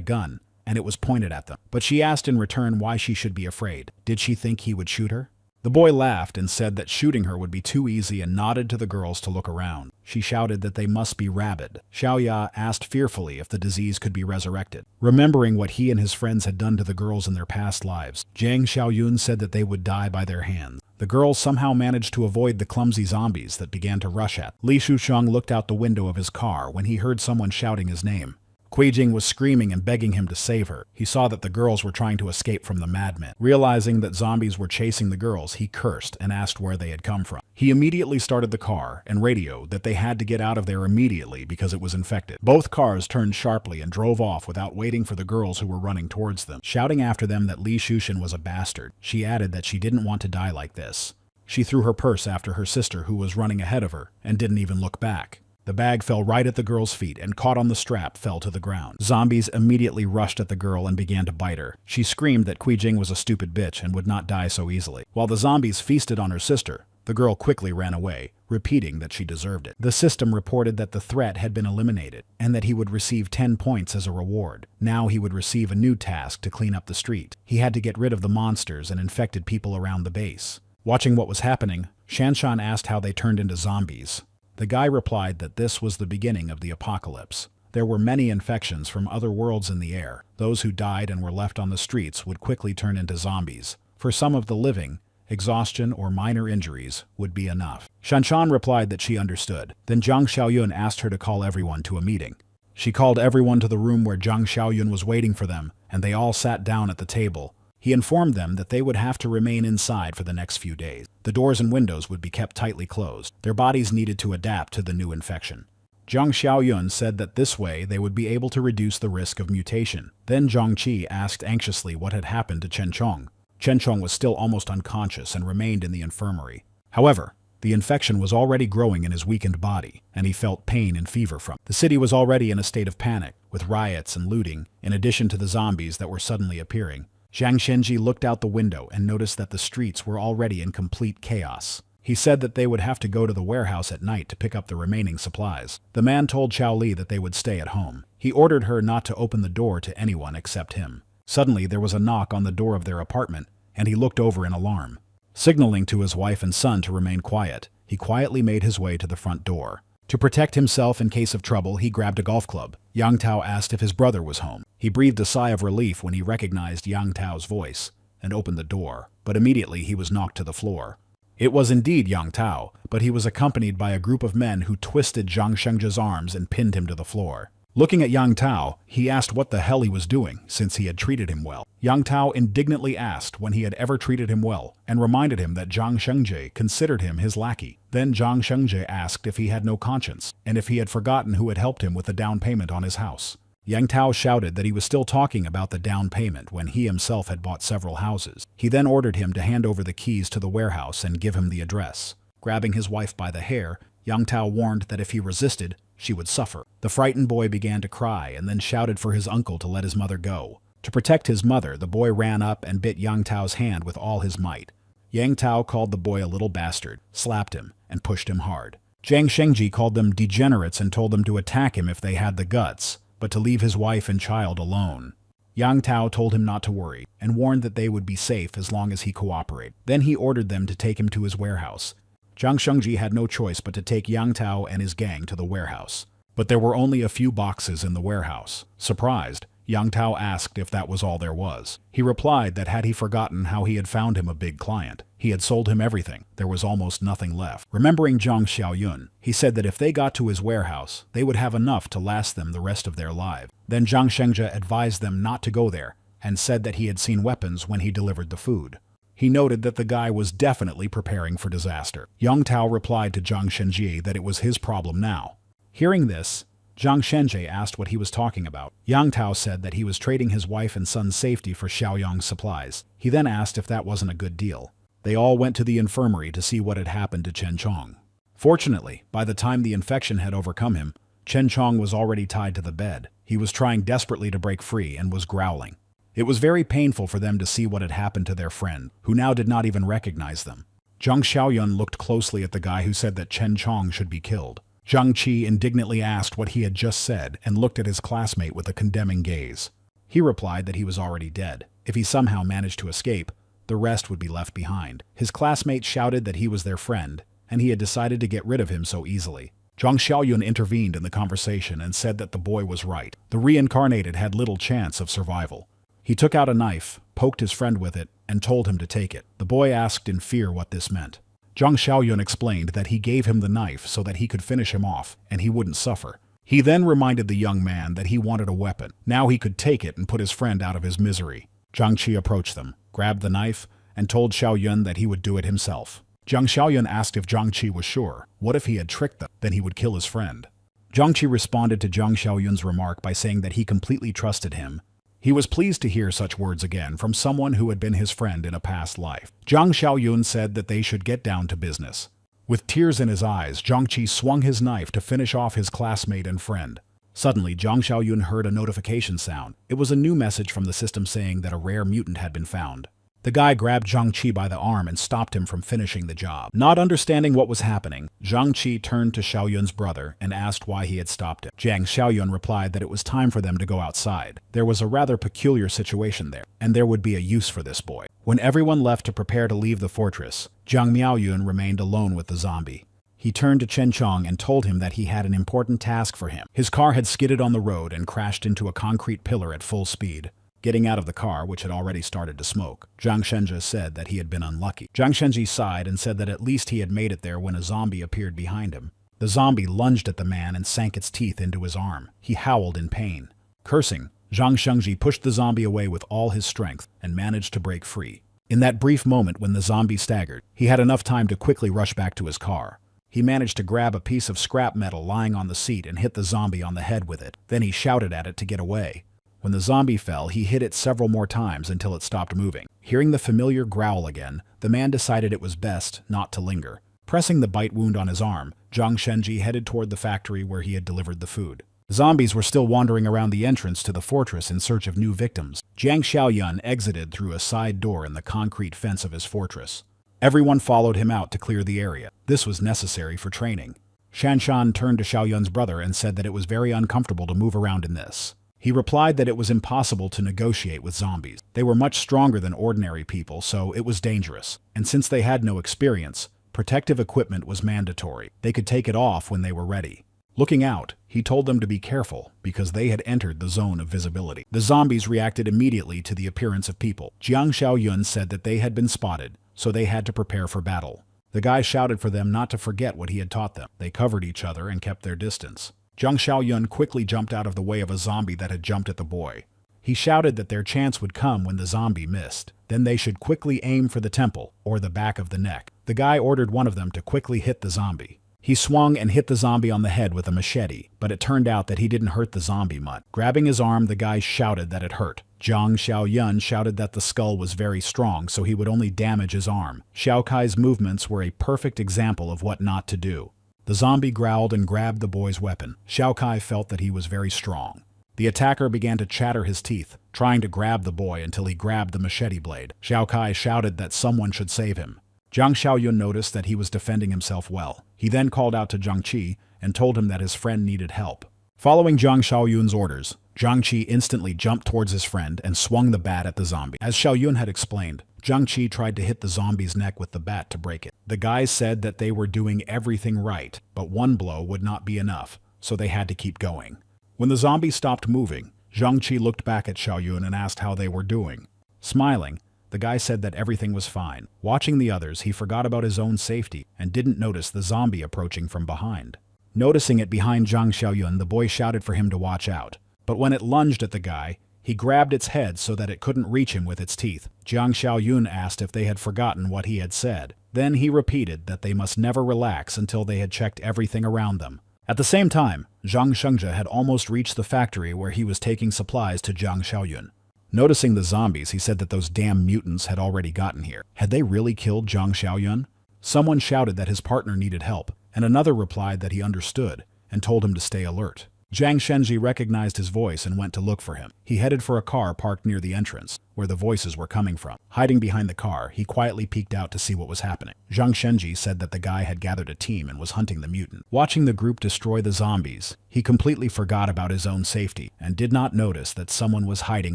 gun, and it was pointed at them. But she asked in return why she should be afraid. Did she think he would shoot her? The boy laughed and said that shooting her would be too easy and nodded to the girls to look around. She shouted that they must be rabid. Xiaoya asked fearfully if the disease could be resurrected. Remembering what he and his friends had done to the girls in their past lives, Jiang Xiaoyun said that they would die by their hands. The girls somehow managed to avoid the clumsy zombies that began to rush at. Li Shuxiang looked out the window of his car when he heard someone shouting his name. Qui Jing was screaming and begging him to save her. He saw that the girls were trying to escape from the madmen. Realizing that zombies were chasing the girls, he cursed and asked where they had come from. He immediately started the car and radioed that they had to get out of there immediately because it was infected. Both cars turned sharply and drove off without waiting for the girls who were running towards them, shouting after them that Li Shushan was a bastard. She added that she didn't want to die like this. She threw her purse after her sister who was running ahead of her and didn't even look back. The bag fell right at the girl's feet and caught on the strap fell to the ground. Zombies immediately rushed at the girl and began to bite her. She screamed that Qui Jing was a stupid bitch and would not die so easily. While the zombies feasted on her sister, the girl quickly ran away, repeating that she deserved it. The system reported that the threat had been eliminated and that he would receive 10 points as a reward. Now he would receive a new task to clean up the street. He had to get rid of the monsters and infected people around the base. Watching what was happening, Shan asked how they turned into zombies. The guy replied that this was the beginning of the apocalypse. There were many infections from other worlds in the air. Those who died and were left on the streets would quickly turn into zombies. For some of the living, exhaustion or minor injuries would be enough. Shan replied that she understood. Then Zhang Xiaoyun asked her to call everyone to a meeting. She called everyone to the room where Zhang Xiaoyun was waiting for them, and they all sat down at the table. He informed them that they would have to remain inside for the next few days. The doors and windows would be kept tightly closed. Their bodies needed to adapt to the new infection. Zhang Xiaoyun said that this way they would be able to reduce the risk of mutation. Then Jian Chi asked anxiously what had happened to Chen Chong. Chen Chong was still almost unconscious and remained in the infirmary. However, the infection was already growing in his weakened body, and he felt pain and fever from it. The city was already in a state of panic, with riots and looting, in addition to the zombies that were suddenly appearing. Zhang Shenji looked out the window and noticed that the streets were already in complete chaos. He said that they would have to go to the warehouse at night to pick up the remaining supplies. The man told Xiao Li that they would stay at home. He ordered her not to open the door to anyone except him. Suddenly, there was a knock on the door of their apartment, and he looked over in alarm. Signaling to his wife and son to remain quiet, he quietly made his way to the front door. To protect himself in case of trouble, he grabbed a golf club. Yang Tao asked if his brother was home. He breathed a sigh of relief when he recognized Yang Tao's voice and opened the door, but immediately he was knocked to the floor. It was indeed Yang Tao, but he was accompanied by a group of men who twisted Zhang Shengzhe's arms and pinned him to the floor. Looking at Yang Tao, he asked what the hell he was doing, since he had treated him well. Yang Tao indignantly asked when he had ever treated him well, and reminded him that Zhang Shengzhe considered him his lackey. Then Zhang Shengzhe asked if he had no conscience, and if he had forgotten who had helped him with the down payment on his house. Yang Tao shouted that he was still talking about the down payment when he himself had bought several houses. He then ordered him to hand over the keys to the warehouse and give him the address. Grabbing his wife by the hair, Yang Tao warned that if he resisted, she would suffer. The frightened boy began to cry and then shouted for his uncle to let his mother go. To protect his mother, the boy ran up and bit Yang Tao's hand with all his might. Yang Tao called the boy a little bastard, slapped him, and pushed him hard. Zhang Shengji called them degenerates and told them to attack him if they had the guts, but to leave his wife and child alone. Yang Tao told him not to worry, and warned that they would be safe as long as he cooperated. Then he ordered them to take him to his warehouse. Zhang Shengji had no choice but to take Yang Tao and his gang to the warehouse. But there were only a few boxes in the warehouse. Surprised, Yang Tao asked if that was all there was. He replied that had he forgotten how he had found him a big client, he had sold him everything. There was almost nothing left. Remembering Zhang Xiaoyun, he said that if they got to his warehouse, they would have enough to last them the rest of their lives. Then Zhang Shengzhe advised them not to go there, and said that he had seen weapons when he delivered the food. He noted that the guy was definitely preparing for disaster. Yang Tao replied to Zhang Shenji that it was his problem now. Hearing this, Zhang Shenzhe asked what he was talking about. Yang Tao said that he was trading his wife and son's safety for Xiaoyang's supplies. He then asked if that wasn't a good deal. They all went to the infirmary to see what had happened to Chen Chong. Fortunately, by the time the infection had overcome him, Chen Chong was already tied to the bed. He was trying desperately to break free and was growling. It was very painful for them to see what had happened to their friend, who now did not even recognize them. Zhang Xiaoyun looked closely at the guy who said that Chen Chong should be killed. Jian Chi indignantly asked what he had just said and looked at his classmate with a condemning gaze. He replied that he was already dead. If he somehow managed to escape, the rest would be left behind. His classmate shouted that he was their friend, and he had decided to get rid of him so easily. Zhang Xiaoyun intervened in the conversation and said that the boy was right. The reincarnated had little chance of survival. He took out a knife, poked his friend with it, and told him to take it. The boy asked in fear what this meant. Zhang Xiaoyun explained that he gave him the knife so that he could finish him off, and he wouldn't suffer. He then reminded the young man that he wanted a weapon. Now he could take it and put his friend out of his misery. Jian Chi approached them, grabbed the knife, and told Xiaoyun that he would do it himself. Jiang Xiaoyun asked if Jian Chi was sure. What if he had tricked them? Then he would kill his friend. Jiang Chi responded to Jiang Xiaoyun's remark by saying that he completely trusted him. He was pleased to hear such words again from someone who had been his friend in a past life. Jiang Xiaoyun said that they should get down to business. With tears in his eyes, Jiang Chi swung his knife to finish off his classmate and friend. Suddenly, Jiang Xiaoyun heard a notification sound. It was a new message from the system saying that a rare mutant had been found. The guy grabbed Jiang Chi by the arm and stopped him from finishing the job. Not understanding what was happening, Jiang Chi turned to Xiaoyun's brother and asked why he had stopped him. Jiang Xiaoyun replied that it was time for them to go outside. There was a rather peculiar situation there, and there would be a use for this boy. When everyone left to prepare to leave the fortress, Jiang Miaoyun remained alone with the zombie. He turned to Chen Chong and told him that he had an important task for him. His car had skidded on the road and crashed into a concrete pillar at full speed. Getting out of the car, which had already started to smoke, Zhang Shenji said that he had been unlucky. Zhang Shenji sighed and said that at least he had made it there when a zombie appeared behind him. The zombie lunged at the man and sank its teeth into his arm. He howled in pain. Cursing, Zhang Shenji pushed the zombie away with all his strength and managed to break free. In that brief moment when the zombie staggered, he had enough time to quickly rush back to his car. He managed to grab a piece of scrap metal lying on the seat and hit the zombie on the head with it. Then he shouted at it to get away. When the zombie fell, he hit it several more times until it stopped moving. Hearing the familiar growl again, the man decided it was best not to linger. Pressing the bite wound on his arm, Zhang Shenji headed toward the factory where he had delivered the food. Zombies were still wandering around the entrance to the fortress in search of new victims. Jiang Xiaoyun exited through a side door in the concrete fence of his fortress. Everyone followed him out to clear the area. This was necessary for training. Shan turned to Xiaoyun's brother and said that it was very uncomfortable to move around in this. He replied that it was impossible to negotiate with zombies. They were much stronger than ordinary people, so it was dangerous. And since they had no experience, protective equipment was mandatory. They could take it off when they were ready. Looking out, he told them to be careful because they had entered the zone of visibility. The zombies reacted immediately to the appearance of people. Jiang Xiaoyun said that they had been spotted, so they had to prepare for battle. The guy shouted for them not to forget what he had taught them. They covered each other and kept their distance. Jiang Xiaoyun quickly jumped out of the way of a zombie that had jumped at the boy. He shouted that their chance would come when the zombie missed. Then they should quickly aim for the temple, or the back of the neck. The guy ordered one of them to quickly hit the zombie. He swung and hit the zombie on the head with a machete, but it turned out that he didn't hurt the zombie much. Grabbing his arm, the guy shouted that it hurt. Jiang Xiaoyun shouted that the skull was very strong, so he would only damage his arm. Xiao Kai's movements were a perfect example of what not to do. The zombie growled and grabbed the boy's weapon. Xiao Kai felt that he was very strong. The attacker began to chatter his teeth, trying to grab the boy until he grabbed the machete blade. Xiao Kai shouted that someone should save him. Jiang Xiaoyun noticed that he was defending himself well. He then called out to Jiang Chi and told him that his friend needed help. Following Jiang Xiaoyun's orders, Jiang Chi instantly jumped towards his friend and swung the bat at the zombie. As Xiaoyun had explained, Jiang Chi tried to hit the zombie's neck with the bat to break it. The guys said that they were doing everything right, but one blow would not be enough, so they had to keep going. When the zombie stopped moving, Jiang Chi looked back at Xiaoyun and asked how they were doing. Smiling, the guy said that everything was fine. Watching the others, he forgot about his own safety and didn't notice the zombie approaching from behind. Noticing it behind Jiang Xiaoyun, the boy shouted for him to watch out. But when it lunged at the guy, he grabbed its head so that it couldn't reach him with its teeth. Jiang Xiaoyun asked if they had forgotten what he had said. Then he repeated that they must never relax until they had checked everything around them. At the same time, Zhang Shengzhe had almost reached the factory where he was taking supplies to Jiang Xiaoyun. Noticing the zombies, he said that those damn mutants had already gotten here. Had they really killed Jiang Xiaoyun? Someone shouted that his partner needed help, and another replied that he understood and told him to stay alert. Jiang Shenji recognized his voice and went to look for him. He headed for a car parked near the entrance, where the voices were coming from. Hiding behind the car, he quietly peeked out to see what was happening. Jiang Shenji said that the guy had gathered a team and was hunting the mutant. Watching the group destroy the zombies, he completely forgot about his own safety and did not notice that someone was hiding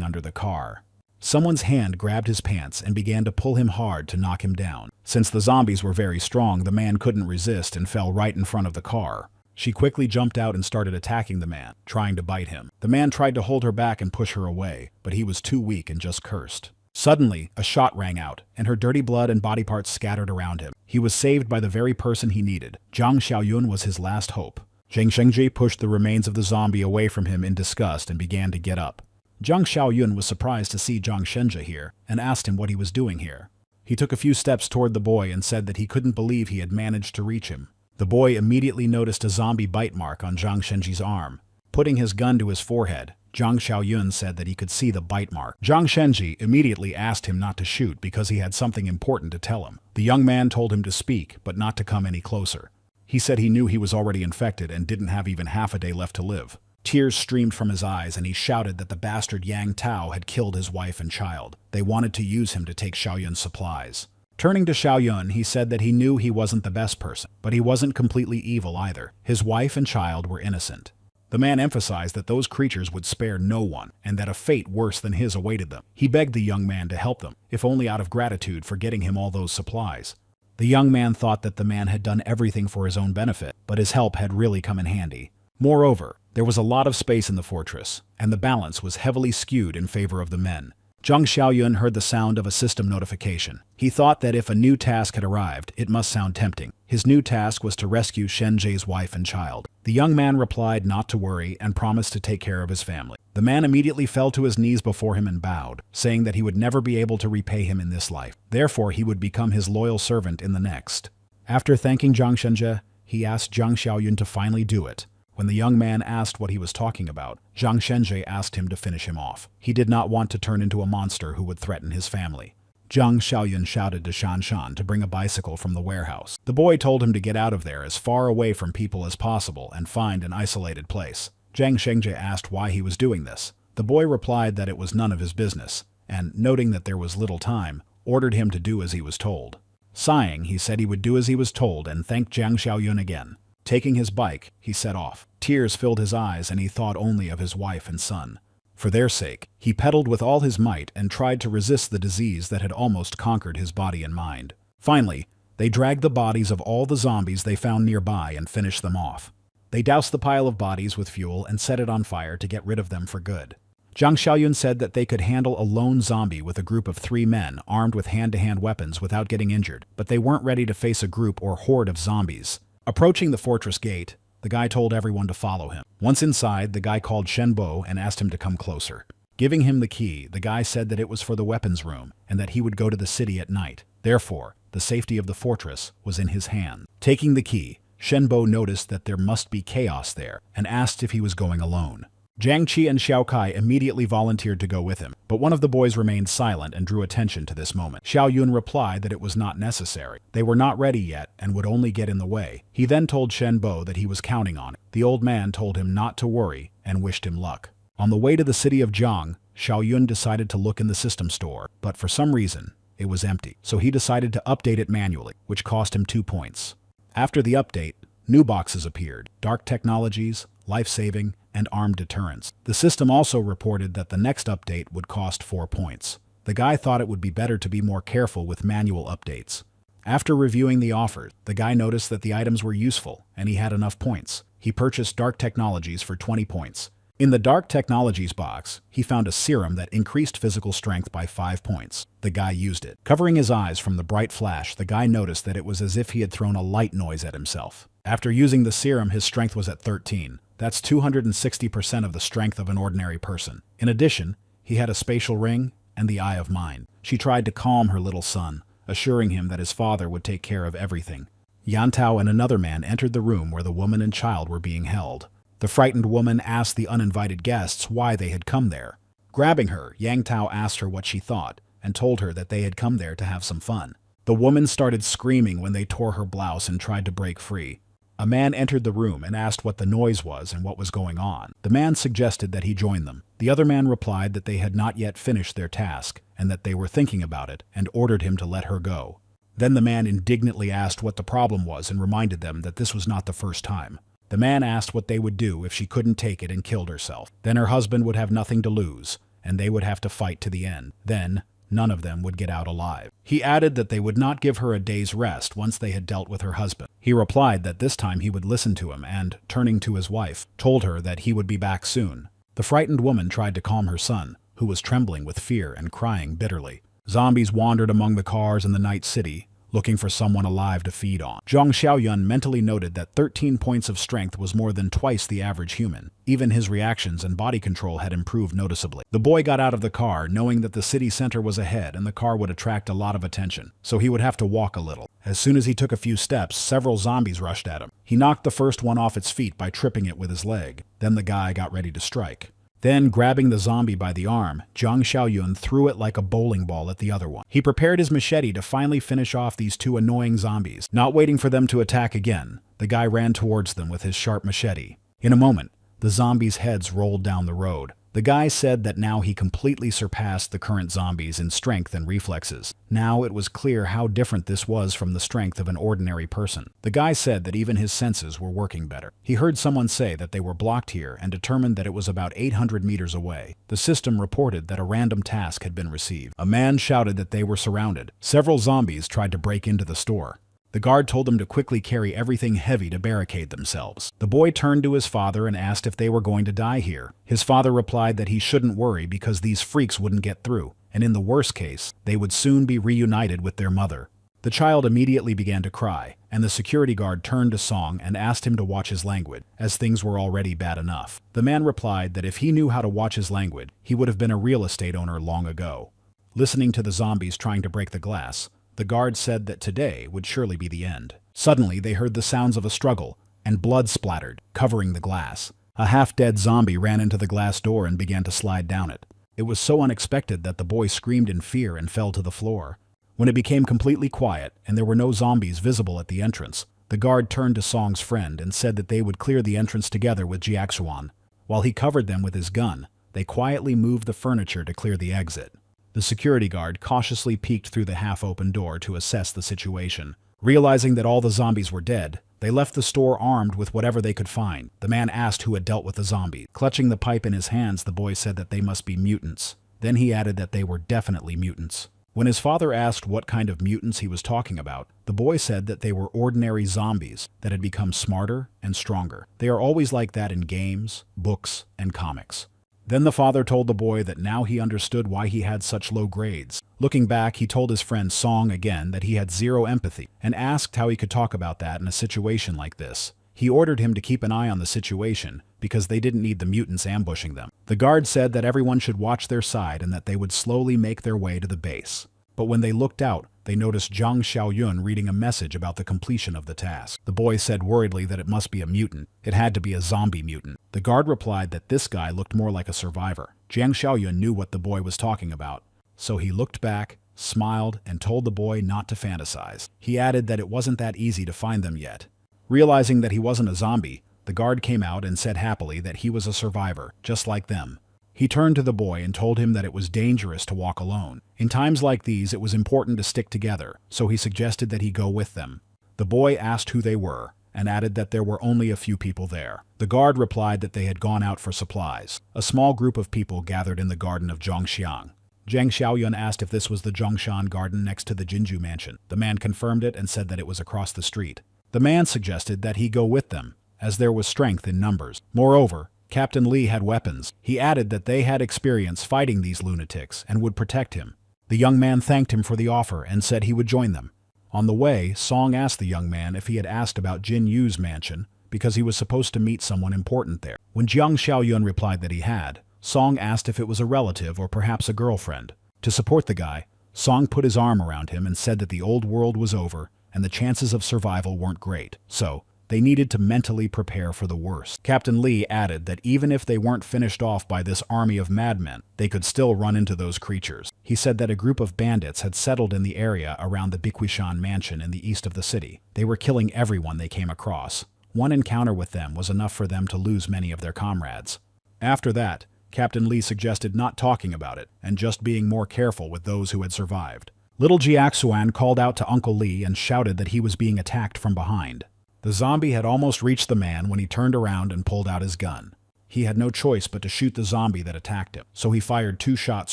under the car. Someone's hand grabbed his pants and began to pull him hard to knock him down. Since the zombies were very strong, the man couldn't resist and fell right in front of the car. She quickly jumped out and started attacking the man, trying to bite him. The man tried to hold her back and push her away, but he was too weak and just cursed. Suddenly, a shot rang out, and her dirty blood and body parts scattered around him. He was saved by the very person he needed. Jiang Xiaoyun was his last hope. Zhang Shengji pushed the remains of the zombie away from him in disgust and began to get up. Zhang Xiaoyun was surprised to see Zhang Shengji here and asked him what he was doing here. He took a few steps toward the boy and said that he couldn't believe he had managed to reach him. The boy immediately noticed a zombie bite mark on Zhang Shengji's arm. Putting his gun to his forehead, Zhang Xiaoyun said that he could see the bite mark. Zhang Shengji immediately asked him not to shoot because he had something important to tell him. The young man told him to speak, but not to come any closer. He said he knew he was already infected and didn't have even half a day left to live. Tears streamed from his eyes and he shouted that the bastard Yang Tao had killed his wife and child. They wanted to use him to take Xiaoyun's supplies. Turning to Xiaoyun, he said that he knew he wasn't the best person, but he wasn't completely evil either. His wife and child were innocent. The man emphasized that those creatures would spare no one, and that a fate worse than his awaited them. He begged the young man to help them, if only out of gratitude for getting him all those supplies. The young man thought that the man had done everything for his own benefit, but his help had really come in handy. Moreover, there was a lot of space in the fortress, and the balance was heavily skewed in favor of the men. Zhang Xiaoyun heard the sound of a system notification. He thought that if a new task had arrived, it must sound tempting. His new task was to rescue Shenji's wife and child. The young man replied not to worry and promised to take care of his family. The man immediately fell to his knees before him and bowed, saying that he would never be able to repay him in this life. Therefore, he would become his loyal servant in the next. After thanking Zhang Shengji, he asked Zhang Xiaoyun to finally do it. When the young man asked what he was talking about, Zhang Shengji asked him to finish him off. He did not want to turn into a monster who would threaten his family. Zhang Xiaoyun shouted to Shan to bring a bicycle from the warehouse. The boy told him to get out of there as far away from people as possible and find an isolated place. Zhang Shengji asked why he was doing this. The boy replied that it was none of his business, and, noting that there was little time, ordered him to do as he was told. Sighing, he said he would do as he was told and thanked Zhang Xiaoyun again. Taking his bike, he set off. Tears filled his eyes and he thought only of his wife and son. For their sake, he pedaled with all his might and tried to resist the disease that had almost conquered his body and mind. Finally, they dragged the bodies of all the zombies they found nearby and finished them off. They doused the pile of bodies with fuel and set it on fire to get rid of them for good. Zhang Xiaoyun said that they could handle a lone zombie with a group of 3 men armed with hand-to-hand weapons without getting injured, but they weren't ready to face a group or horde of zombies. Approaching the fortress gate, the guy told everyone to follow him. Once inside, the guy called Shenbo and asked him to come closer. Giving him the key, the guy said that it was for the weapons room and that he would go to the city at night. Therefore, the safety of the fortress was in his hands. Taking the key, Shenbo noticed that there must be chaos there and asked if he was going alone. Jian Chi and Xiao Kai immediately volunteered to go with him, but one of the boys remained silent and drew attention to this moment. Xiao Yun replied that it was not necessary. They were not ready yet and would only get in the way. He then told Shenbo that he was counting on it. The old man told him not to worry and wished him luck. On the way to the city of Jiang, Xiao Yun decided to look in the system store, but for some reason, it was empty. So he decided to update it manually, which cost him 2 points. After the update, new boxes appeared: Dark Technologies, Life-Saving, and Armed Deterrence. The system also reported that the next update would cost 4 points. The guy thought it would be better to be more careful with manual updates. After reviewing the offers, the guy noticed that the items were useful and he had enough points. He purchased Dark Technologies for 20 points. In the Dark Technologies box, he found a serum that increased physical strength by 5 points. The guy used it. Covering his eyes from the bright flash, the guy noticed that it was as if he had thrown a light noise at himself. After using the serum, his strength was at 13. That's 260% of the strength of an ordinary person. In addition, he had a spatial ring and the Eye of Mind. She tried to calm her little son, assuring him that his father would take care of everything. Yan Tao and another man entered the room where the woman and child were being held. The frightened woman asked the uninvited guests why they had come there. Grabbing her, Yang Tao asked her what she thought and told her that they had come there to have some fun. The woman started screaming when they tore her blouse and tried to break free. A man entered the room and asked what the noise was and what was going on. The man suggested that he join them. The other man replied that they had not yet finished their task and that they were thinking about it and ordered him to let her go. Then the man indignantly asked what the problem was and reminded them that this was not the first time. The man asked what they would do if she couldn't take it and killed herself. Then her husband would have nothing to lose, and they would have to fight to the end. Then, none of them would get out alive. He added that they would not give her a day's rest once they had dealt with her husband. He replied that this time he would listen to him and, turning to his wife, told her that he would be back soon. The frightened woman tried to calm her son, who was trembling with fear and crying bitterly. Zombies wandered among the cars in the night city, looking for someone alive to feed on. Zhang Xiaoyun mentally noted that 13 points of strength was more than twice the average human. Even his reactions and body control had improved noticeably. The boy got out of the car, knowing that the city center was ahead and the car would attract a lot of attention, so he would have to walk a little. As soon as he took a few steps, several zombies rushed at him. He knocked the first one off its feet by tripping it with his leg. Then the guy got ready to strike. Then, grabbing the zombie by the arm, Zhang Xiaoyun threw it like a bowling ball at the other one. He prepared his machete to finally finish off these two annoying zombies. Not waiting for them to attack again, the guy ran towards them with his sharp machete. In a moment, the zombies' heads rolled down the road. The guy said that now he completely surpassed the current zombies in strength and reflexes. Now it was clear how different this was from the strength of an ordinary person. The guy said that even his senses were working better. He heard someone say that they were blocked here and determined that it was about 800 meters away. The system reported that a random task had been received. A man shouted that they were surrounded. Several zombies tried to break into the store. The guard told them to quickly carry everything heavy to barricade themselves. The boy turned to his father and asked if they were going to die here. His father replied that he shouldn't worry because these freaks wouldn't get through, and in the worst case, they would soon be reunited with their mother. The child immediately began to cry, and the security guard turned to Song and asked him to watch his language, as things were already bad enough. The man replied that if he knew how to watch his language, he would have been a real estate owner long ago. Listening to the zombies trying to break the glass, the guard said that today would surely be the end. Suddenly, they heard the sounds of a struggle, and blood splattered, covering the glass. A half-dead zombie ran into the glass door and began to slide down it. It was so unexpected that the boy screamed in fear and fell to the floor. When it became completely quiet and there were no zombies visible at the entrance, the guard turned to Song's friend and said that they would clear the entrance together with Jiaxuan. While he covered them with his gun, they quietly moved the furniture to clear the exit. The security guard cautiously peeked through the half-open door to assess the situation. Realizing that all the zombies were dead, they left the store armed with whatever they could find. The man asked who had dealt with the zombie. Clutching the pipe in his hands, the boy said that they must be mutants. Then he added that they were definitely mutants. When his father asked what kind of mutants he was talking about, the boy said that they were ordinary zombies that had become smarter and stronger. They are always like that in games, books, and comics. Then the father told the boy that now he understood why he had such low grades. Looking back, he told his friend Song again that he had zero empathy and asked how he could talk about that in a situation like this. He ordered him to keep an eye on the situation because they didn't need the mutants ambushing them. The guard said that everyone should watch their side and that they would slowly make their way to the base. But when they looked out, they noticed Zhang Xiaoyun reading a message about the completion of the task. The boy said worriedly that it must be a mutant. It had to be a zombie mutant. The guard replied that this guy looked more like a survivor. Zhang Xiaoyun knew what the boy was talking about, so he looked back, smiled, and told the boy not to fantasize. He added that it wasn't that easy to find them yet. Realizing that he wasn't a zombie, the guard came out and said happily that he was a survivor, just like them. He turned to the boy and told him that it was dangerous to walk alone. In times like these, it was important to stick together, so he suggested that he go with them. The boy asked who they were, and added that there were only a few people there. The guard replied that they had gone out for supplies. A small group of people gathered in the garden of Zhongxiang. Zhang Xiaoyun asked if this was the Zhongshan garden next to the Jinju mansion. The man confirmed it and said that it was across the street. The man suggested that he go with them, as there was strength in numbers. Moreover, Captain Li had weapons. He added that they had experience fighting these lunatics and would protect him. The young man thanked him for the offer and said he would join them. On the way, Song asked the young man if he had asked about Jin Yu's mansion because he was supposed to meet someone important there. When Jiang Xiaoyun replied that he had, Song asked if it was a relative or perhaps a girlfriend. To support the guy, Song put his arm around him and said that the old world was over and the chances of survival weren't great. So, they needed to mentally prepare for the worst. Captain Li added that even if they weren't finished off by this army of madmen, they could still run into those creatures. He said that a group of bandits had settled in the area around the Biquishan mansion in the east of the city. They were killing everyone they came across. One encounter with them was enough for them to lose many of their comrades. After that, Captain Li suggested not talking about it and just being more careful with those who had survived. Little Jiaxuan called out to Uncle Li and shouted that he was being attacked from behind. The zombie had almost reached the man when he turned around and pulled out his gun. He had no choice but to shoot the zombie that attacked him, so he fired 2 shots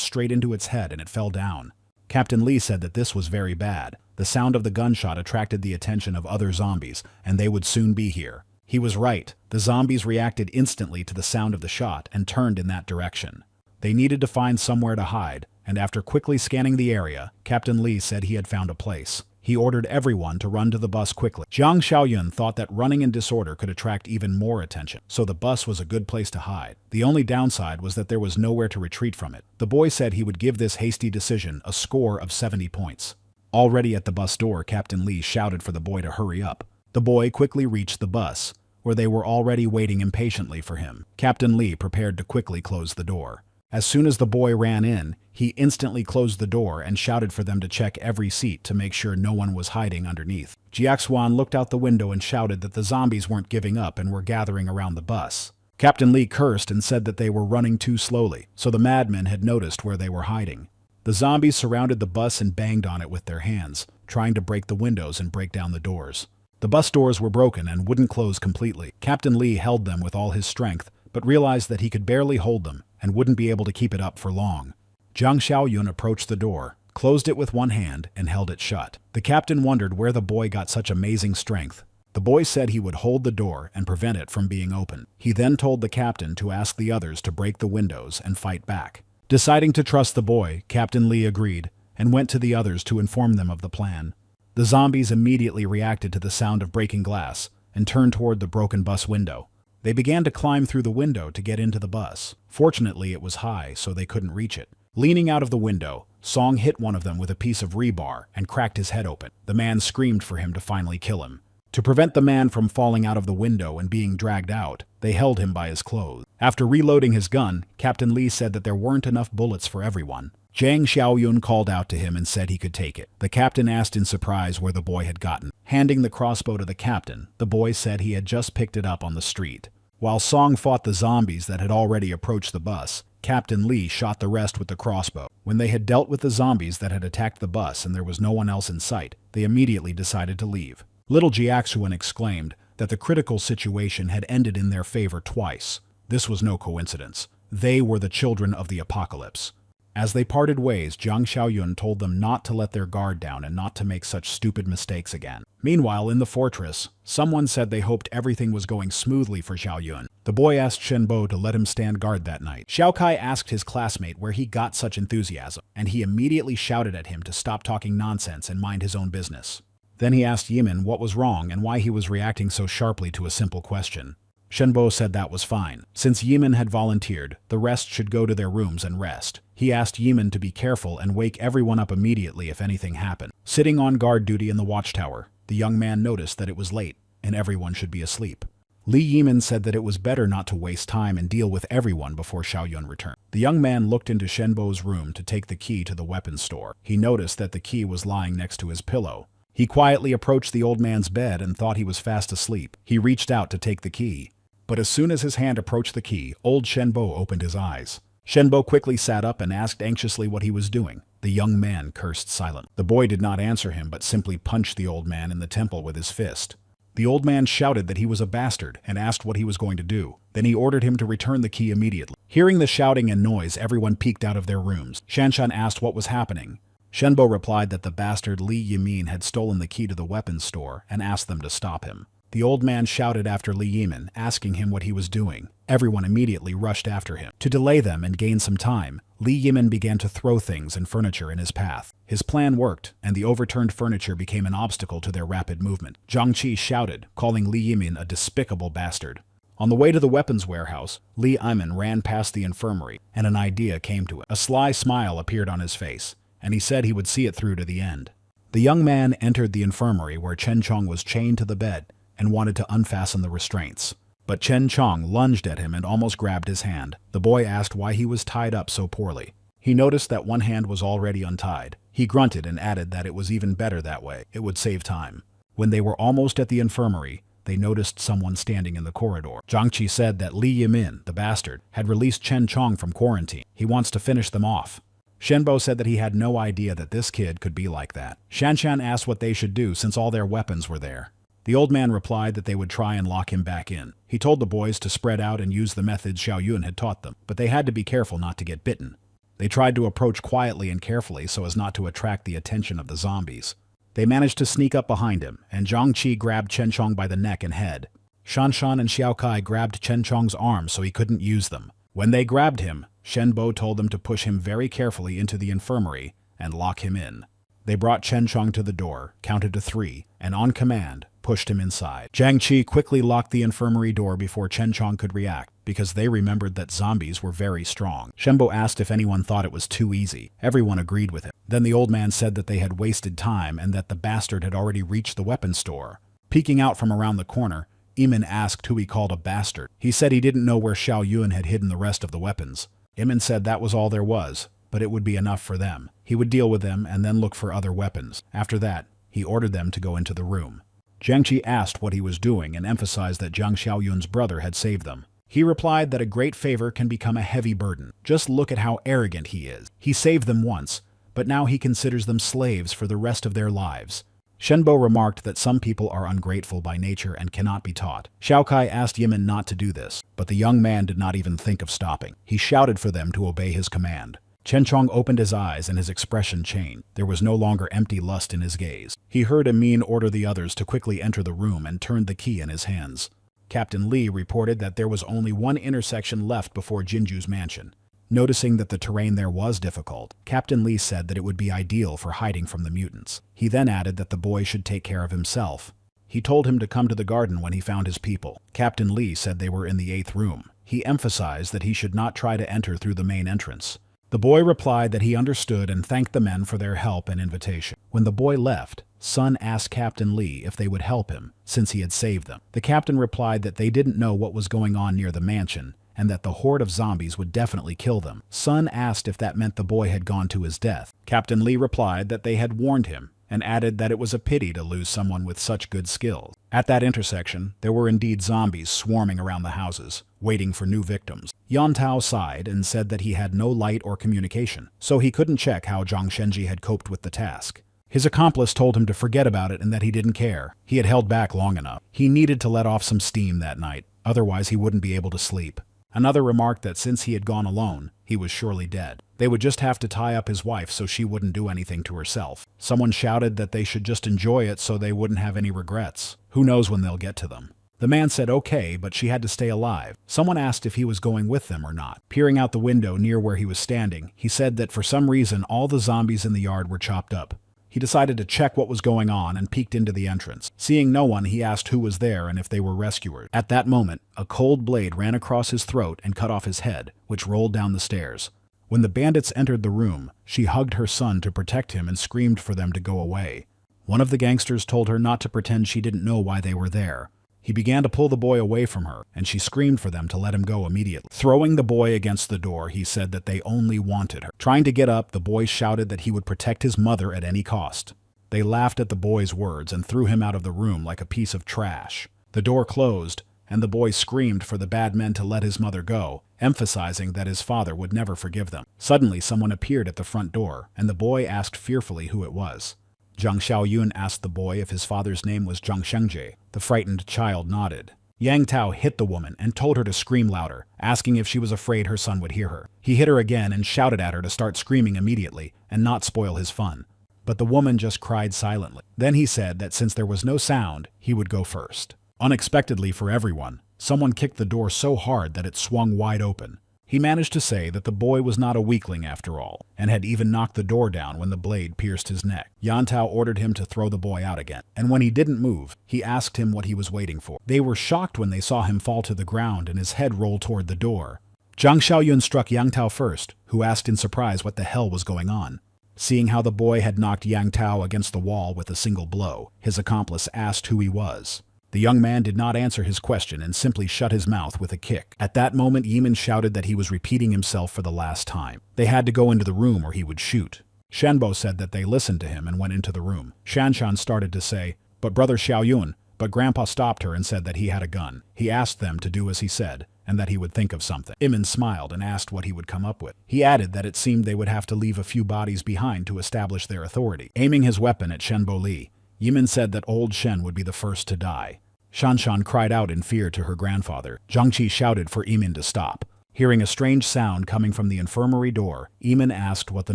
straight into its head and it fell down. Captain Li said that this was very bad. The sound of the gunshot attracted the attention of other zombies, and they would soon be here. He was right. The zombies reacted instantly to the sound of the shot and turned in that direction. They needed to find somewhere to hide, and after quickly scanning the area, Captain Li said he had found a place. He ordered everyone to run to the bus quickly. Jiang Xiaoyun thought that running in disorder could attract even more attention, so the bus was a good place to hide. The only downside was that there was nowhere to retreat from it. The boy said he would give this hasty decision a score of 70 points. Already at the bus door, Captain Lee shouted for the boy to hurry up. The boy quickly reached the bus, where they were already waiting impatiently for him. Captain Lee prepared to quickly close the door. As soon as the boy ran in, he instantly closed the door and shouted for them to check every seat to make sure no one was hiding underneath. Jiaxuan looked out the window and shouted that the zombies weren't giving up and were gathering around the bus. Captain Lee cursed and said that they were running too slowly, so the madmen had noticed where they were hiding. The zombies surrounded the bus and banged on it with their hands, trying to break the windows and break down the doors. The bus doors were broken and wouldn't close completely. Captain Lee held them with all his strength, but realized that he could barely hold them and wouldn't be able to keep it up for long. Jiang Xiaoyun approached the door, closed it with one hand, and held it shut. The captain wondered where the boy got such amazing strength. The boy said he would hold the door and prevent it from being opened. He then told the captain to ask the others to break the windows and fight back. Deciding to trust the boy, Captain Lee agreed and went to the others to inform them of the plan. The zombies immediately reacted to the sound of breaking glass and turned toward the broken bus window. They began to climb through the window to get into the bus. Fortunately, it was high, so they couldn't reach it. Leaning out of the window, Song hit one of them with a piece of rebar and cracked his head open. The man screamed for him to finally kill him. To prevent the man from falling out of the window and being dragged out, they held him by his clothes. After reloading his gun, Captain Lee said that there weren't enough bullets for everyone. Jiang Xiaoyun called out to him and said he could take it. The captain asked in surprise where the boy had gotten. Handing the crossbow to the captain, the boy said he had just picked it up on the street. While Song fought the zombies that had already approached the bus, Captain Lee shot the rest with the crossbow. When they had dealt with the zombies that had attacked the bus and there was no one else in sight, they immediately decided to leave. Little Jiaxuan exclaimed that the critical situation had ended in their favor twice. This was no coincidence. They were the children of the apocalypse. As they parted ways, Jiang Xiaoyun told them not to let their guard down and not to make such stupid mistakes again. Meanwhile, in the fortress, someone said they hoped everything was going smoothly for Xiaoyun. The boy asked Shenbo to let him stand guard that night. Xiao Kai asked his classmate where he got such enthusiasm, and he immediately shouted at him to stop talking nonsense and mind his own business. Then he asked Yimin what was wrong and why he was reacting so sharply to a simple question. Shenbo said that was fine. Since Yimin had volunteered, the rest should go to their rooms and rest. He asked Yimin to be careful and wake everyone up immediately if anything happened. Sitting on guard duty in the watchtower, the young man noticed that it was late and everyone should be asleep. Li Yimin said that it was better not to waste time and deal with everyone before Xiaoyun returned. The young man looked into Shenbo's room to take the key to the weapons store. He noticed that the key was lying next to his pillow. He quietly approached the old man's bed and thought he was fast asleep. He reached out to take the key. But as soon as his hand approached the key, old Shenbo opened his eyes. Shenbo quickly sat up and asked anxiously what he was doing. The young man cursed silently. The boy did not answer him but simply punched the old man in the temple with his fist. The old man shouted that he was a bastard and asked what he was going to do. Then he ordered him to return the key immediately. Hearing the shouting and noise, everyone peeked out of their rooms. Shan asked what was happening. Shenbo replied that the bastard Li Yimin had stolen the key to the weapons store and asked them to stop him. The old man shouted after Li Yimin, asking him what he was doing. Everyone immediately rushed after him. To delay them and gain some time, Li Yimin began to throw things and furniture in his path. His plan worked, and the overturned furniture became an obstacle to their rapid movement. Jian Chi shouted, calling Li Yimin a despicable bastard. On the way to the weapons warehouse, Li Yimin ran past the infirmary, and an idea came to him. A sly smile appeared on his face, and he said he would see it through to the end. The young man entered the infirmary where Chen Chong was chained to the bed and wanted to unfasten the restraints. But Chen Chong lunged at him and almost grabbed his hand. The boy asked why he was tied up so poorly. He noticed that one hand was already untied. He grunted and added that it was even better that way. It would save time. When they were almost at the infirmary, they noticed someone standing in the corridor. Jiang Chi said that Li Yimin, the bastard, had released Chen Chong from quarantine. He wants to finish them off. Shenbo said that he had no idea that this kid could be like that. Shan asked what they should do since all their weapons were there. The old man replied that they would try and lock him back in. He told the boys to spread out and use the methods Xiaoyun had taught them, but they had to be careful not to get bitten. They tried to approach quietly and carefully so as not to attract the attention of the zombies. They managed to sneak up behind him, and Jiang Chi grabbed Chen Chong by the neck and head. Shan and Xiao Kai grabbed Chen Chong's arms so he couldn't use them. When they grabbed him, Shenbo told them to push him very carefully into the infirmary and lock him in. They brought Chen Chong to the door, counted to 3, and on command, pushed him inside. Jian Chi quickly locked the infirmary door before Chen Chong could react, because they remembered that zombies were very strong. Shenbo asked if anyone thought it was too easy. Everyone agreed with him. Then the old man said that they had wasted time and that the bastard had already reached the weapons store. Peeking out from around the corner, Iman asked who he called a bastard. He said he didn't know where Xiao Yun had hidden the rest of the weapons. Iman said that was all there was, but it would be enough for them. He would deal with them and then look for other weapons. After that, he ordered them to go into the room. Jiang Chi asked what he was doing and emphasized that Jiang Xiaoyun's brother had saved them. He replied that a great favor can become a heavy burden. Just look at how arrogant he is. He saved them once, but now he considers them slaves for the rest of their lives. Shenbo remarked that some people are ungrateful by nature and cannot be taught. Xiao Kai asked Yimin not to do this, but the young man did not even think of stopping. He shouted for them to obey his command. Chen Chong opened his eyes and his expression changed. There was no longer empty lust in his gaze. He heard Amin order the others to quickly enter the room and turned the key in his hands. Captain Li reported that there was only one intersection left before Jinju's mansion. Noticing that the terrain there was difficult, Captain Li said that it would be ideal for hiding from the mutants. He then added that the boy should take care of himself. He told him to come to the garden when he found his people. Captain Li said they were in the 8th room. He emphasized that he should not try to enter through the main entrance. The boy replied that he understood and thanked the men for their help and invitation. When the boy left, Sun asked Captain Li if they would help him, since he had saved them. The captain replied that they didn't know what was going on near the mansion, and that the horde of zombies would definitely kill them. Sun asked if that meant the boy had gone to his death. Captain Li replied that they had warned him, and added that it was a pity to lose someone with such good skills. At that intersection, there were indeed zombies swarming around the houses, waiting for new victims. Yan Tao sighed and said that he had no light or communication, so he couldn't check how Zhang Shenji had coped with the task. His accomplice told him to forget about it and that he didn't care. He had held back long enough. He needed to let off some steam that night, otherwise he wouldn't be able to sleep. Another remarked that since he had gone alone, he was surely dead. They would just have to tie up his wife so she wouldn't do anything to herself. Someone shouted that they should just enjoy it so they wouldn't have any regrets. Who knows when they'll get to them. The man said okay, but she had to stay alive. Someone asked if he was going with them or not. Peering out the window near where he was standing, he said that for some reason all the zombies in the yard were chopped up. He decided to check what was going on and peeked into the entrance. Seeing no one, he asked who was there and if they were rescuers. At that moment, a cold blade ran across his throat and cut off his head, which rolled down the stairs. When the bandits entered the room, she hugged her son to protect him and screamed for them to go away. One of the gangsters told her not to pretend she didn't know why they were there. He began to pull the boy away from her, and she screamed for them to let him go immediately. Throwing the boy against the door, he said that they only wanted her. Trying to get up, the boy shouted that he would protect his mother at any cost. They laughed at the boy's words and threw him out of the room like a piece of trash. The door closed, and the boy screamed for the bad men to let his mother go, emphasizing that his father would never forgive them. Suddenly, someone appeared at the front door, and the boy asked fearfully who it was. Zhang Xiaoyun asked the boy if his father's name was Zhang Shengji. The frightened child nodded. Yang Tao hit the woman and told her to scream louder, asking if she was afraid her son would hear her. He hit her again and shouted at her to start screaming immediately and not spoil his fun. But the woman just cried silently. Then he said that since there was no sound, he would go first. Unexpectedly for everyone, someone kicked the door so hard that it swung wide open. He managed to say that the boy was not a weakling after all, and had even knocked the door down when the blade pierced his neck. Yan Tao ordered him to throw the boy out again, and when he didn't move, he asked him what he was waiting for. They were shocked when they saw him fall to the ground and his head roll toward the door. Zhang Xiaoyun struck Yang Tao first, who asked in surprise what the hell was going on. Seeing how the boy had knocked Yang Tao against the wall with a single blow, his accomplice asked who he was. The young man did not answer his question and simply shut his mouth with a kick. At that moment, Yimin shouted that he was repeating himself for the last time. They had to go into the room or he would shoot. Shanbo said that they listened to him and went into the room. Shan started to say, "But Brother Xiaoyun," but Grandpa stopped her and said that he had a gun. He asked them to do as he said, and that he would think of something. Yimin smiled and asked what he would come up with. He added that it seemed they would have to leave a few bodies behind to establish their authority. Aiming his weapon at Shenbo Li, Yimin said that old Shen would be the first to die. Shan cried out in fear to her grandfather. Jiang Chi shouted for Yimin to stop. Hearing a strange sound coming from the infirmary door, Yimin asked what the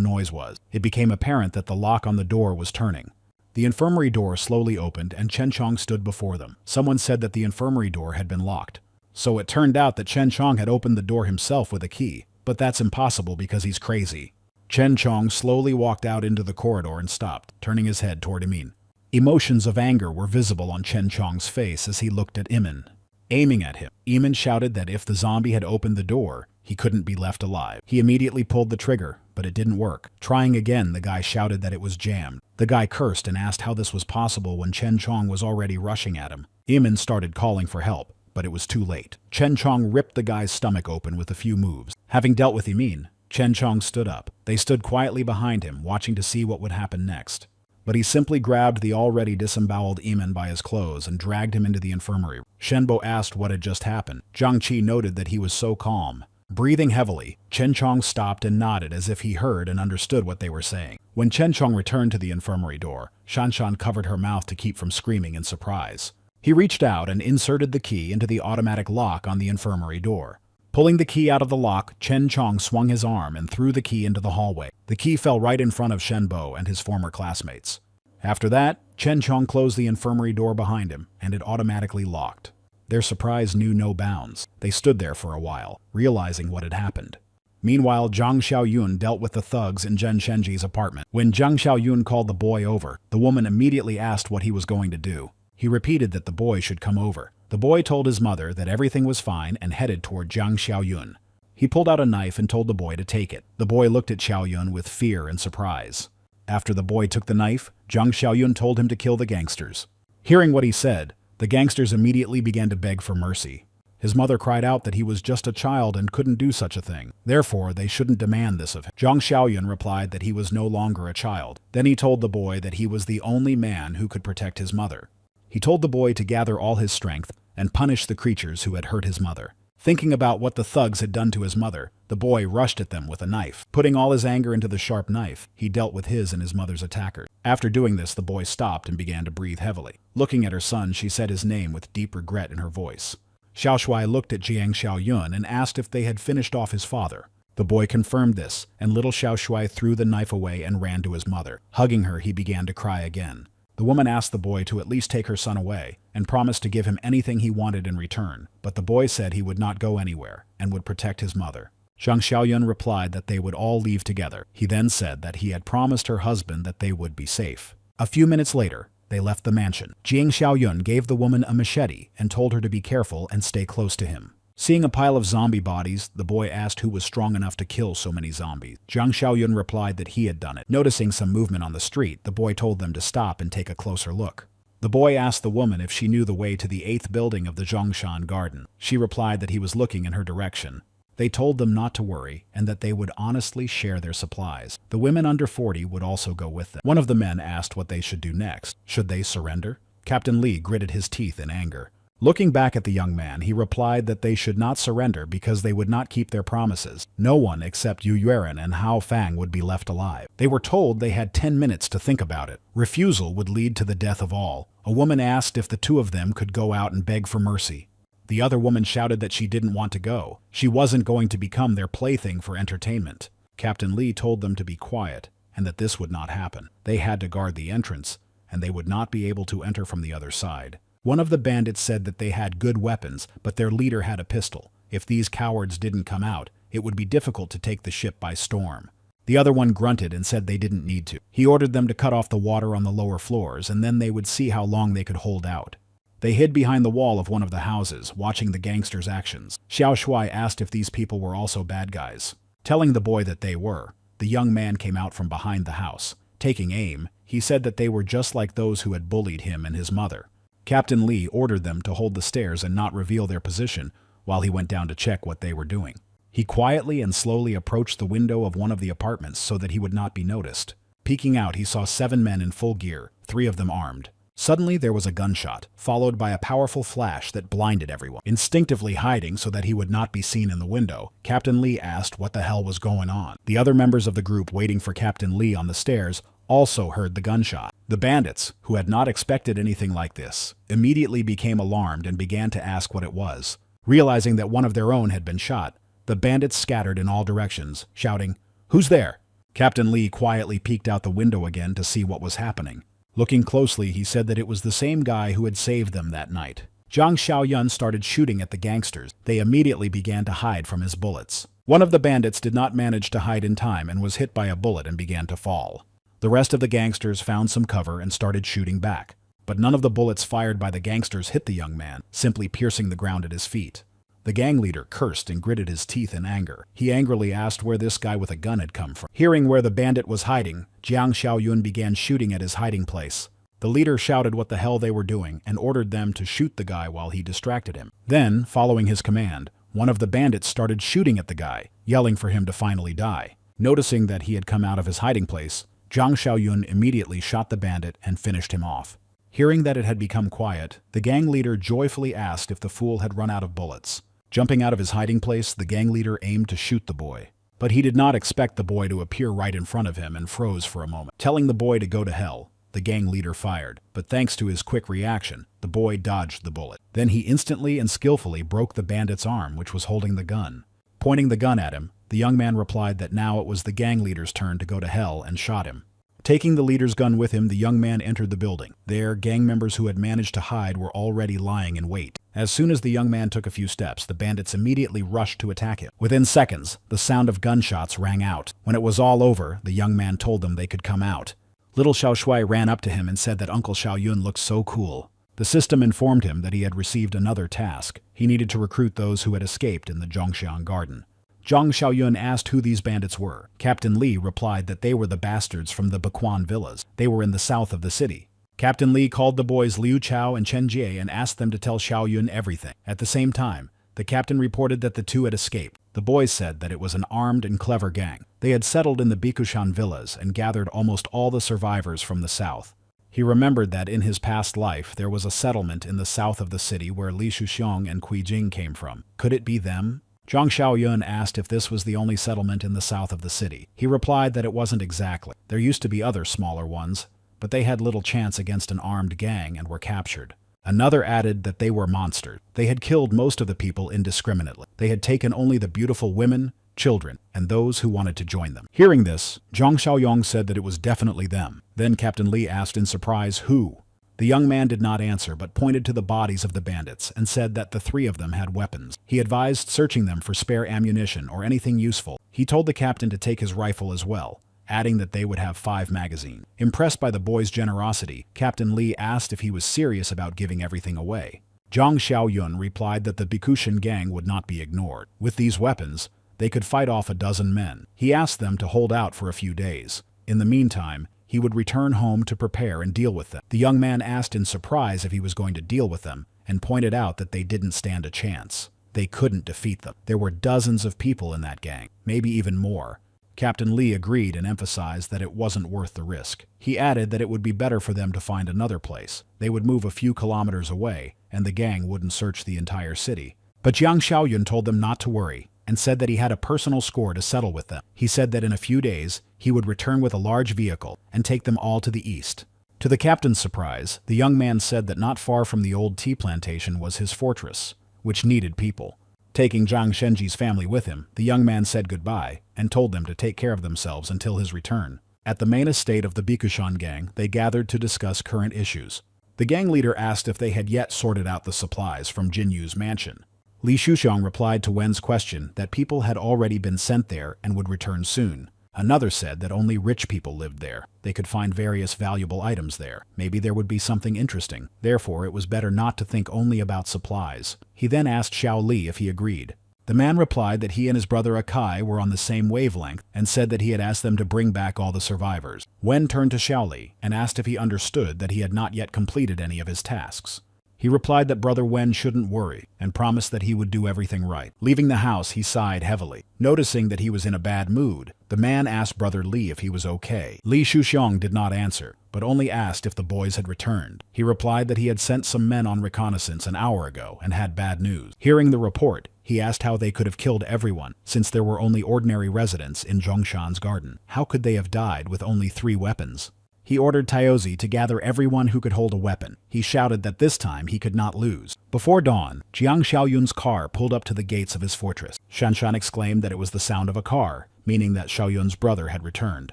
noise was. It became apparent that the lock on the door was turning. The infirmary door slowly opened and Chen Chong stood before them. Someone said that the infirmary door had been locked. So it turned out that Chen Chong had opened the door himself with a key. But that's impossible because he's crazy. Chen Chong slowly walked out into the corridor and stopped, turning his head toward Imin. Emotions of anger were visible on Chen Chong's face as he looked at Imin. Aiming at him, Imin shouted that if the zombie had opened the door, he couldn't be left alive. He immediately pulled the trigger, but it didn't work. Trying again, the guy shouted that it was jammed. The guy cursed and asked how this was possible when Chen Chong was already rushing at him. Imin started calling for help, but it was too late. Chen Chong ripped the guy's stomach open with a few moves. Having dealt with Imin, Chen Chong stood up. They stood quietly behind him, watching to see what would happen next. But he simply grabbed the already disemboweled Imin by his clothes and dragged him into the infirmary. Shenbo asked what had just happened. Jian Chi noted that he was so calm. Breathing heavily, Chen Chong stopped and nodded as if he heard and understood what they were saying. When Chen Chong returned to the infirmary door, Shan covered her mouth to keep from screaming in surprise. He reached out and inserted the key into the automatic lock on the infirmary door. Pulling the key out of the lock, Chen Chong swung his arm and threw the key into the hallway. The key fell right in front of Shenbo and his former classmates. After that, Chen Chong closed the infirmary door behind him, and it automatically locked. Their surprise knew no bounds. They stood there for a while, realizing what had happened. Meanwhile, Zhang Xiaoyun dealt with the thugs in Zhen Shenji's apartment. When Zhang Xiaoyun called the boy over, the woman immediately asked what he was going to do. He repeated that the boy should come over. The boy told his mother that everything was fine and headed toward Zhang Xiaoyun. He pulled out a knife and told the boy to take it. The boy looked at Xiaoyun with fear and surprise. After the boy took the knife, Zhang Xiaoyun told him to kill the gangsters. Hearing what he said, the gangsters immediately began to beg for mercy. His mother cried out that he was just a child and couldn't do such a thing. Therefore, they shouldn't demand this of him. Zhang Xiaoyun replied that he was no longer a child. Then he told the boy that he was the only man who could protect his mother. He told the boy to gather all his strength and punish the creatures who had hurt his mother. Thinking about what the thugs had done to his mother, the boy rushed at them with a knife. Putting all his anger into the sharp knife, he dealt with his and his mother's attackers. After doing this, the boy stopped and began to breathe heavily. Looking at her son, she said his name with deep regret in her voice. Xiao Shuai looked at Jiang Xiaoyun and asked if they had finished off his father. The boy confirmed this, and little Xiao Shuai threw the knife away and ran to his mother. Hugging her, he began to cry again. The woman asked the boy to at least take her son away, and promised to give him anything he wanted in return, but the boy said he would not go anywhere, and would protect his mother. Zhang Xiaoyun replied that they would all leave together. He then said that he had promised her husband that they would be safe. A few minutes later, they left the mansion. Jiang Xiaoyun gave the woman a machete and told her to be careful and stay close to him. Seeing a pile of zombie bodies, the boy asked who was strong enough to kill so many zombies. Zhang Xiaoyun replied that he had done it. Noticing some movement on the street, the boy told them to stop and take a closer look. The boy asked the woman if she knew the way to the 8th building of the Zhongshan Garden. She replied that he was looking in her direction. They told them not to worry and that they would honestly share their supplies. The women under 40 would also go with them. One of the men asked what they should do next. Should they surrender? Captain Li gritted his teeth in anger. Looking back at the young man, he replied that they should not surrender because they would not keep their promises. No one except Yu Yuan and Hao Fang would be left alive. They were told they had 10 minutes to think about it. Refusal would lead to the death of all. A woman asked if the two of them could go out and beg for mercy. The other woman shouted that she didn't want to go. She wasn't going to become their plaything for entertainment. Captain Li told them to be quiet and that this would not happen. They had to guard the entrance, and they would not be able to enter from the other side. One of the bandits said that they had good weapons, but their leader had a pistol. If these cowards didn't come out, it would be difficult to take the ship by storm. The other one grunted and said they didn't need to. He ordered them to cut off the water on the lower floors, and then they would see how long they could hold out. They hid behind the wall of one of the houses, watching the gangsters' actions. Xiao Shuai asked if these people were also bad guys. Telling the boy that they were, the young man came out from behind the house. Taking aim, he said that they were just like those who had bullied him and his mother. Captain Li ordered them to hold the stairs and not reveal their position while he went down to check what they were doing. He quietly and slowly approached the window of one of the apartments so that he would not be noticed. Peeking out, he saw 7 men in full gear, 3 of them armed. Suddenly, there was a gunshot, followed by a powerful flash that blinded everyone. Instinctively hiding so that he would not be seen in the window, Captain Li asked what the hell was going on. The other members of the group waiting for Captain Li on the stairs also heard the gunshot. The bandits, who had not expected anything like this, immediately became alarmed and began to ask what it was. Realizing that one of their own had been shot, the bandits scattered in all directions, shouting, "Who's there?" Captain Li quietly peeked out the window again to see what was happening. Looking closely, he said that it was the same guy who had saved them that night. Zhang Xiaoyun started shooting at the gangsters. They immediately began to hide from his bullets. One of the bandits did not manage to hide in time and was hit by a bullet and began to fall. The rest of the gangsters found some cover and started shooting back, but none of the bullets fired by the gangsters hit the young man, simply piercing the ground at his feet. The gang leader cursed and gritted his teeth in anger. He angrily asked where this guy with a gun had come from. Hearing where the bandit was hiding, Jiang Xiaoyun began shooting at his hiding place. The leader shouted what the hell they were doing and ordered them to shoot the guy while he distracted him. Then, following his command, one of the bandits started shooting at the guy, yelling for him to finally die. Noticing that he had come out of his hiding place, Jiang Xiaoyun immediately shot the bandit and finished him off. Hearing that it had become quiet, the gang leader joyfully asked if the fool had run out of bullets. Jumping out of his hiding place, the gang leader aimed to shoot the boy. But he did not expect the boy to appear right in front of him and froze for a moment. Telling the boy to go to hell, the gang leader fired, but thanks to his quick reaction, the boy dodged the bullet. Then he instantly and skillfully broke the bandit's arm, which was holding the gun. Pointing the gun at him, the young man replied that now it was the gang leader's turn to go to hell and shot him. Taking the leader's gun with him, the young man entered the building. There, gang members who had managed to hide were already lying in wait. As soon as the young man took a few steps, the bandits immediately rushed to attack him. Within seconds, the sound of gunshots rang out. When it was all over, the young man told them they could come out. Little Xiao Shui ran up to him and said that Uncle Xiaoyun looked so cool. The system informed him that he had received another task. He needed to recruit those who had escaped in the Zhongxiang garden. Zhang Xiaoyun asked who these bandits were. Captain Li replied that they were the bastards from the Baquan villas. They were in the south of the city. Captain Li called the boys Liu Chao and Chen Jie and asked them to tell Xiaoyun everything. At the same time, the captain reported that the two had escaped. The boys said that it was an armed and clever gang. They had settled in the Bikushan villas and gathered almost all the survivors from the south. He remembered that in his past life there was a settlement in the south of the city where Li Shuxiong and Qui Jing came from. Could it be them? Zhang Xiaoyun asked if this was the only settlement in the south of the city. He replied that it wasn't exactly. There used to be other smaller ones, but they had little chance against an armed gang and were captured. Another added that they were monsters. They had killed most of the people indiscriminately. They had taken only the beautiful women, children, and those who wanted to join them. Hearing this, Zhang Xiaoyong said that it was definitely them. Then Captain Li asked in surprise who. The young man did not answer but pointed to the bodies of the bandits and said that the three of them had weapons. He advised searching them for spare ammunition or anything useful. He told the captain to take his rifle as well, adding that they would have 5 magazines. Impressed by the boy's generosity, Captain Li asked if he was serious about giving everything away. Zhang Xiaoyun replied that the Bikushan gang would not be ignored. With these weapons, they could fight off a dozen men. He asked them to hold out for a few days. In the meantime, he would return home to prepare and deal with them. The young man asked in surprise if he was going to deal with them, and pointed out that they didn't stand a chance. They couldn't defeat them. There were dozens of people in that gang, maybe even more. Captain Li agreed and emphasized that it wasn't worth the risk. He added that it would be better for them to find another place. They would move a few kilometers away, and the gang wouldn't search the entire city. But Jiang Xiaoyun told them not to worry, and said that he had a personal score to settle with them. He said that in a few days, he would return with a large vehicle and take them all to the east. To the captain's surprise, the young man said that not far from the old tea plantation was his fortress, which needed people. Taking Zhang Shenji's family with him, the young man said goodbye and told them to take care of themselves until his return. At the main estate of the Bikushan gang, they gathered to discuss current issues. The gang leader asked if they had yet sorted out the supplies from Jinyu's mansion. Li Shuxiong replied to Wen's question that people had already been sent there and would return soon. Another said that only rich people lived there. They could find various valuable items there. Maybe there would be something interesting. Therefore, it was better not to think only about supplies. He then asked Xiao Li if he agreed. The man replied that he and his brother Akai were on the same wavelength and said that he had asked them to bring back all the survivors. Wen turned to Xiao Li and asked if he understood that he had not yet completed any of his tasks. He replied that Brother Wen shouldn't worry and promised that he would do everything right. Leaving the house, he sighed heavily. Noticing that he was in a bad mood, the man asked Brother Li if he was okay. Li Shuxiong did not answer, but only asked if the boys had returned. He replied that he had sent some men on reconnaissance an hour ago and had bad news. Hearing the report, he asked how they could have killed everyone, since there were only ordinary residents in Zhongshan's garden. How could they have died with only 3 weapons? He ordered Taozi to gather everyone who could hold a weapon. He shouted that this time he could not lose. Before dawn, Jiang Xiaoyun's car pulled up to the gates of his fortress. Shan exclaimed that it was the sound of a car, meaning that Xiaoyun's brother had returned.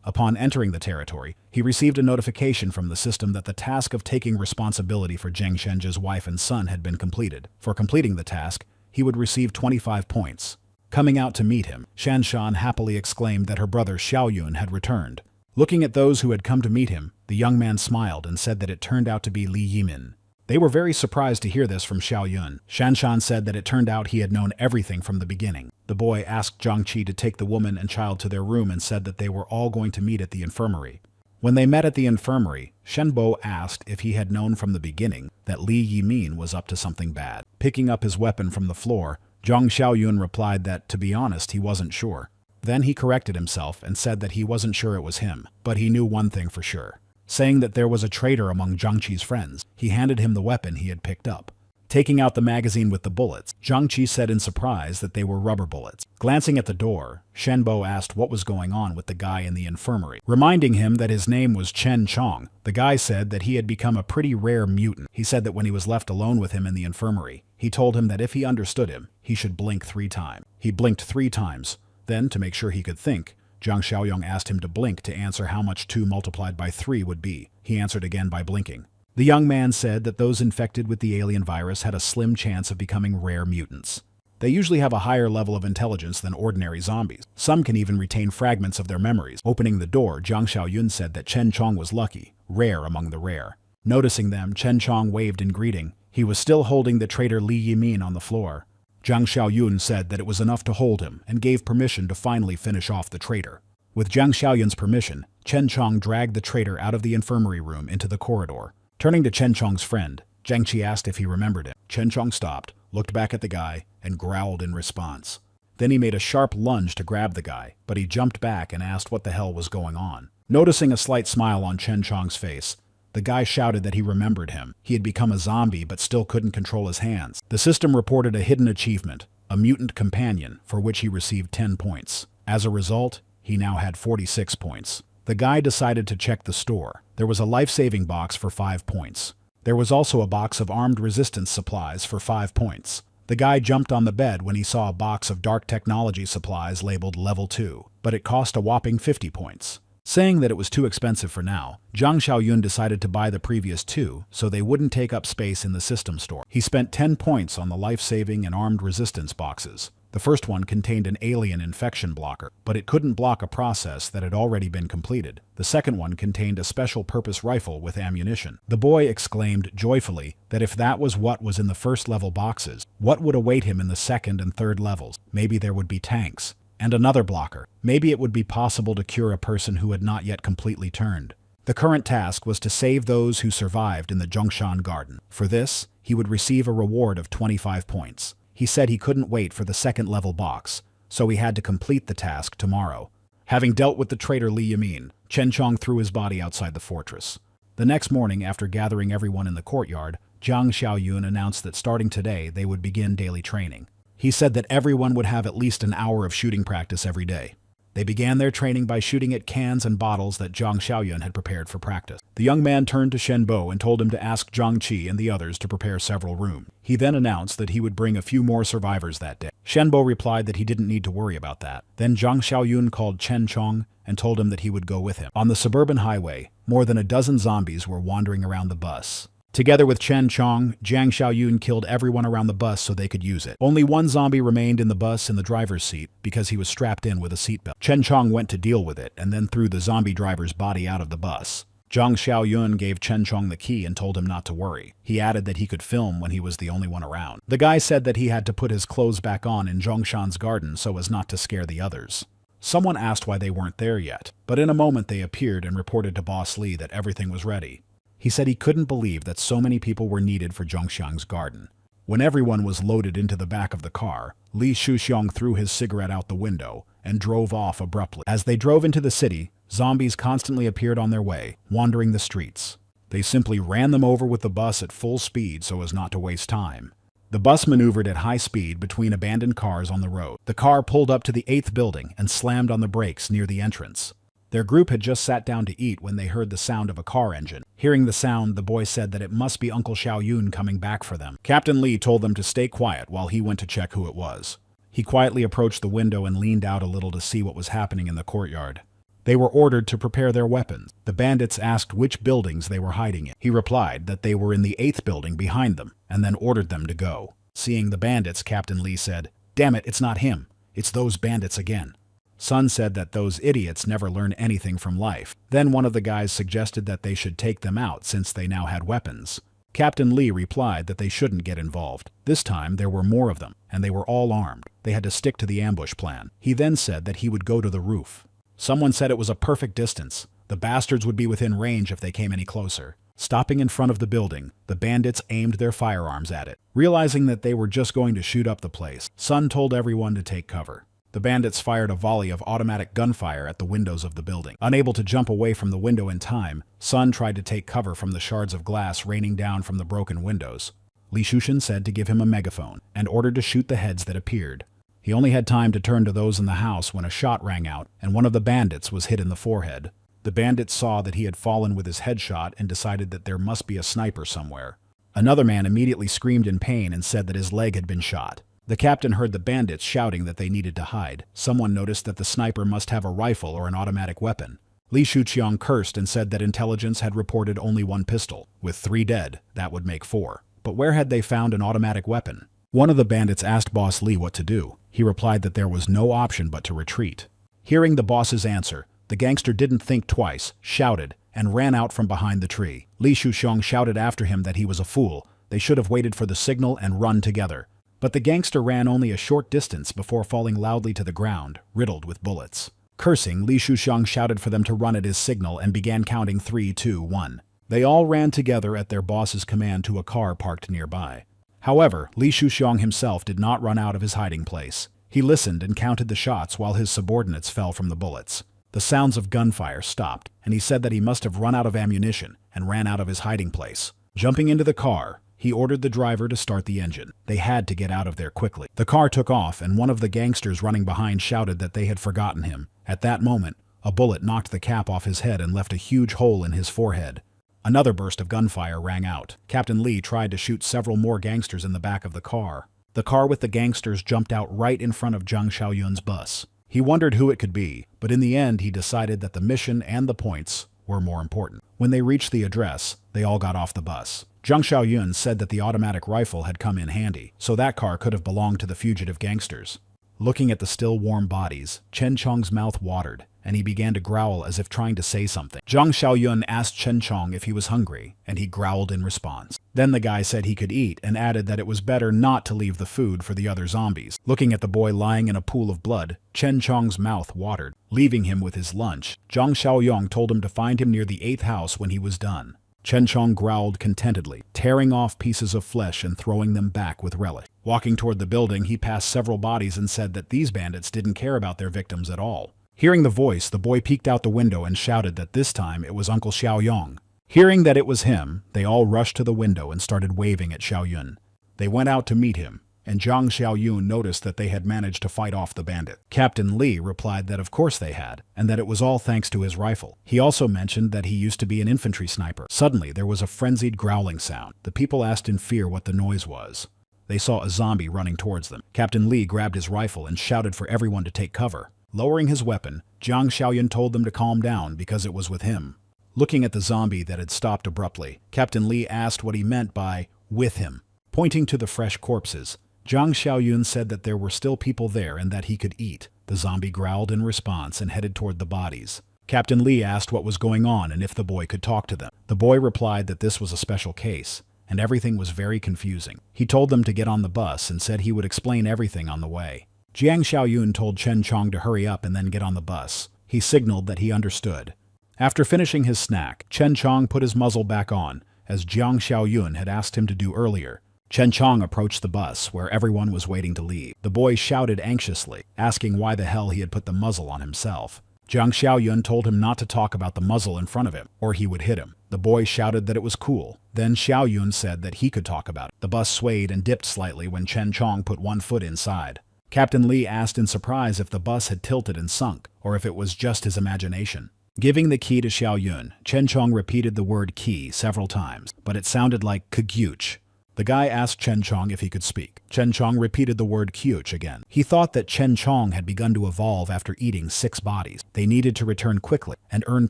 Upon entering the territory, he received a notification from the system that the task of taking responsibility for Zheng Shenji's wife and son had been completed. For completing the task, he would receive 25 points. Coming out to meet him, Shan happily exclaimed that her brother Xiaoyun had returned. Looking at those who had come to meet him, the young man smiled and said that it turned out to be Li Yimin. They were very surprised to hear this from Xiaoyun. Shan said that it turned out he had known everything from the beginning. The boy asked Jian Chi to take the woman and child to their room and said that they were all going to meet at the infirmary. When they met at the infirmary, Shenbo asked if he had known from the beginning that Li Yimin was up to something bad. Picking up his weapon from the floor, Zhang Xiaoyun replied that, to be honest, he wasn't sure. Then he corrected himself and said that he wasn't sure it was him, but he knew one thing for sure. Saying that there was a traitor among Jiang Chi's friends, he handed him the weapon he had picked up. Taking out the magazine with the bullets, Jiang Chi said in surprise that they were rubber bullets. Glancing at the door, Shenbo asked what was going on with the guy in the infirmary. Reminding him that his name was Chen Chong, the guy said that he had become a pretty rare mutant. He said that when he was left alone with him in the infirmary, he told him that if he understood him, he should blink 3 times. He blinked 3 times. Then, to make sure he could think, Zhang Xiaoyong asked him to blink to answer how much 2 multiplied by 3 would be. He answered again by blinking. The young man said that those infected with the alien virus had a slim chance of becoming rare mutants. They usually have a higher level of intelligence than ordinary zombies. Some can even retain fragments of their memories. Opening the door, Zhang Xiaoyun said that Chen Chong was lucky, rare among the rare. Noticing them, Chen Chong waved in greeting. He was still holding the traitor Li Yimin on the floor. Zhang Xiaoyun said that it was enough to hold him and gave permission to finally finish off the traitor. With Zhang Xiaoyun's permission, Chen Chong dragged the traitor out of the infirmary room into the corridor. Turning to Chen Chong's friend, Jiang Chi asked if he remembered him. Chen Chong stopped, looked back at the guy, and growled in response. Then he made a sharp lunge to grab the guy, but he jumped back and asked what the hell was going on. Noticing a slight smile on Chen Chong's face, the guy shouted that he remembered him. He had become a zombie but still couldn't control his hands. The system reported a hidden achievement, a mutant companion, for which he received 10 points. As a result, he now had 46 points. The guy decided to check the store. There was a life-saving box for 5 points. There was also a box of armed resistance supplies for 5 points. The guy jumped on the bed when he saw a box of dark technology supplies labeled Level 2, but it cost a whopping 50 points. Saying that it was too expensive for now, Zhang Xiaoyun decided to buy the previous 2 so they wouldn't take up space in the system store. He spent 10 points on the life-saving and armed resistance boxes. The first one contained an alien infection blocker, but it couldn't block a process that had already been completed. The second one contained a special-purpose rifle with ammunition. The boy exclaimed joyfully that if that was what was in the first level boxes, what would await him in the second and third levels? Maybe there would be tanks. And another blocker. Maybe it would be possible to cure a person who had not yet completely turned. The current task was to save those who survived in the Zhongshan Garden. For this, he would receive a reward of 25 points. He said he couldn't wait for the second level box, so he had to complete the task tomorrow. Having dealt with the traitor Li Yimin, Chen Chong threw his body outside the fortress. The next morning, after gathering everyone in the courtyard, Zhang Xiaoyun announced that starting today they would begin daily training. He said that everyone would have at least an hour of shooting practice every day. They began their training by shooting at cans and bottles that Zhang Xiaoyun had prepared for practice. The young man turned to Shenbo and told him to ask Jiang Chi and the others to prepare several rooms. He then announced that he would bring a few more survivors that day. Shenbo replied that he didn't need to worry about that. Then Zhang Xiaoyun called Chen Chong and told him that he would go with him. On the suburban highway, more than a dozen zombies were wandering around the bus. Together with Chen Chong, Zhang Xiaoyun killed everyone around the bus so they could use it. Only one zombie remained in the bus in the driver's seat because he was strapped in with a seatbelt. Chen Chong went to deal with it and then threw the zombie driver's body out of the bus. Zhang Xiaoyun gave Chen Chong the key and told him not to worry. He added that he could film when he was the only one around. The guy said that he had to put his clothes back on in Zhongshan's garden so as not to scare the others. Someone asked why they weren't there yet, but in a moment they appeared and reported to Boss Li that everything was ready. He said he couldn't believe that so many people were needed for Zhongshan's garden. When everyone was loaded into the back of the car, Li Shuxiong threw his cigarette out the window and drove off abruptly. As they drove into the city, zombies constantly appeared on their way, wandering the streets. They simply ran them over with the bus at full speed so as not to waste time. The bus maneuvered at high speed between abandoned cars on the road. The car pulled up to the 8th building and slammed on the brakes near the entrance. Their group had just sat down to eat when they heard the sound of a car engine. Hearing the sound, the boy said that it must be Uncle Xiaoyun coming back for them. Captain Li told them to stay quiet while he went to check who it was. He quietly approached the window and leaned out a little to see what was happening in the courtyard. They were ordered to prepare their weapons. The bandits asked which buildings they were hiding in. He replied that they were in the 8th building behind them, and then ordered them to go. Seeing the bandits, Captain Li said, "Damn it, it's not him. It's those bandits again. Sun said that those idiots never learn anything from life. Then one of the guys suggested that they should take them out since they now had weapons. Captain Lee replied that they shouldn't get involved. This time there were more of them, and they were all armed. They had to stick to the ambush plan. He then said that he would go to the roof. Someone said it was a perfect distance. The bastards would be within range if they came any closer. Stopping in front of the building, the bandits aimed their firearms at it. Realizing that they were just going to shoot up the place, Sun told everyone to take cover. The bandits fired a volley of automatic gunfire at the windows of the building. Unable to jump away from the window in time, Sun tried to take cover from the shards of glass raining down from the broken windows. Li Shushan said to give him a megaphone, and ordered to shoot the heads that appeared. He only had time to turn to those in the house when a shot rang out, and one of the bandits was hit in the forehead. The bandit saw that he had fallen with his head shot and decided that there must be a sniper somewhere. Another man immediately screamed in pain and said that his leg had been shot. The captain heard the bandits shouting that they needed to hide. Someone noticed that the sniper must have a rifle or an automatic weapon. Li Shuqiang cursed and said that intelligence had reported only one pistol. With 3 dead, that would make 4. But where had they found an automatic weapon? One of the bandits asked Boss Li what to do. He replied that there was no option but to retreat. Hearing the boss's answer, the gangster didn't think twice, shouted, and ran out from behind the tree. Li Shuqiang shouted after him that he was a fool. They should have waited for the signal and run together. But the gangster ran only a short distance before falling loudly to the ground, riddled with bullets. Cursing, Li Shuqiang shouted for them to run at his signal and began counting 3, 2, 1. They all ran together at their boss's command to a car parked nearby. However, Li Shuqiang himself did not run out of his hiding place. He listened and counted the shots while his subordinates fell from the bullets. The sounds of gunfire stopped, and he said that he must have run out of ammunition and ran out of his hiding place. Jumping into the car, he ordered the driver to start the engine. They had to get out of there quickly. The car took off, and one of the gangsters running behind shouted that they had forgotten him. At that moment, a bullet knocked the cap off his head and left a huge hole in his forehead. Another burst of gunfire rang out. Captain Lee tried to shoot several more gangsters in the back of the car. The car with the gangsters jumped out right in front of Zhang Xiaoyun's bus. He wondered who it could be, but in the end he decided that the mission and the points were more important. When they reached the address, they all got off the bus. Zhang Xiaoyun said that the automatic rifle had come in handy, so that car could have belonged to the fugitive gangsters. Looking at the still warm bodies, Chen Chong's mouth watered, and he began to growl as if trying to say something. Zhang Xiaoyun asked Chen Chong if he was hungry, and he growled in response. Then the guy said he could eat and added that it was better not to leave the food for the other zombies. Looking at the boy lying in a pool of blood, Chen Chong's mouth watered. Leaving him with his lunch, Zhang Xiaoyong told him to find him near the 8th house when he was done. Chen Chong growled contentedly, tearing off pieces of flesh and throwing them back with relish. Walking toward the building, he passed several bodies and said that these bandits didn't care about their victims at all. Hearing the voice, the boy peeked out the window and shouted that this time it was Uncle Xiaoyong. Hearing that it was him, they all rushed to the window and started waving at Xiaoyun. They went out to meet him, and Zhang Xiaoyun noticed that they had managed to fight off the bandit. Captain Li replied that of course they had, and that it was all thanks to his rifle. He also mentioned that he used to be an infantry sniper. Suddenly, there was a frenzied growling sound. The people asked in fear what the noise was. They saw a zombie running towards them. Captain Li grabbed his rifle and shouted for everyone to take cover. Lowering his weapon, Zhang Xiaoyun told them to calm down because it was with him. Looking at the zombie that had stopped abruptly, Captain Li asked what he meant by "with him." Pointing to the fresh corpses, Zhang Xiaoyun said that there were still people there and that he could eat. The zombie growled in response and headed toward the bodies. Captain Li asked what was going on and if the boy could talk to them. The boy replied that this was a special case, and everything was very confusing. He told them to get on the bus and said he would explain everything on the way. Jiang Xiaoyun told Chen Chong to hurry up and then get on the bus. He signaled that he understood. After finishing his snack, Chen Chong put his muzzle back on, as Jiang Xiaoyun had asked him to do earlier. Chen Chong approached the bus, where everyone was waiting to leave. The boy shouted anxiously, asking why the hell he had put the muzzle on himself. Jiang Xiaoyun told him not to talk about the muzzle in front of him, or he would hit him. The boy shouted that it was cool. Then Xiaoyun said that he could talk about it. The bus swayed and dipped slightly when Chen Chong put one foot inside. Captain Li asked in surprise if the bus had tilted and sunk, or if it was just his imagination. Giving the key to Xiaoyun, Chen Chong repeated the word key several times, but it sounded like "Kyuch." The guy asked Chen Chong if he could speak. Chen Chong repeated the word "Kyuch" again. He thought that Chen Chong had begun to evolve after eating 6 bodies. They needed to return quickly and earn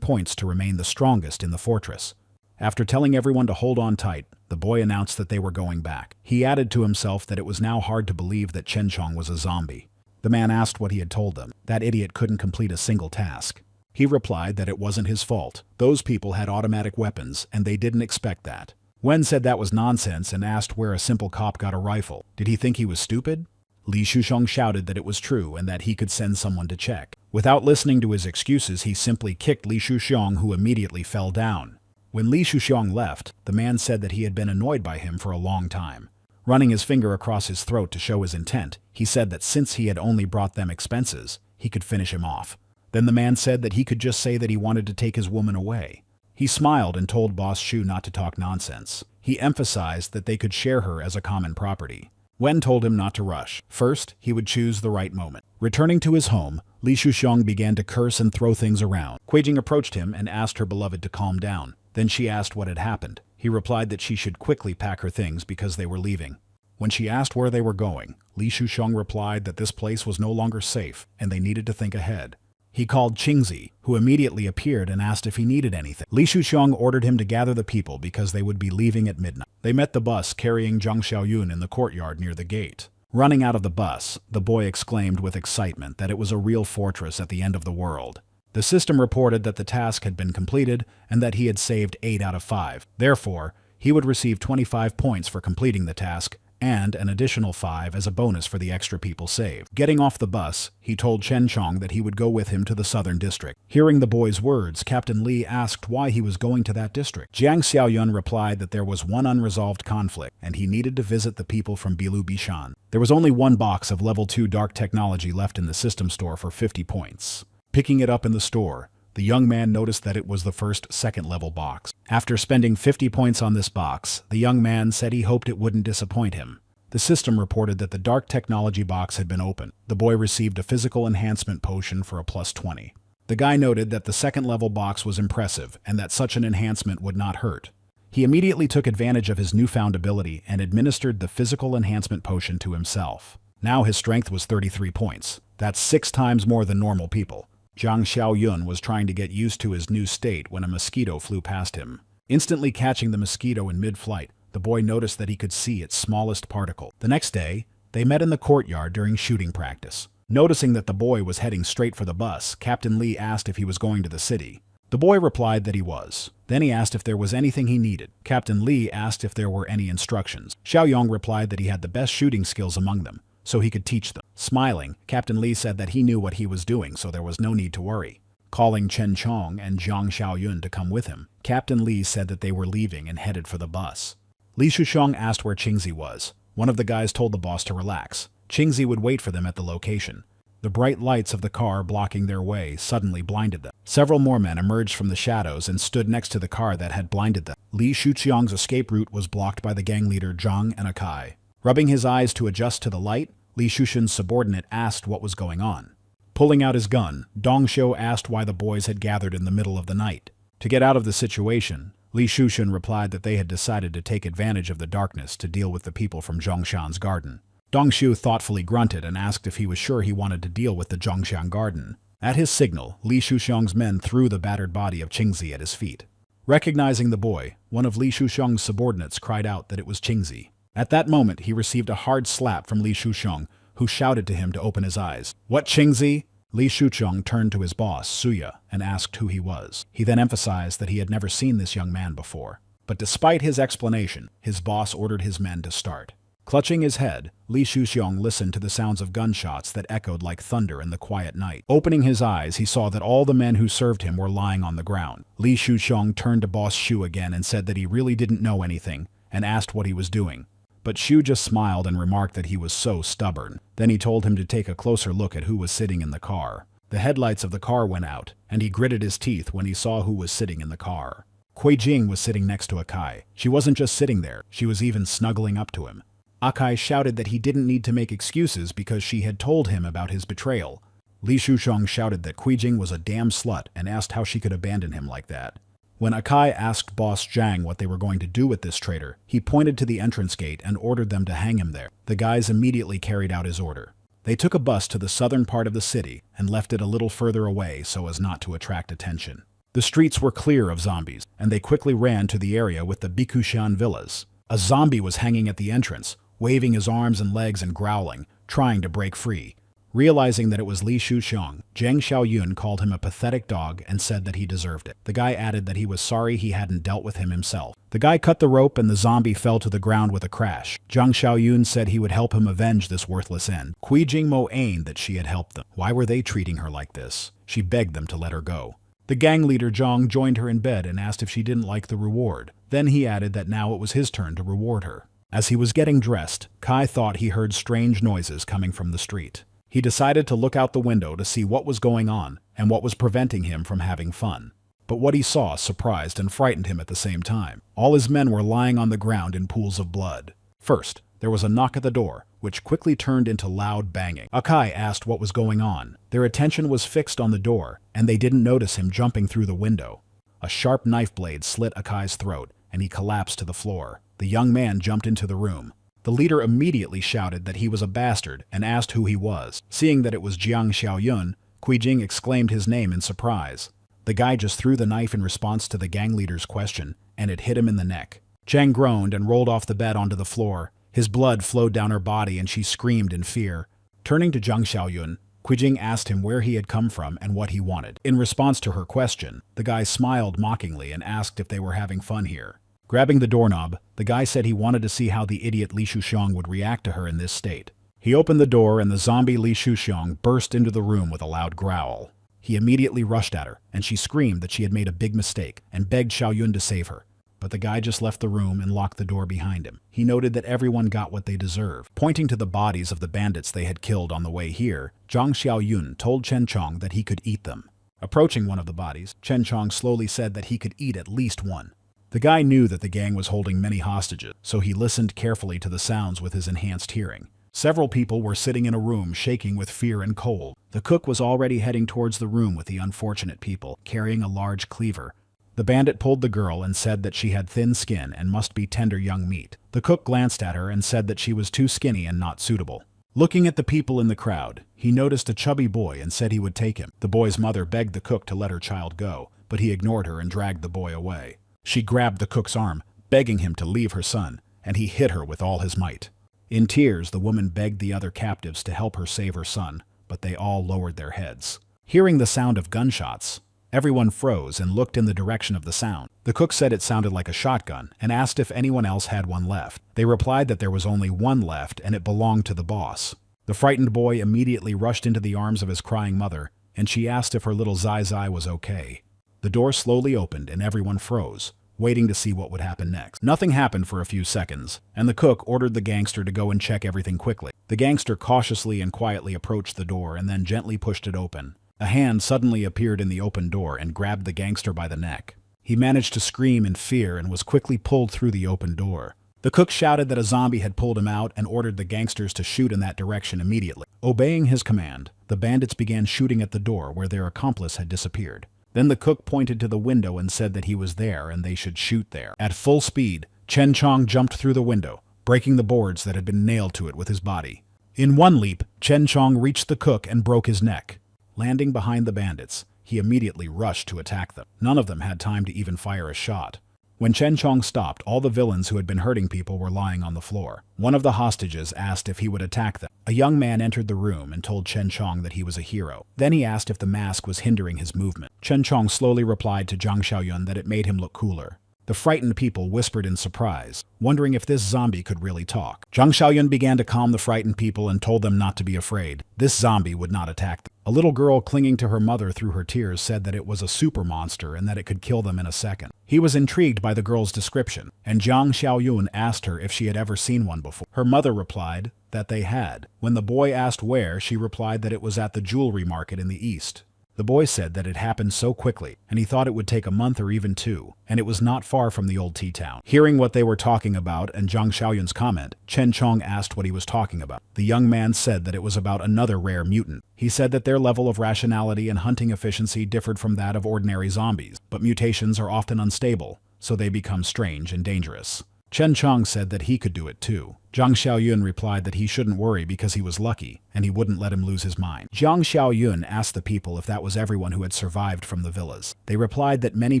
points to remain the strongest in the fortress. After telling everyone to hold on tight, the boy announced that they were going back. He added to himself that it was now hard to believe that Chen Chong was a zombie. The man asked what he had told them. That idiot couldn't complete a single task. He replied that it wasn't his fault. Those people had automatic weapons, and they didn't expect that. Wen said that was nonsense and asked where a simple cop got a rifle. Did he think he was stupid? Li Shusheng shouted that it was true and that he could send someone to check. Without listening to his excuses, he simply kicked Li Shusheng, who immediately fell down. When Li Shusheng left, the man said that he had been annoyed by him for a long time. Running his finger across his throat to show his intent, he said that since he had only brought them expenses, he could finish him off. Then the man said that he could just say that he wanted to take his woman away. He smiled and told Boss Shu not to talk nonsense. He emphasized that they could share her as a common property. Wen told him not to rush. First, he would choose the right moment. Returning to his home, Li Shusheng began to curse and throw things around. Qui Jing approached him and asked her beloved to calm down. Then she asked what had happened. He replied that she should quickly pack her things because they were leaving. When she asked where they were going, Li Shusheng replied that this place was no longer safe and they needed to think ahead. He called Qingzi, who immediately appeared and asked if he needed anything. Li Shusheng ordered him to gather the people because they would be leaving at midnight. They met the bus carrying Zhang Xiaoyun in the courtyard near the gate. Running out of the bus, the boy exclaimed with excitement that it was a real fortress at the end of the world. The system reported that the task had been completed and that he had saved 8 out of 5. Therefore, he would receive 25 points for completing the task, and an additional 5 as a bonus for the extra people saved. Getting off the bus, he told Chen Chong that he would go with him to the southern district. Hearing the boy's words, Captain Li asked why he was going to that district. Jiang Xiaoyun replied that there was one unresolved conflict, and he needed to visit the people from Bilu Bishan. There was only one box of level 2 dark technology left in the system store for 50 points. Picking it up in the store, the young man noticed that it was the first second-level box. After spending 50 points on this box, the young man said he hoped it wouldn't disappoint him. The system reported that the dark technology box had been opened. The boy received a physical enhancement potion for a plus 20. The guy noted that the second-level box was impressive and that such an enhancement would not hurt. He immediately took advantage of his newfound ability and administered the physical enhancement potion to himself. Now his strength was 33 points. That's 6 times more than normal people. Zhang Xiaoyun was trying to get used to his new state when a mosquito flew past him. Instantly catching the mosquito in mid-flight, the boy noticed that he could see its smallest particle. The next day, they met in the courtyard during shooting practice. Noticing that the boy was heading straight for the bus, Captain Li asked if he was going to the city. The boy replied that he was. Then he asked if there was anything he needed. Captain Li asked if there were any instructions. Xiaoyong replied that he had the best shooting skills among them, so he could teach them. Smiling, Captain Li said that he knew what he was doing, so there was no need to worry. Calling Chen Chong and Zhang Xiaoyun to come with him, Captain Li said that they were leaving and headed for the bus. Li Shusheng asked where Qingzi was. One of the guys told the boss to relax. Qingzi would wait for them at the location. The bright lights of the car blocking their way suddenly blinded them. Several more men emerged from the shadows and stood next to the car that had blinded them. Li Shuxiang's escape route was blocked by the gang leader Zhang and Akai. Rubbing his eyes to adjust to the light, Li Shushen's subordinate asked what was going on. Pulling out his gun, Dongxiu asked why the boys had gathered in the middle of the night. To get out of the situation, Li Shushen replied that they had decided to take advantage of the darkness to deal with the people from Zhongshan's garden. Dongxiu thoughtfully grunted and asked if he was sure he wanted to deal with the Zhongshan garden. At his signal, Li Shusheng's men threw the battered body of Qingzi at his feet. Recognizing the boy, one of Li Shusheng's subordinates cried out that it was Qingzi. At that moment, he received a hard slap from Li Shusheng, who shouted to him to open his eyes. "What, Qingzi?" Li Shusheng turned to his boss, Suya, and asked who he was. He then emphasized that he had never seen this young man before. But despite his explanation, his boss ordered his men to start. Clutching his head, Li Shusheng listened to the sounds of gunshots that echoed like thunder in the quiet night. Opening his eyes, he saw that all the men who served him were lying on the ground. Li Shusheng turned to Boss Shu again and said that he really didn't know anything, and asked what he was doing. But Shu just smiled and remarked that he was so stubborn. Then he told him to take a closer look at who was sitting in the car. The headlights of the car went out, and he gritted his teeth when he saw who was sitting in the car. Qui Jing was sitting next to Akai. She wasn't just sitting there, she was even snuggling up to him. Akai shouted that he didn't need to make excuses because she had told him about his betrayal. Li Shusheng shouted that Qui Jing was a damn slut and asked how she could abandon him like that. When Akai asked Boss Zhang what they were going to do with this traitor, he pointed to the entrance gate and ordered them to hang him there. The guys immediately carried out his order. They took a bus to the southern part of the city and left it a little further away so as not to attract attention. The streets were clear of zombies, and they quickly ran to the area with the Bikushan villas. A zombie was hanging at the entrance, waving his arms and legs and growling, trying to break free. Realizing that it was Li Shuxiang, Zhang Xiaoyun called him a pathetic dog and said that he deserved it. The guy added that he was sorry he hadn't dealt with him himself. The guy cut the rope and the zombie fell to the ground with a crash. Zhang Xiaoyun said he would help him avenge this worthless end. Qui Jing moaned that she had helped them. Why were they treating her like this? She begged them to let her go. The gang leader Zhang joined her in bed and asked if she didn't like the reward. Then he added that now it was his turn to reward her. As he was getting dressed, Kai thought he heard strange noises coming from the street. He decided to look out the window to see what was going on and what was preventing him from having fun. But what he saw surprised and frightened him at the same time. All his men were lying on the ground in pools of blood. First, there was a knock at the door, which quickly turned into loud banging. Akai asked what was going on. Their attention was fixed on the door, and they didn't notice him jumping through the window. A sharp knife blade slit Akai's throat, and he collapsed to the floor. The young man jumped into the room. The leader immediately shouted that he was a bastard and asked who he was. Seeing that it was Jiang Xiaoyun, Qui Jing exclaimed his name in surprise. The guy just threw the knife in response to the gang leader's question, and it hit him in the neck. Zhang groaned and rolled off the bed onto the floor. His blood flowed down her body and she screamed in fear. Turning to Jiang Xiaoyun, Qui Jing asked him where he had come from and what he wanted. In response to her question, the guy smiled mockingly and asked if they were having fun here. Grabbing the doorknob, the guy said he wanted to see how the idiot Li Shuxiang would react to her in this state. He opened the door and the zombie Li Shuxiang burst into the room with a loud growl. He immediately rushed at her, and she screamed that she had made a big mistake and begged Xiaoyun to save her. But the guy just left the room and locked the door behind him. He noted that everyone got what they deserved. Pointing to the bodies of the bandits they had killed on the way here, Zhang Xiaoyun told Chen Chong that he could eat them. Approaching one of the bodies, Chen Chong slowly said that he could eat at least one. The guy knew that the gang was holding many hostages, so he listened carefully to the sounds with his enhanced hearing. Several people were sitting in a room shaking with fear and cold. The cook was already heading towards the room with the unfortunate people, carrying a large cleaver. The bandit pulled the girl and said that she had thin skin and must be tender young meat. The cook glanced at her and said that she was too skinny and not suitable. Looking at the people in the crowd, he noticed a chubby boy and said he would take him. The boy's mother begged the cook to let her child go, but he ignored her and dragged the boy away. She grabbed the cook's arm, begging him to leave her son, and he hit her with all his might. In tears, the woman begged the other captives to help her save her son, but they all lowered their heads. Hearing the sound of gunshots, everyone froze and looked in the direction of the sound. The cook said it sounded like a shotgun and asked if anyone else had one left. They replied that there was only one left and it belonged to the boss. The frightened boy immediately rushed into the arms of his crying mother, and she asked if her little Zai Zai was okay. The door slowly opened and everyone froze, waiting to see what would happen next. Nothing happened for a few seconds, and the cook ordered the gangster to go and check everything quickly. The gangster cautiously and quietly approached the door and then gently pushed it open. A hand suddenly appeared in the open door and grabbed the gangster by the neck. He managed to scream in fear and was quickly pulled through the open door. The cook shouted that a zombie had pulled him out and ordered the gangsters to shoot in that direction immediately. Obeying his command, the bandits began shooting at the door where their accomplice had disappeared. Then the cook pointed to the window and said that he was there and they should shoot there. At full speed, Chen Chong jumped through the window, breaking the boards that had been nailed to it with his body. In one leap, Chen Chong reached the cook and broke his neck. Landing behind the bandits, he immediately rushed to attack them. None of them had time to even fire a shot. When Chen Chong stopped, all the villains who had been hurting people were lying on the floor. One of the hostages asked if he would attack them. A young man entered the room and told Chen Chong that he was a hero. Then he asked if the mask was hindering his movement. Chen Chong slowly replied to Zhang Xiaoyun that it made him look cooler. The frightened people whispered in surprise, wondering if this zombie could really talk. Zhang Xiaoyun began to calm the frightened people and told them not to be afraid. This zombie would not attack them. A little girl clinging to her mother through her tears said that it was a super monster and that it could kill them in a second. He was intrigued by the girl's description, and Zhang Xiaoyun asked her if she had ever seen one before. Her mother replied that they had. When the boy asked where, she replied that it was at the jewelry market in the east. The boy said that it happened so quickly, and he thought it would take a month or even two, and it was not far from the old tea town. Hearing what they were talking about and Zhang Xiaoyun's comment, Chen Chong asked what he was talking about. The young man said that it was about another rare mutant. He said that their level of rationality and hunting efficiency differed from that of ordinary zombies, but mutations are often unstable, so they become strange and dangerous. Chen Chong said that he could do it too. Zhang Xiaoyun replied that he shouldn't worry because he was lucky, and he wouldn't let him lose his mind. Zhang Xiaoyun asked the people if that was everyone who had survived from the villas. They replied that many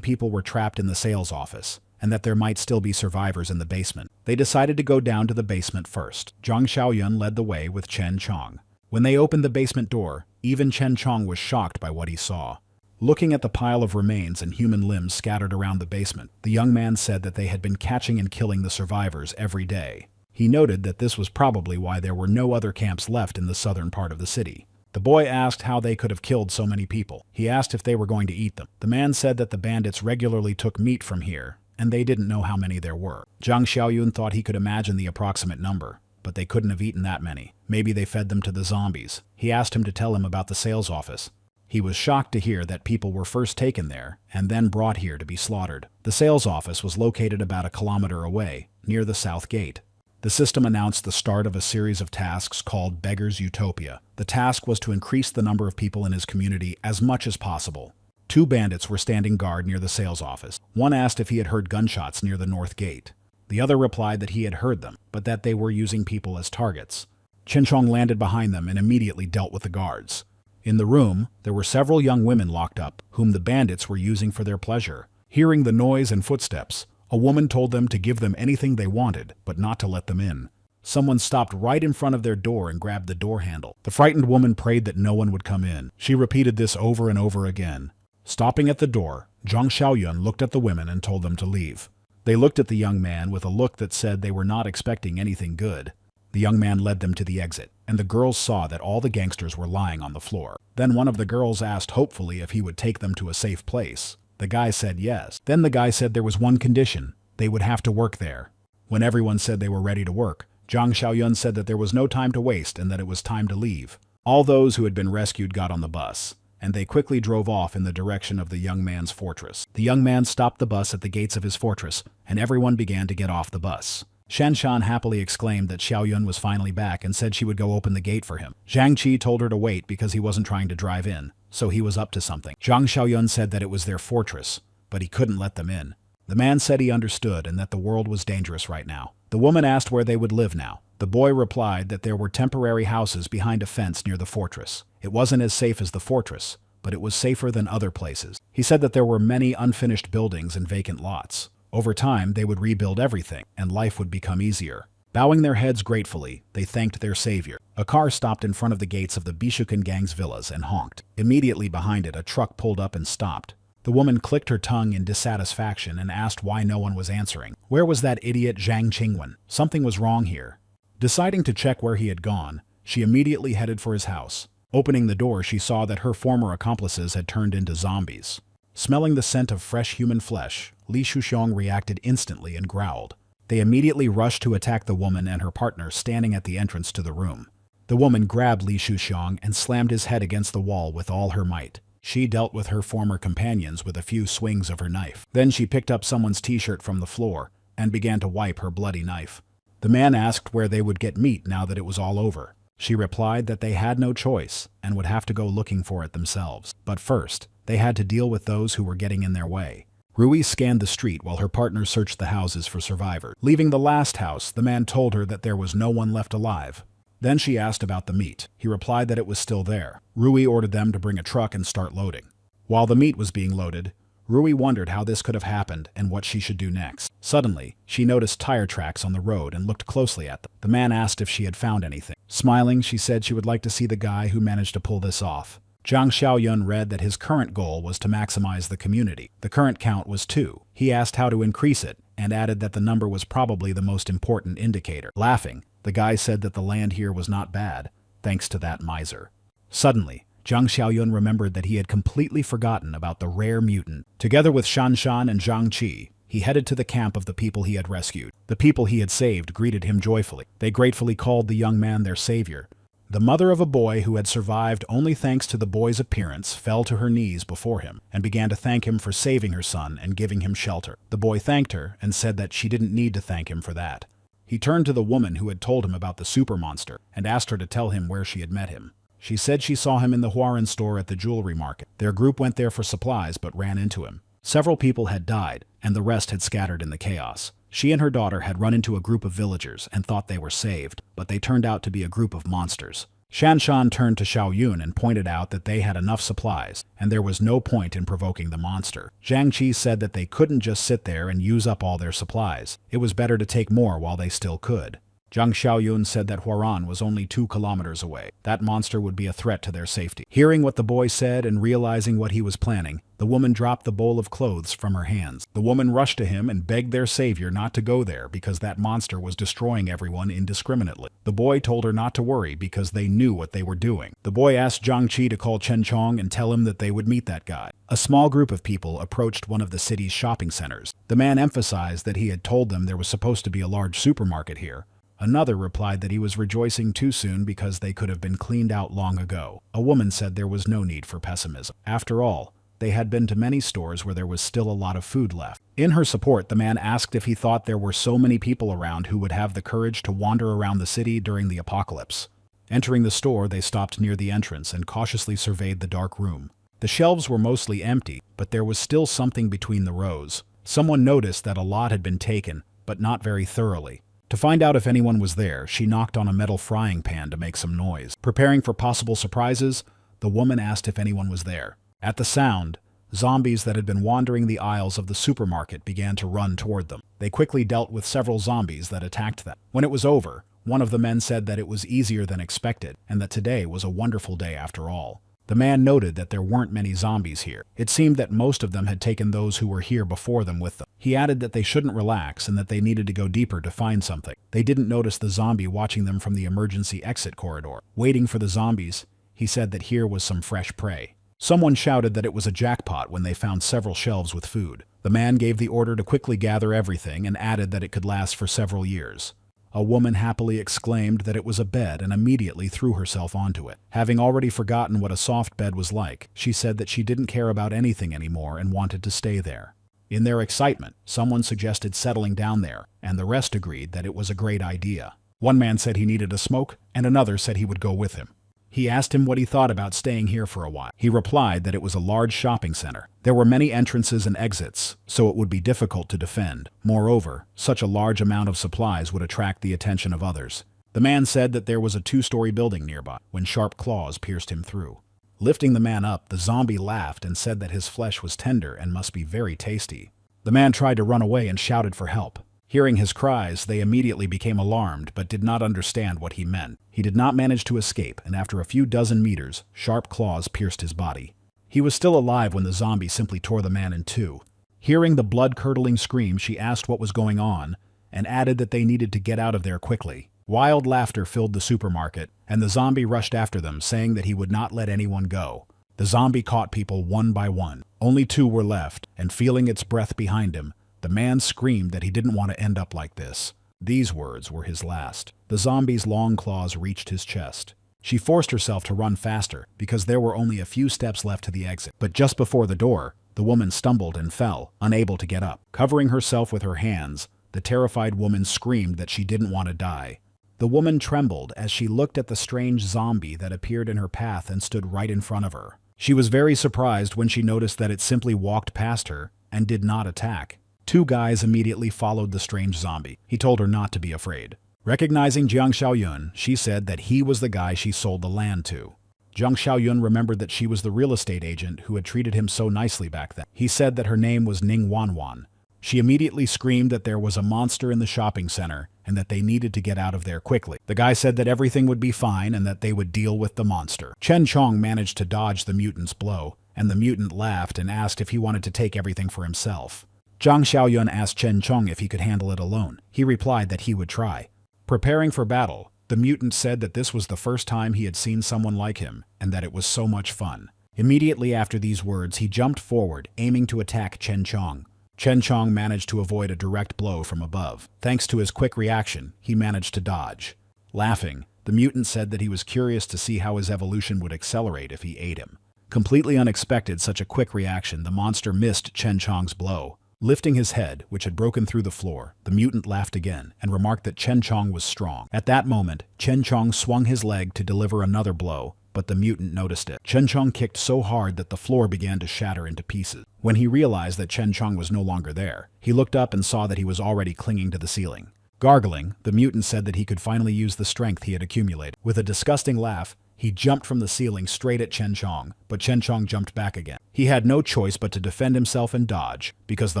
people were trapped in the sales office, and that there might still be survivors in the basement. They decided to go down to the basement first. Zhang Xiaoyun led the way with Chen Chong. When they opened the basement door, even Chen Chong was shocked by what he saw. Looking at the pile of remains and human limbs scattered around the basement, the young man said that they had been catching and killing the survivors every day. He noted that this was probably why there were no other camps left in the southern part of the city. The boy asked how they could have killed so many people. He asked if they were going to eat them. The man said that the bandits regularly took meat from here, and they didn't know how many there were. Zhang Xiaoyun thought he could imagine the approximate number, but they couldn't have eaten that many. Maybe they fed them to the zombies. He asked him to tell him about the sales office. He was shocked to hear that people were first taken there and then brought here to be slaughtered. The sales office was located about 1 kilometer away, near the south gate. The system announced the start of a series of tasks called Beggar's Utopia. The task was to increase the number of people in his community as much as possible. 2 bandits were standing guard near the sales office. One asked if he had heard gunshots near the north gate. The other replied that he had heard them, but that they were using people as targets. Chen Chong landed behind them and immediately dealt with the guards. In the room, there were several young women locked up, whom the bandits were using for their pleasure. Hearing the noise and footsteps, a woman told them to give them anything they wanted, but not to let them in. Someone stopped right in front of their door and grabbed the door handle. The frightened woman prayed that no one would come in. She repeated this over and over again. Stopping at the door, Zhang Xiaoyun looked at the women and told them to leave. They looked at the young man with a look that said they were not expecting anything good. The young man led them to the exit, and the girls saw that all the gangsters were lying on the floor. Then one of the girls asked hopefully if he would take them to a safe place. The guy said yes. Then the guy said there was one condition: they would have to work there. When everyone said they were ready to work, Zhang Xiaoyun said that there was no time to waste and that it was time to leave. All those who had been rescued got on the bus, and they quickly drove off in the direction of the young man's fortress. The young man stopped the bus at the gates of his fortress, and everyone began to get off the bus. Shan happily exclaimed that Xiaoyun was finally back and said she would go open the gate for him. Jian Chi told her to wait because he wasn't trying to drive in, so he was up to something. Zhang Xiaoyun said that it was their fortress, but he couldn't let them in. The man said he understood and that the world was dangerous right now. The woman asked where they would live now. The boy replied that there were temporary houses behind a fence near the fortress. It wasn't as safe as the fortress, but it was safer than other places. He said that there were many unfinished buildings and vacant lots. Over time, they would rebuild everything, and life would become easier. Bowing their heads gratefully, they thanked their savior. A car stopped in front of the gates of the Bishukan gang's villas and honked. Immediately behind it, a truck pulled up and stopped. The woman clicked her tongue in dissatisfaction and asked why no one was answering. Where was that idiot Zhang Qingwen? Something was wrong here. Deciding to check where he had gone, she immediately headed for his house. Opening the door, she saw that her former accomplices had turned into zombies. Smelling the scent of fresh human flesh, Li Shuxiong reacted instantly and growled. They immediately rushed to attack the woman and her partner standing at the entrance to the room. The woman grabbed Li Shuxiong and slammed his head against the wall with all her might. She dealt with her former companions with a few swings of her knife. Then she picked up someone's t-shirt from the floor and began to wipe her bloody knife. The man asked where they would get meat now that it was all over. She replied that they had no choice and would have to go looking for it themselves. But first, they had to deal with those who were getting in their way. Rui scanned the street while her partner searched the houses for survivors. Leaving the last house, the man told her that there was no one left alive. Then she asked about the meat. He replied that it was still there. Rui ordered them to bring a truck and start loading. While the meat was being loaded, Rui wondered how this could have happened and what she should do next. Suddenly, she noticed tire tracks on the road and looked closely at them. The man asked if she had found anything. Smiling, she said she would like to see the guy who managed to pull this off. Zhang Xiaoyun read that his current goal was to maximize the community. The current count was 2. He asked how to increase it and added that the number was probably the most important indicator. Laughing, the guy said that the land here was not bad, thanks to that miser. Suddenly, Zhang Xiaoyun remembered that he had completely forgotten about the rare mutant. Together with Shan and Jian Chi, he headed to the camp of the people he had rescued. The people he had saved greeted him joyfully. They gratefully called the young man their savior. The mother of a boy who had survived only thanks to the boy's appearance fell to her knees before him and began to thank him for saving her son and giving him shelter. The boy thanked her and said that she didn't need to thank him for that. He turned to the woman who had told him about the super monster and asked her to tell him where she had met him. She said she saw him in the Huaran store at the jewelry market. Their group went there for supplies but ran into him. Several people had died, and the rest had scattered in the chaos. She and her daughter had run into a group of villagers and thought they were saved, but they turned out to be a group of monsters. Shan turned to Xiaoyun and pointed out that they had enough supplies, and there was no point in provoking the monster. Jian Chi said that they couldn't just sit there and use up all their supplies. It was better to take more while they still could. Zhang Xiaoyun said that Huaran was only 2 kilometers away. That monster would be a threat to their safety. Hearing what the boy said and realizing what he was planning, the woman dropped the bowl of clothes from her hands. The woman rushed to him and begged their savior not to go there because that monster was destroying everyone indiscriminately. The boy told her not to worry because they knew what they were doing. The boy asked Jian Chi to call Chen Chong and tell him that they would meet that guy. A small group of people approached one of the city's shopping centers. The man emphasized that he had told them there was supposed to be a large supermarket here. Another replied that he was rejoicing too soon because they could have been cleaned out long ago. A woman said there was no need for pessimism. After all, they had been to many stores where there was still a lot of food left. In her support, the man asked if he thought there were so many people around who would have the courage to wander around the city during the apocalypse. Entering the store, they stopped near the entrance and cautiously surveyed the dark room. The shelves were mostly empty, but there was still something between the rows. Someone noticed that a lot had been taken, but not very thoroughly. To find out if anyone was there, she knocked on a metal frying pan to make some noise. Preparing for possible surprises, the woman asked if anyone was there. At the sound, zombies that had been wandering the aisles of the supermarket began to run toward them. They quickly dealt with several zombies that attacked them. When it was over, one of the men said that it was easier than expected and that today was a wonderful day after all. The man noted that there weren't many zombies here. It seemed that most of them had taken those who were here before them with them. He added that they shouldn't relax and that they needed to go deeper to find something. They didn't notice the zombie watching them from the emergency exit corridor. Waiting for the zombies, he said that here was some fresh prey. Someone shouted that it was a jackpot when they found several shelves with food. The man gave the order to quickly gather everything and added that it could last for several years. A woman happily exclaimed that it was a bed and immediately threw herself onto it. Having already forgotten what a soft bed was like, she said that she didn't care about anything anymore and wanted to stay there. In their excitement, someone suggested settling down there, and the rest agreed that it was a great idea. One man said he needed a smoke, and another said he would go with him. He asked him what he thought about staying here for a while. He replied that it was a large shopping center. There were many entrances and exits, so it would be difficult to defend. Moreover, such a large amount of supplies would attract the attention of others. The man said that there was a 2-story building nearby, when sharp claws pierced him through. Lifting the man up, the zombie laughed and said that his flesh was tender and must be very tasty. The man tried to run away and shouted for help. Hearing his cries, they immediately became alarmed but did not understand what he meant. He did not manage to escape, and after a few dozen meters, sharp claws pierced his body. He was still alive when the zombie simply tore the man in two. Hearing the blood-curdling scream, she asked what was going on and added that they needed to get out of there quickly. Wild laughter filled the supermarket, and the zombie rushed after them, saying that he would not let anyone go. The zombie caught people one by one. Only 2 were left, and feeling its breath behind him, the man screamed that he didn't want to end up like this. These words were his last. The zombie's long claws reached his chest. She forced herself to run faster because there were only a few steps left to the exit. But just before the door, the woman stumbled and fell, unable to get up. Covering herself with her hands, the terrified woman screamed that she didn't want to die. The woman trembled as she looked at the strange zombie that appeared in her path and stood right in front of her. She was very surprised when she noticed that it simply walked past her and did not attack. 2 guys immediately followed the strange zombie. He told her not to be afraid. Recognizing Jiang Xiaoyun, she said that he was the guy she sold the land to. Jiang Xiaoyun remembered that she was the real estate agent who had treated him so nicely back then. He said that her name was Ning Wanwan. She immediately screamed that there was a monster in the shopping center and that they needed to get out of there quickly. The guy said that everything would be fine and that they would deal with the monster. Chen Chong managed to dodge the mutant's blow, and the mutant laughed and asked if he wanted to take everything for himself. Jiang Xiaoyun asked Chen Chong if he could handle it alone. He replied that he would try. Preparing for battle, the mutant said that this was the first time he had seen someone like him, and that it was so much fun. Immediately after these words, he jumped forward, aiming to attack Chen Chong. Chen Chong managed to avoid a direct blow from above. Thanks to his quick reaction, he managed to dodge. Laughing, the mutant said that he was curious to see how his evolution would accelerate if he ate him. Completely unexpected such a quick reaction, the monster missed Chen Chong's blow. Lifting his head, which had broken through the floor, the mutant laughed again and remarked that Chen Chong was strong. At that moment, Chen Chong swung his leg to deliver another blow, but the mutant noticed it. Chen Chong kicked so hard that the floor began to shatter into pieces. When he realized that Chen Chong was no longer there, he looked up and saw that he was already clinging to the ceiling. Gargling, the mutant said that he could finally use the strength he had accumulated. With a disgusting laugh, he jumped from the ceiling straight at Chen Chong, but Chen Chong jumped back again. He had no choice but to defend himself and dodge, because the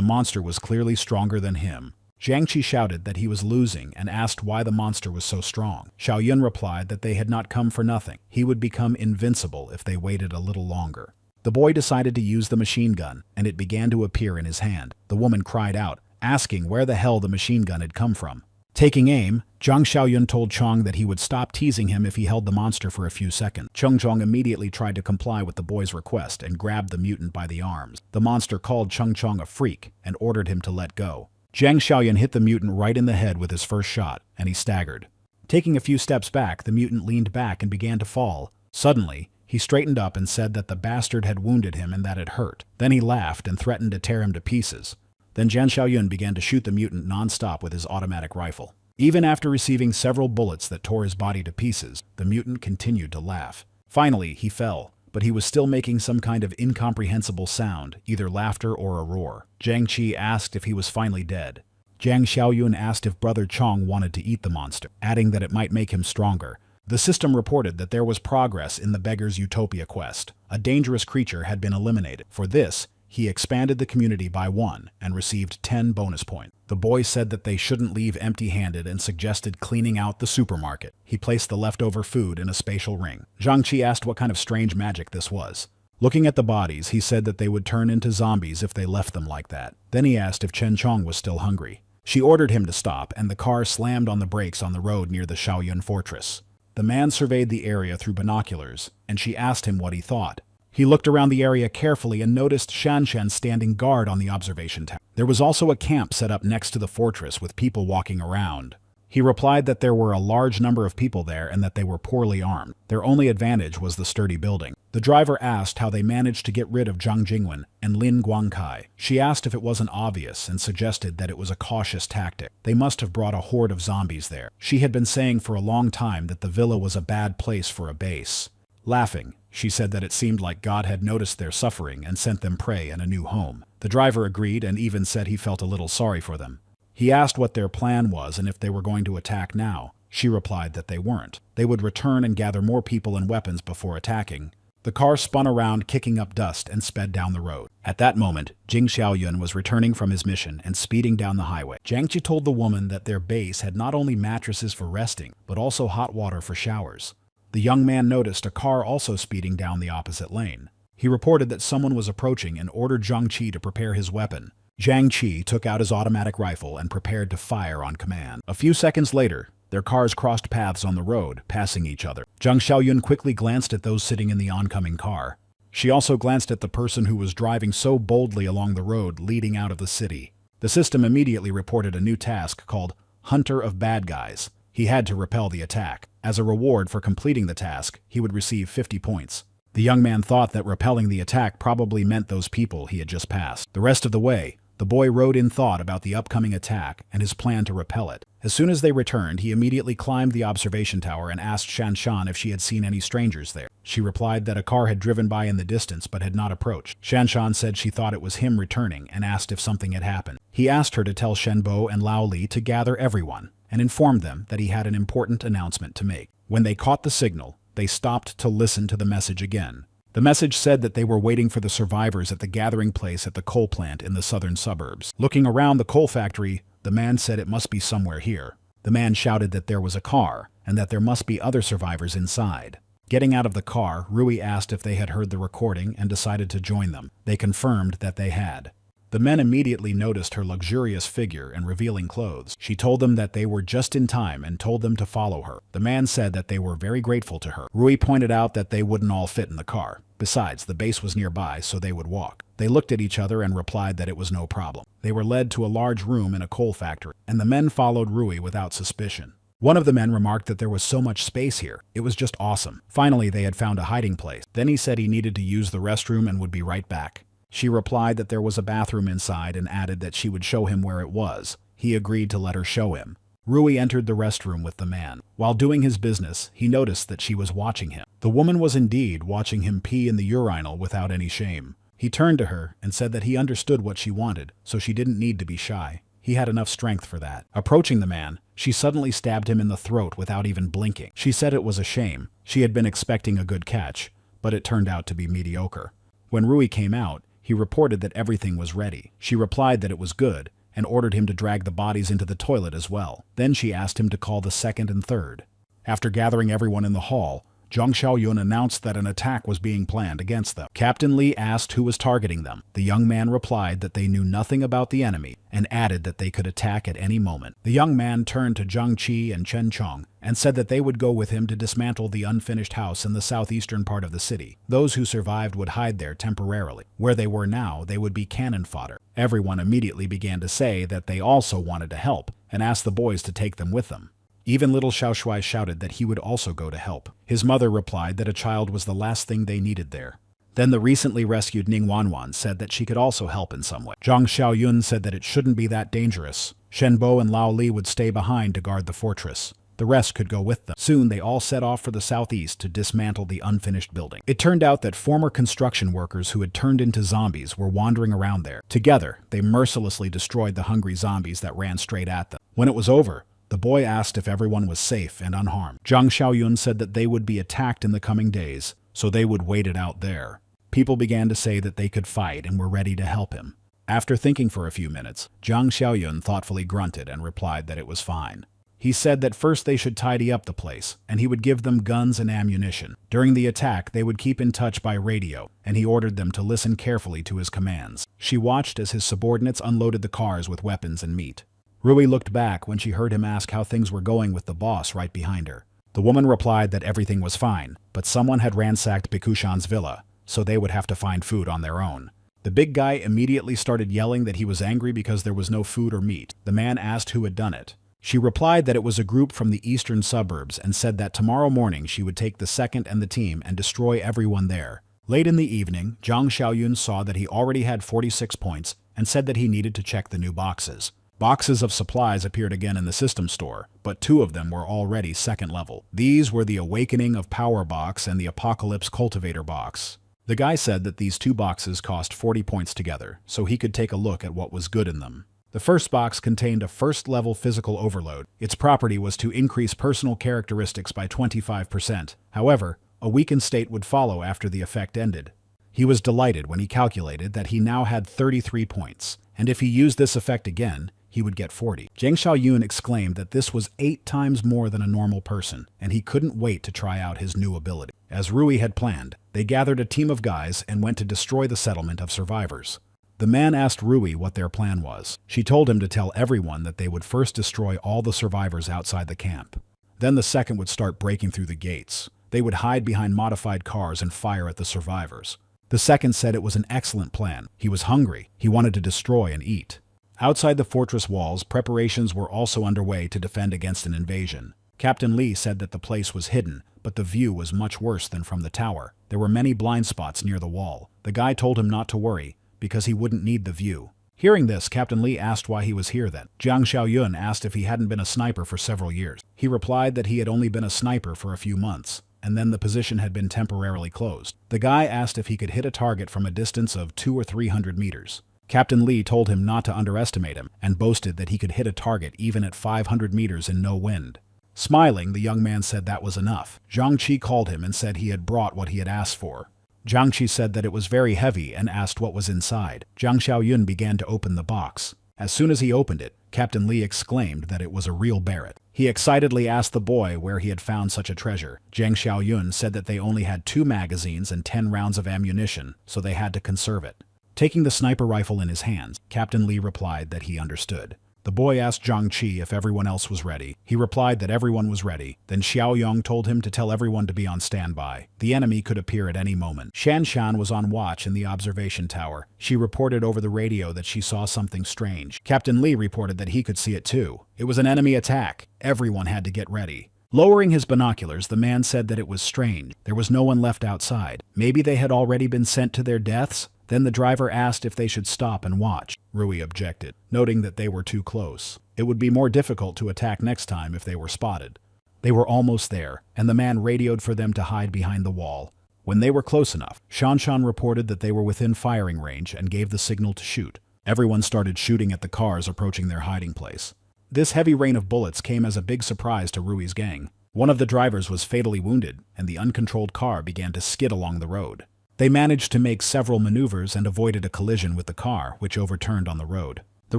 monster was clearly stronger than him. Jian Chi shouted that he was losing and asked why the monster was so strong. Xiaoyun replied that they had not come for nothing. He would become invincible if they waited a little longer. The boy decided to use the machine gun, and it began to appear in his hand. The woman cried out, asking where the hell the machine gun had come from. Taking aim, Zhang Xiaoyun told Chong that he would stop teasing him if he held the monster for a few seconds. Chong immediately tried to comply with the boy's request and grabbed the mutant by the arms. The monster called Chong a freak and ordered him to let go. Zhang Xiaoyun hit the mutant right in the head with his first shot, and he staggered. Taking a few steps back, the mutant leaned back and began to fall. Suddenly, he straightened up and said that the bastard had wounded him and that it hurt. Then he laughed and threatened to tear him to pieces. Then Zhang Xiaoyun began to shoot the mutant non-stop with his automatic rifle. Even after receiving several bullets that tore his body to pieces, the mutant continued to laugh. Finally, he fell, but he was still making some kind of incomprehensible sound, either laughter or a roar. Jian Chi asked if he was finally dead. Zhang Xiaoyun asked if Brother Chong wanted to eat the monster, adding that it might make him stronger. The system reported that there was progress in the Beggar's Utopia quest. A dangerous creature had been eliminated. For this, he expanded the community by 1 and received 10 bonus points. The boy said that they shouldn't leave empty-handed and suggested cleaning out the supermarket. He placed the leftover food in a spatial ring. Jiang Chi asked what kind of strange magic this was. Looking at the bodies, he said that they would turn into zombies if they left them like that. Then he asked if Chen Chong was still hungry. She ordered him to stop, and the car slammed on the brakes on the road near the Xiaoyun fortress. The man surveyed the area through binoculars, and she asked him what he thought. He looked around the area carefully and noticed Shan standing guard on the observation tower. There was also a camp set up next to the fortress with people walking around. He replied that there were a large number of people there and that they were poorly armed. Their only advantage was the sturdy building. The driver asked how they managed to get rid of Zhang Jingwen and Lin Guangkai. She asked if it wasn't obvious and suggested that it was a cautious tactic. They must have brought a horde of zombies there. She had been saying for a long time that the villa was a bad place for a base. Laughing, she said that it seemed like God had noticed their suffering and sent them prey and a new home. The driver agreed and even said he felt a little sorry for them. He asked what their plan was and if they were going to attack now. She replied that they weren't. They would return and gather more people and weapons before attacking. The car spun around, kicking up dust, and sped down the road. At that moment, Jing Xiaoyun was returning from his mission and speeding down the highway. Jiang Chi told the woman that their base had not only mattresses for resting, but also hot water for showers. The young man noticed a car also speeding down the opposite lane. He reported that someone was approaching and ordered Jiang Chi to prepare his weapon. Jiang Chi took out his automatic rifle and prepared to fire on command. A few seconds later, their cars crossed paths on the road, passing each other. Zhang Xiaoyun quickly glanced at those sitting in the oncoming car. She also glanced at the person who was driving so boldly along the road leading out of the city. The system immediately reported a new task called Hunter of Bad Guys. He had to repel the attack. As a reward for completing the task, he would receive 50 points. The young man thought that repelling the attack probably meant those people he had just passed. The rest of the way, the boy rode in thought about the upcoming attack and his plan to repel it. As soon as they returned, he immediately climbed the observation tower and asked Shan if she had seen any strangers there. She replied that a car had driven by in the distance but had not approached. Shan said she thought it was him returning and asked if something had happened. He asked her to tell Shenbo and Lao Li to gather everyone and informed them that he had an important announcement to make. When they caught the signal, they stopped to listen to the message again. The message said that they were waiting for the survivors at the gathering place at the coal plant in the southern suburbs. Looking around the coal factory, the man said it must be somewhere here. The man shouted that there was a car, and that there must be other survivors inside. Getting out of the car, Rui asked if they had heard the recording and decided to join them. They confirmed that they had. The men immediately noticed her luxurious figure and revealing clothes. She told them that they were just in time and told them to follow her. The man said that they were very grateful to her. Rui pointed out that they wouldn't all fit in the car. Besides, the base was nearby, so they would walk. They looked at each other and replied that it was no problem. They were led to a large room in a coal factory, and the men followed Rui without suspicion. One of the men remarked that there was so much space here. It was just awesome. Finally, they had found a hiding place. Then he said he needed to use the restroom and would be right back. She replied that there was a bathroom inside and added that she would show him where it was. He agreed to let her show him. Rui entered the restroom with the man. While doing his business, he noticed that she was watching him. The woman was indeed watching him pee in the urinal without any shame. He turned to her and said that he understood what she wanted, so she didn't need to be shy. He had enough strength for that. Approaching the man, she suddenly stabbed him in the throat without even blinking. She said it was a shame. She had been expecting a good catch, but it turned out to be mediocre. When Rui came out, he reported that everything was ready. She replied that it was good, and ordered him to drag the bodies into the toilet as well. Then she asked him to call the second and third. After gathering everyone in the hall, Zhang Xiaoyun announced that an attack was being planned against them. Captain Li asked who was targeting them. The young man replied that they knew nothing about the enemy and added that they could attack at any moment. The young man turned to Jian Chi and Chen Chong and said that they would go with him to dismantle the unfinished house in the southeastern part of the city. Those who survived would hide there temporarily. Where they were now, they would be cannon fodder. Everyone immediately began to say that they also wanted to help and asked the boys to take them with them. Even little Xiao Shuai shouted that he would also go to help. His mother replied that a child was the last thing they needed there. Then the recently rescued Ning Wanwan said that she could also help in some way. Zhang Xiaoyun said that it shouldn't be that dangerous. Shen Bo and Lao Li would stay behind to guard the fortress. The rest could go with them. Soon they all set off for the southeast to dismantle the unfinished building. It turned out that former construction workers who had turned into zombies were wandering around there. Together, they mercilessly destroyed the hungry zombies that ran straight at them. When it was over, the boy asked if everyone was safe and unharmed. Zhang Xiaoyun said that they would be attacked in the coming days, so they would wait it out there. People began to say that they could fight and were ready to help him. After thinking for a few minutes, Zhang Xiaoyun thoughtfully grunted and replied that it was fine. He said that first they should tidy up the place, and he would give them guns and ammunition. During the attack, they would keep in touch by radio, and he ordered them to listen carefully to his commands. She watched as his subordinates unloaded the cars with weapons and meat. Rui looked back when she heard him ask how things were going with the boss right behind her. The woman replied that everything was fine, but someone had ransacked Bikushan's villa, so they would have to find food on their own. The big guy immediately started yelling that he was angry because there was no food or meat. The man asked who had done it. She replied that it was a group from the eastern suburbs and said that tomorrow morning she would take the second and the team and destroy everyone there. Late in the evening, Zhang Xiaoyun saw that he already had 46 points and said that he needed to check the new boxes. Boxes of supplies appeared again in the system store, but 2 of them were already second level. These were the Awakening of Power box and the Apocalypse Cultivator box. The guy said that these 2 boxes cost 40 points together, so he could take a look at what was good in them. The first box contained a first-level physical overload. Its property was to increase personal characteristics by 25%. However, a weakened state would follow after the effect ended. He was delighted when he calculated that he now had 33 points, and if he used this effect again, he would get 40. Zhang Xiaoyun exclaimed that this was 8 times more than a normal person, and he couldn't wait to try out his new ability. As Rui had planned, they gathered a team of guys and went to destroy the settlement of survivors. The man asked Rui what their plan was. She told him to tell everyone that they would first destroy all the survivors outside the camp. Then the second would start breaking through the gates. They would hide behind modified cars and fire at the survivors. The second said it was an excellent plan. He was hungry. He wanted to destroy and eat. Outside the fortress walls, preparations were also underway to defend against an invasion. Captain Li said that the place was hidden, but the view was much worse than from the tower. There were many blind spots near the wall. The guy told him not to worry, because he wouldn't need the view. Hearing this, Captain Li asked why he was here then. Zhang Xiaoyun asked if he hadn't been a sniper for several years. He replied that he had only been a sniper for a few months, and then the position had been temporarily closed. The guy asked if he could hit a target from a distance of 200 or 300 meters. Captain Li told him not to underestimate him and boasted that he could hit a target even at 500 meters in no wind. Smiling, the young man said that was enough. Jian Chi called him and said he had brought what he had asked for. Jian Chi said that it was very heavy and asked what was inside. Zhang Xiaoyun began to open the box. As soon as he opened it, Captain Li exclaimed that it was a real Barrett. He excitedly asked the boy where he had found such a treasure. Zhang Xiaoyun said that they only had 2 magazines and 10 rounds of ammunition, so they had to conserve it. Taking the sniper rifle in his hands, Captain Li replied that he understood. The boy asked Jiang Chi if everyone else was ready. He replied that everyone was ready. Then Xiao Yong told him to tell everyone to be on standby. The enemy could appear at any moment. Shan was on watch in the observation tower. She reported over the radio that she saw something strange. Captain Li reported that he could see it too. It was an enemy attack. Everyone had to get ready. Lowering his binoculars, the man said that it was strange. There was no one left outside. Maybe they had already been sent to their deaths? Then the driver asked if they should stop and watch. Rui objected, noting that they were too close. It would be more difficult to attack next time if they were spotted. They were almost there, and the man radioed for them to hide behind the wall. When they were close enough, Shan reported that they were within firing range and gave the signal to shoot. Everyone started shooting at the cars approaching their hiding place. This heavy rain of bullets came as a big surprise to Rui's gang. One of the drivers was fatally wounded, and the uncontrolled car began to skid along the road. They managed to make several maneuvers and avoided a collision with the car, which overturned on the road. The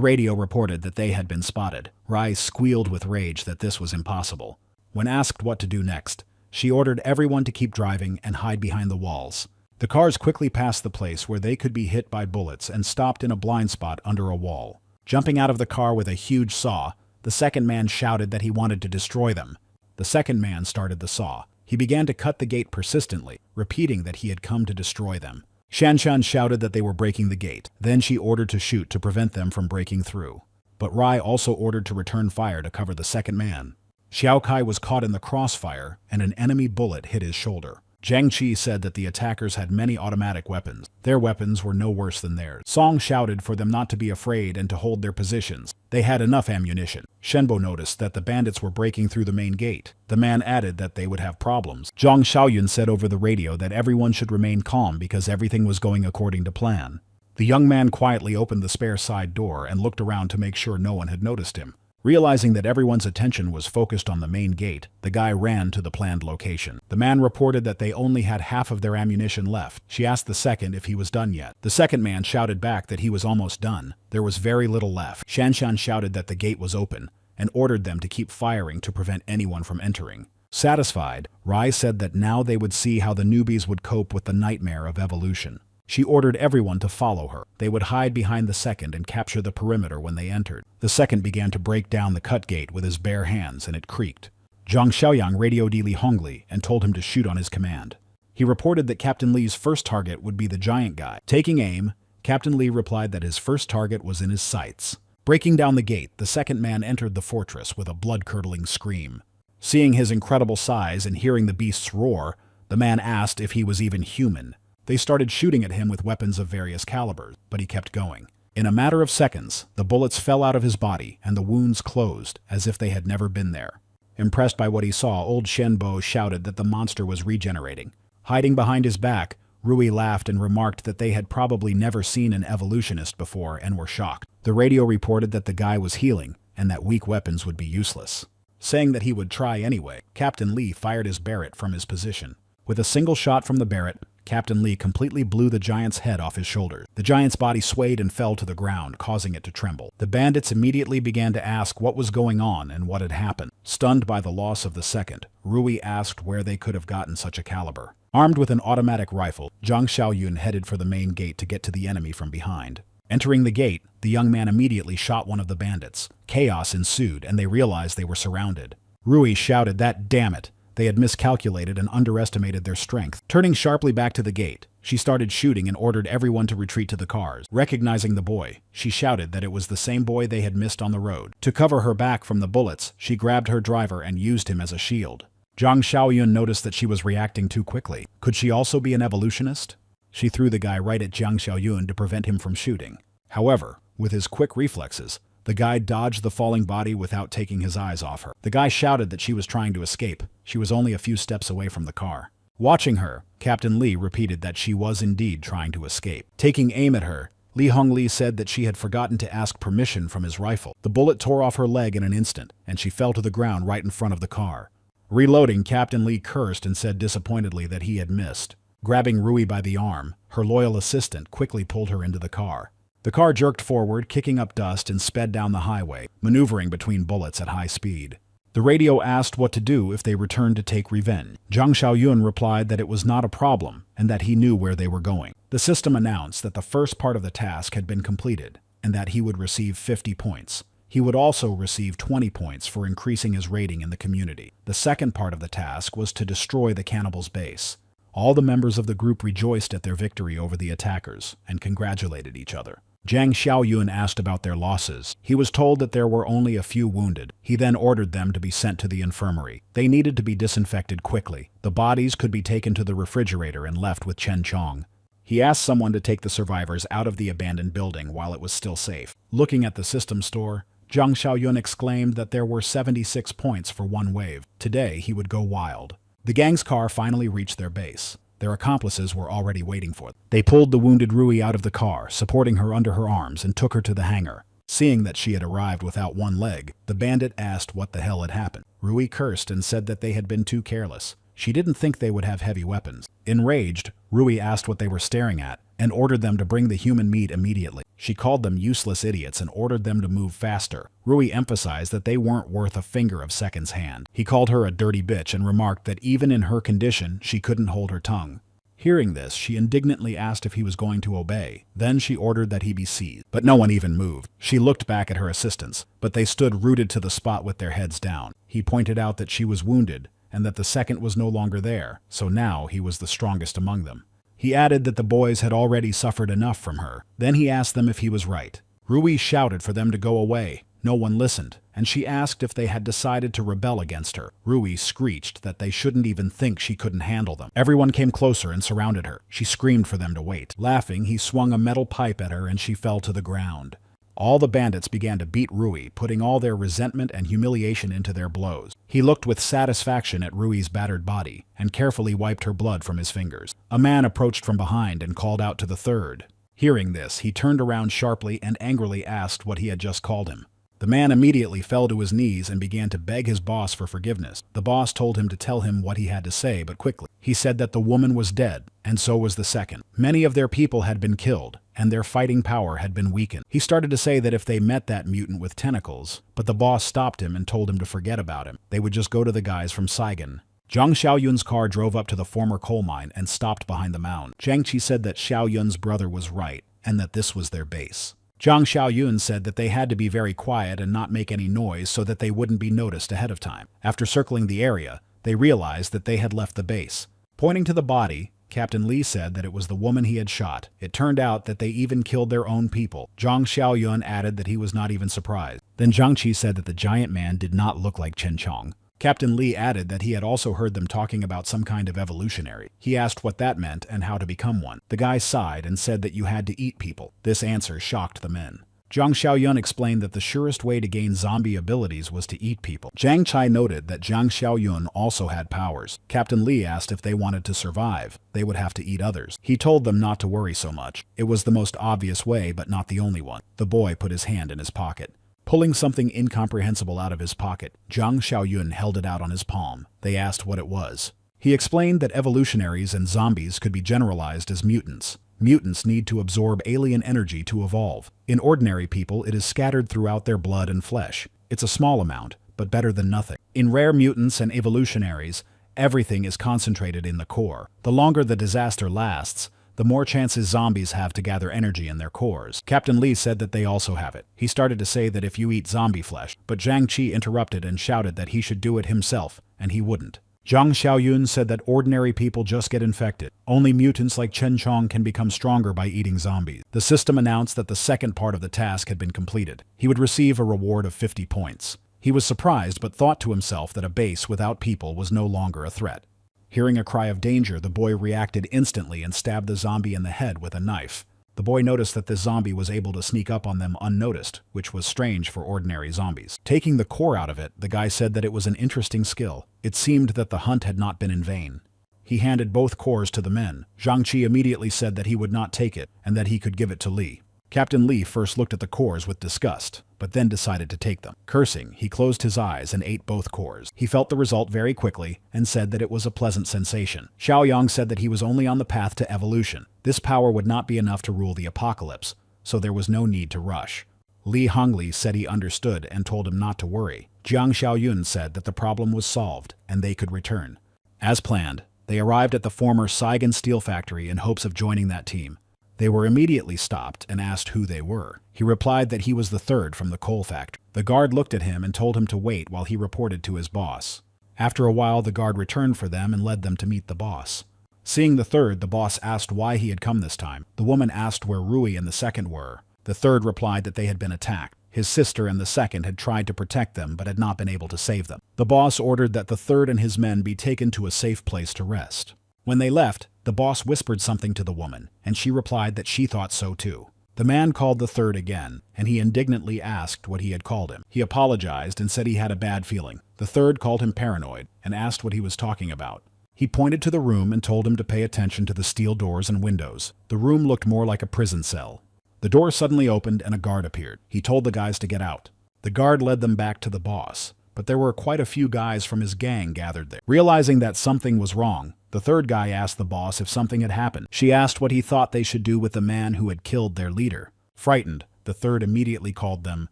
radio reported that they had been spotted. Rai squealed with rage that this was impossible. When asked what to do next, she ordered everyone to keep driving and hide behind the walls. The cars quickly passed the place where they could be hit by bullets and stopped in a blind spot under a wall. Jumping out of the car with a huge saw, the second man shouted that he wanted to destroy them. The second man started the saw. He began to cut the gate persistently, repeating that he had come to destroy them. Shan shouted that they were breaking the gate. Then she ordered to shoot to prevent them from breaking through. But Rai also ordered to return fire to cover the second man. Xiao Kai was caught in the crossfire, and an enemy bullet hit his shoulder. Jian Chi said that the attackers had many automatic weapons. Their weapons were no worse than theirs. Song shouted for them not to be afraid and to hold their positions. They had enough ammunition. Shenbo noticed that the bandits were breaking through the main gate. The man added that they would have problems. Zhang Xiaoyun said over the radio that everyone should remain calm because everything was going according to plan. The young man quietly opened the spare side door and looked around to make sure no one had noticed him. Realizing that everyone's attention was focused on the main gate, the guy ran to the planned location. The man reported that they only had half of their ammunition left. She asked the second if he was done yet. The second man shouted back that he was almost done. There was very little left. Shan shouted that the gate was open and ordered them to keep firing to prevent anyone from entering. Satisfied, Rai said that now they would see how the newbies would cope with the nightmare of evolution. She ordered everyone to follow her. They would hide behind the second and capture the perimeter when they entered. The second began to break down the cut gate with his bare hands, and it creaked. Zhang Xiaoyang radioed Li Hongli and told him to shoot on his command. He reported that Captain Li's first target would be the giant guy. Taking aim, Captain Li replied that his first target was in his sights. Breaking down the gate, the second man entered the fortress with a blood-curdling scream. Seeing his incredible size and hearing the beast's roar, the man asked if he was even human. They started shooting at him with weapons of various calibers, but he kept going. In a matter of seconds, the bullets fell out of his body and the wounds closed as if they had never been there. Impressed by what he saw, old Shenbo shouted that the monster was regenerating. Hiding behind his back, Rui laughed and remarked that they had probably never seen an evolutionist before and were shocked. The radio reported that the guy was healing and that weak weapons would be useless. Saying that he would try anyway, Captain Li fired his Barrett from his position. With a single shot from the Barrett, Captain Li completely blew the giant's head off his shoulders. The giant's body swayed and fell to the ground, causing it to tremble. The bandits immediately began to ask what was going on and what had happened. Stunned by the loss of the second, Rui asked where they could have gotten such a caliber. Armed with an automatic rifle, Zhang Xiaoyun headed for the main gate to get to the enemy from behind. Entering the gate, the young man immediately shot one of the bandits. Chaos ensued, and they realized they were surrounded. Rui shouted that, damn it, they had miscalculated and underestimated their strength. Turning sharply back to the gate, she started shooting and ordered everyone to retreat to the cars. Recognizing the boy, she shouted that it was the same boy they had missed on the road. To cover her back from the bullets, she grabbed her driver and used him as a shield. Zhang Xiaoyun noticed that she was reacting too quickly. Could she also be an evolutionist? She threw the guy right at Zhang Xiaoyun to prevent him from shooting. However, with his quick reflexes, the guy dodged the falling body without taking his eyes off her. The guy shouted that she was trying to escape. She was only a few steps away from the car. Watching her, Captain Li repeated that she was indeed trying to escape. Taking aim at her, Li Hongli said that she had forgotten to ask permission from his rifle. The bullet tore off her leg in an instant, and she fell to the ground right in front of the car. Reloading, Captain Li cursed and said disappointedly that he had missed. Grabbing Rui by the arm, her loyal assistant quickly pulled her into the car. The car jerked forward, kicking up dust, and sped down the highway, maneuvering between bullets at high speed. The radio asked what to do if they returned to take revenge. Zhang Xiaoyun replied that it was not a problem and that he knew where they were going. The system announced that the first part of the task had been completed and that he would receive 50 points. He would also receive 20 points for increasing his rating in the community. The second part of the task was to destroy the cannibals' base. All the members of the group rejoiced at their victory over the attackers and congratulated each other. Zhang Xiaoyun asked about their losses. He was told that there were only a few wounded. He then ordered them to be sent to the infirmary. They needed to be disinfected quickly. The bodies could be taken to the refrigerator and left with Chen Chong. He asked someone to take the survivors out of the abandoned building while it was still safe. Looking at the system store, Zhang Xiaoyun exclaimed that there were 76 points for one wave. Today, he would go wild. The gang's car finally reached their base. Their accomplices were already waiting for them. They pulled the wounded Rui out of the car, supporting her under her arms, and took her to the hangar. Seeing that she had arrived without one leg, the bandit asked what the hell had happened. Rui cursed and said that they had been too careless. She didn't think they would have heavy weapons. Enraged, Rui asked what they were staring at and ordered them to bring the human meat immediately. She called them useless idiots and ordered them to move faster. Rui emphasized that they weren't worth a finger of Second's hand. He called her a dirty bitch and remarked that even in her condition, she couldn't hold her tongue. Hearing this, she indignantly asked if he was going to obey. Then she ordered that he be seized. But no one even moved. She looked back at her assistants, but they stood rooted to the spot with their heads down. He pointed out that she was wounded and that the second was no longer there, so now he was the strongest among them. He added that the boys had already suffered enough from her. Then he asked them if he was right. Rui shouted for them to go away. No one listened, and she asked if they had decided to rebel against her. Rui screeched that they shouldn't even think she couldn't handle them. Everyone came closer and surrounded her. She screamed for them to wait. Laughing, he swung a metal pipe at her and she fell to the ground. All the bandits began to beat Rui, putting all their resentment and humiliation into their blows. He looked with satisfaction at Rui's battered body and carefully wiped her blood from his fingers. A man approached from behind and called out to the third. Hearing this, he turned around sharply and angrily asked what he had just called him. The man immediately fell to his knees and began to beg his boss for forgiveness. The boss told him to tell him what he had to say, but quickly. He said that the woman was dead, and so was the second. Many of their people had been killed, and their fighting power had been weakened. He started to say that if they met that mutant with tentacles, but the boss stopped him and told him to forget about him. They would just go to the guys from Saigon. Zhang Xiaoyun's car drove up to the former coal mine and stopped behind the mound. Jian Chi said that Xiaoyun's brother was right, and that this was their base. Zhang Xiaoyun said that they had to be very quiet and not make any noise so that they wouldn't be noticed ahead of time. After circling the area, they realized that they had left the base. Pointing to the body, Captain Li said that it was the woman he had shot. It turned out that they even killed their own people. Zhang Xiaoyun added that he was not even surprised. Then Jiang Chi said that the giant man did not look like Chen Chong. Captain Li added that he had also heard them talking about some kind of evolutionary. He asked what that meant and how to become one. The guy sighed and said that you had to eat people. This answer shocked the men. Zhang Xiaoyun explained that the surest way to gain zombie abilities was to eat people. Jiang Chi noted that Zhang Xiaoyun also had powers. Captain Li asked if they wanted to survive, they would have to eat others. He told them not to worry so much. It was the most obvious way, but not the only one. The boy put his hand in his pocket. Pulling something incomprehensible out of his pocket, Zhang Xiaoyun held it out on his palm. They asked what it was. He explained that evolutionaries and zombies could be generalized as mutants. Mutants need to absorb alien energy to evolve. In ordinary people, it is scattered throughout their blood and flesh. It's a small amount, but better than nothing. In rare mutants and evolutionaries, everything is concentrated in the core. The longer the disaster lasts, the more chances zombies have to gather energy in their cores. Captain Li said that they also have it. He started to say that if you eat zombie flesh, but Jiang Chi interrupted and shouted that he should do it himself, and he wouldn't. Zhang Xiaoyun said that ordinary people just get infected. Only mutants like Chen Chong can become stronger by eating zombies. The system announced that the second part of the task had been completed. He would receive a reward of 50 points. He was surprised but thought to himself that a base without people was no longer a threat. Hearing a cry of danger, the boy reacted instantly and stabbed the zombie in the head with a knife. The boy noticed that the zombie was able to sneak up on them unnoticed, which was strange for ordinary zombies. Taking the core out of it, the guy said that it was an interesting skill. It seemed that the hunt had not been in vain. He handed both cores to the men. Jiang Chi immediately said that he would not take it and that he could give it to Li. Captain Li first looked at the cores with disgust, but then decided to take them. Cursing, he closed his eyes and ate both cores. He felt the result very quickly and said that it was a pleasant sensation. Xiaoyang said that he was only on the path to evolution. This power would not be enough to rule the apocalypse, so there was no need to rush. Li Hongli said he understood and told him not to worry. Zhang Xiaoyun said that the problem was solved and they could return. As planned, they arrived at the former Saigon steel factory in hopes of joining that team. They were immediately stopped and asked who they were. He replied that he was the third from the coal factory. The guard looked at him and told him to wait while he reported to his boss. After a while, the guard returned for them and led them to meet the boss. Seeing the third, the boss asked why he had come this time. The woman asked where Rui and the second were. The third replied that they had been attacked. His sister and the second had tried to protect them but had not been able to save them. The boss ordered that the third and his men be taken to a safe place to rest. When they left, the boss whispered something to the woman, and she replied that she thought so too. The man called the third again, and he indignantly asked what he had called him. He apologized and said he had a bad feeling. The third called him paranoid and asked what he was talking about. He pointed to the room and told him to pay attention to the steel doors and windows. The room looked more like a prison cell. The door suddenly opened and a guard appeared. He told the guys to get out. The guard led them back to the boss, but there were quite a few guys from his gang gathered there. Realizing that something was wrong, the third guy asked the boss if something had happened. She asked what he thought they should do with the man who had killed their leader. Frightened, the third immediately called them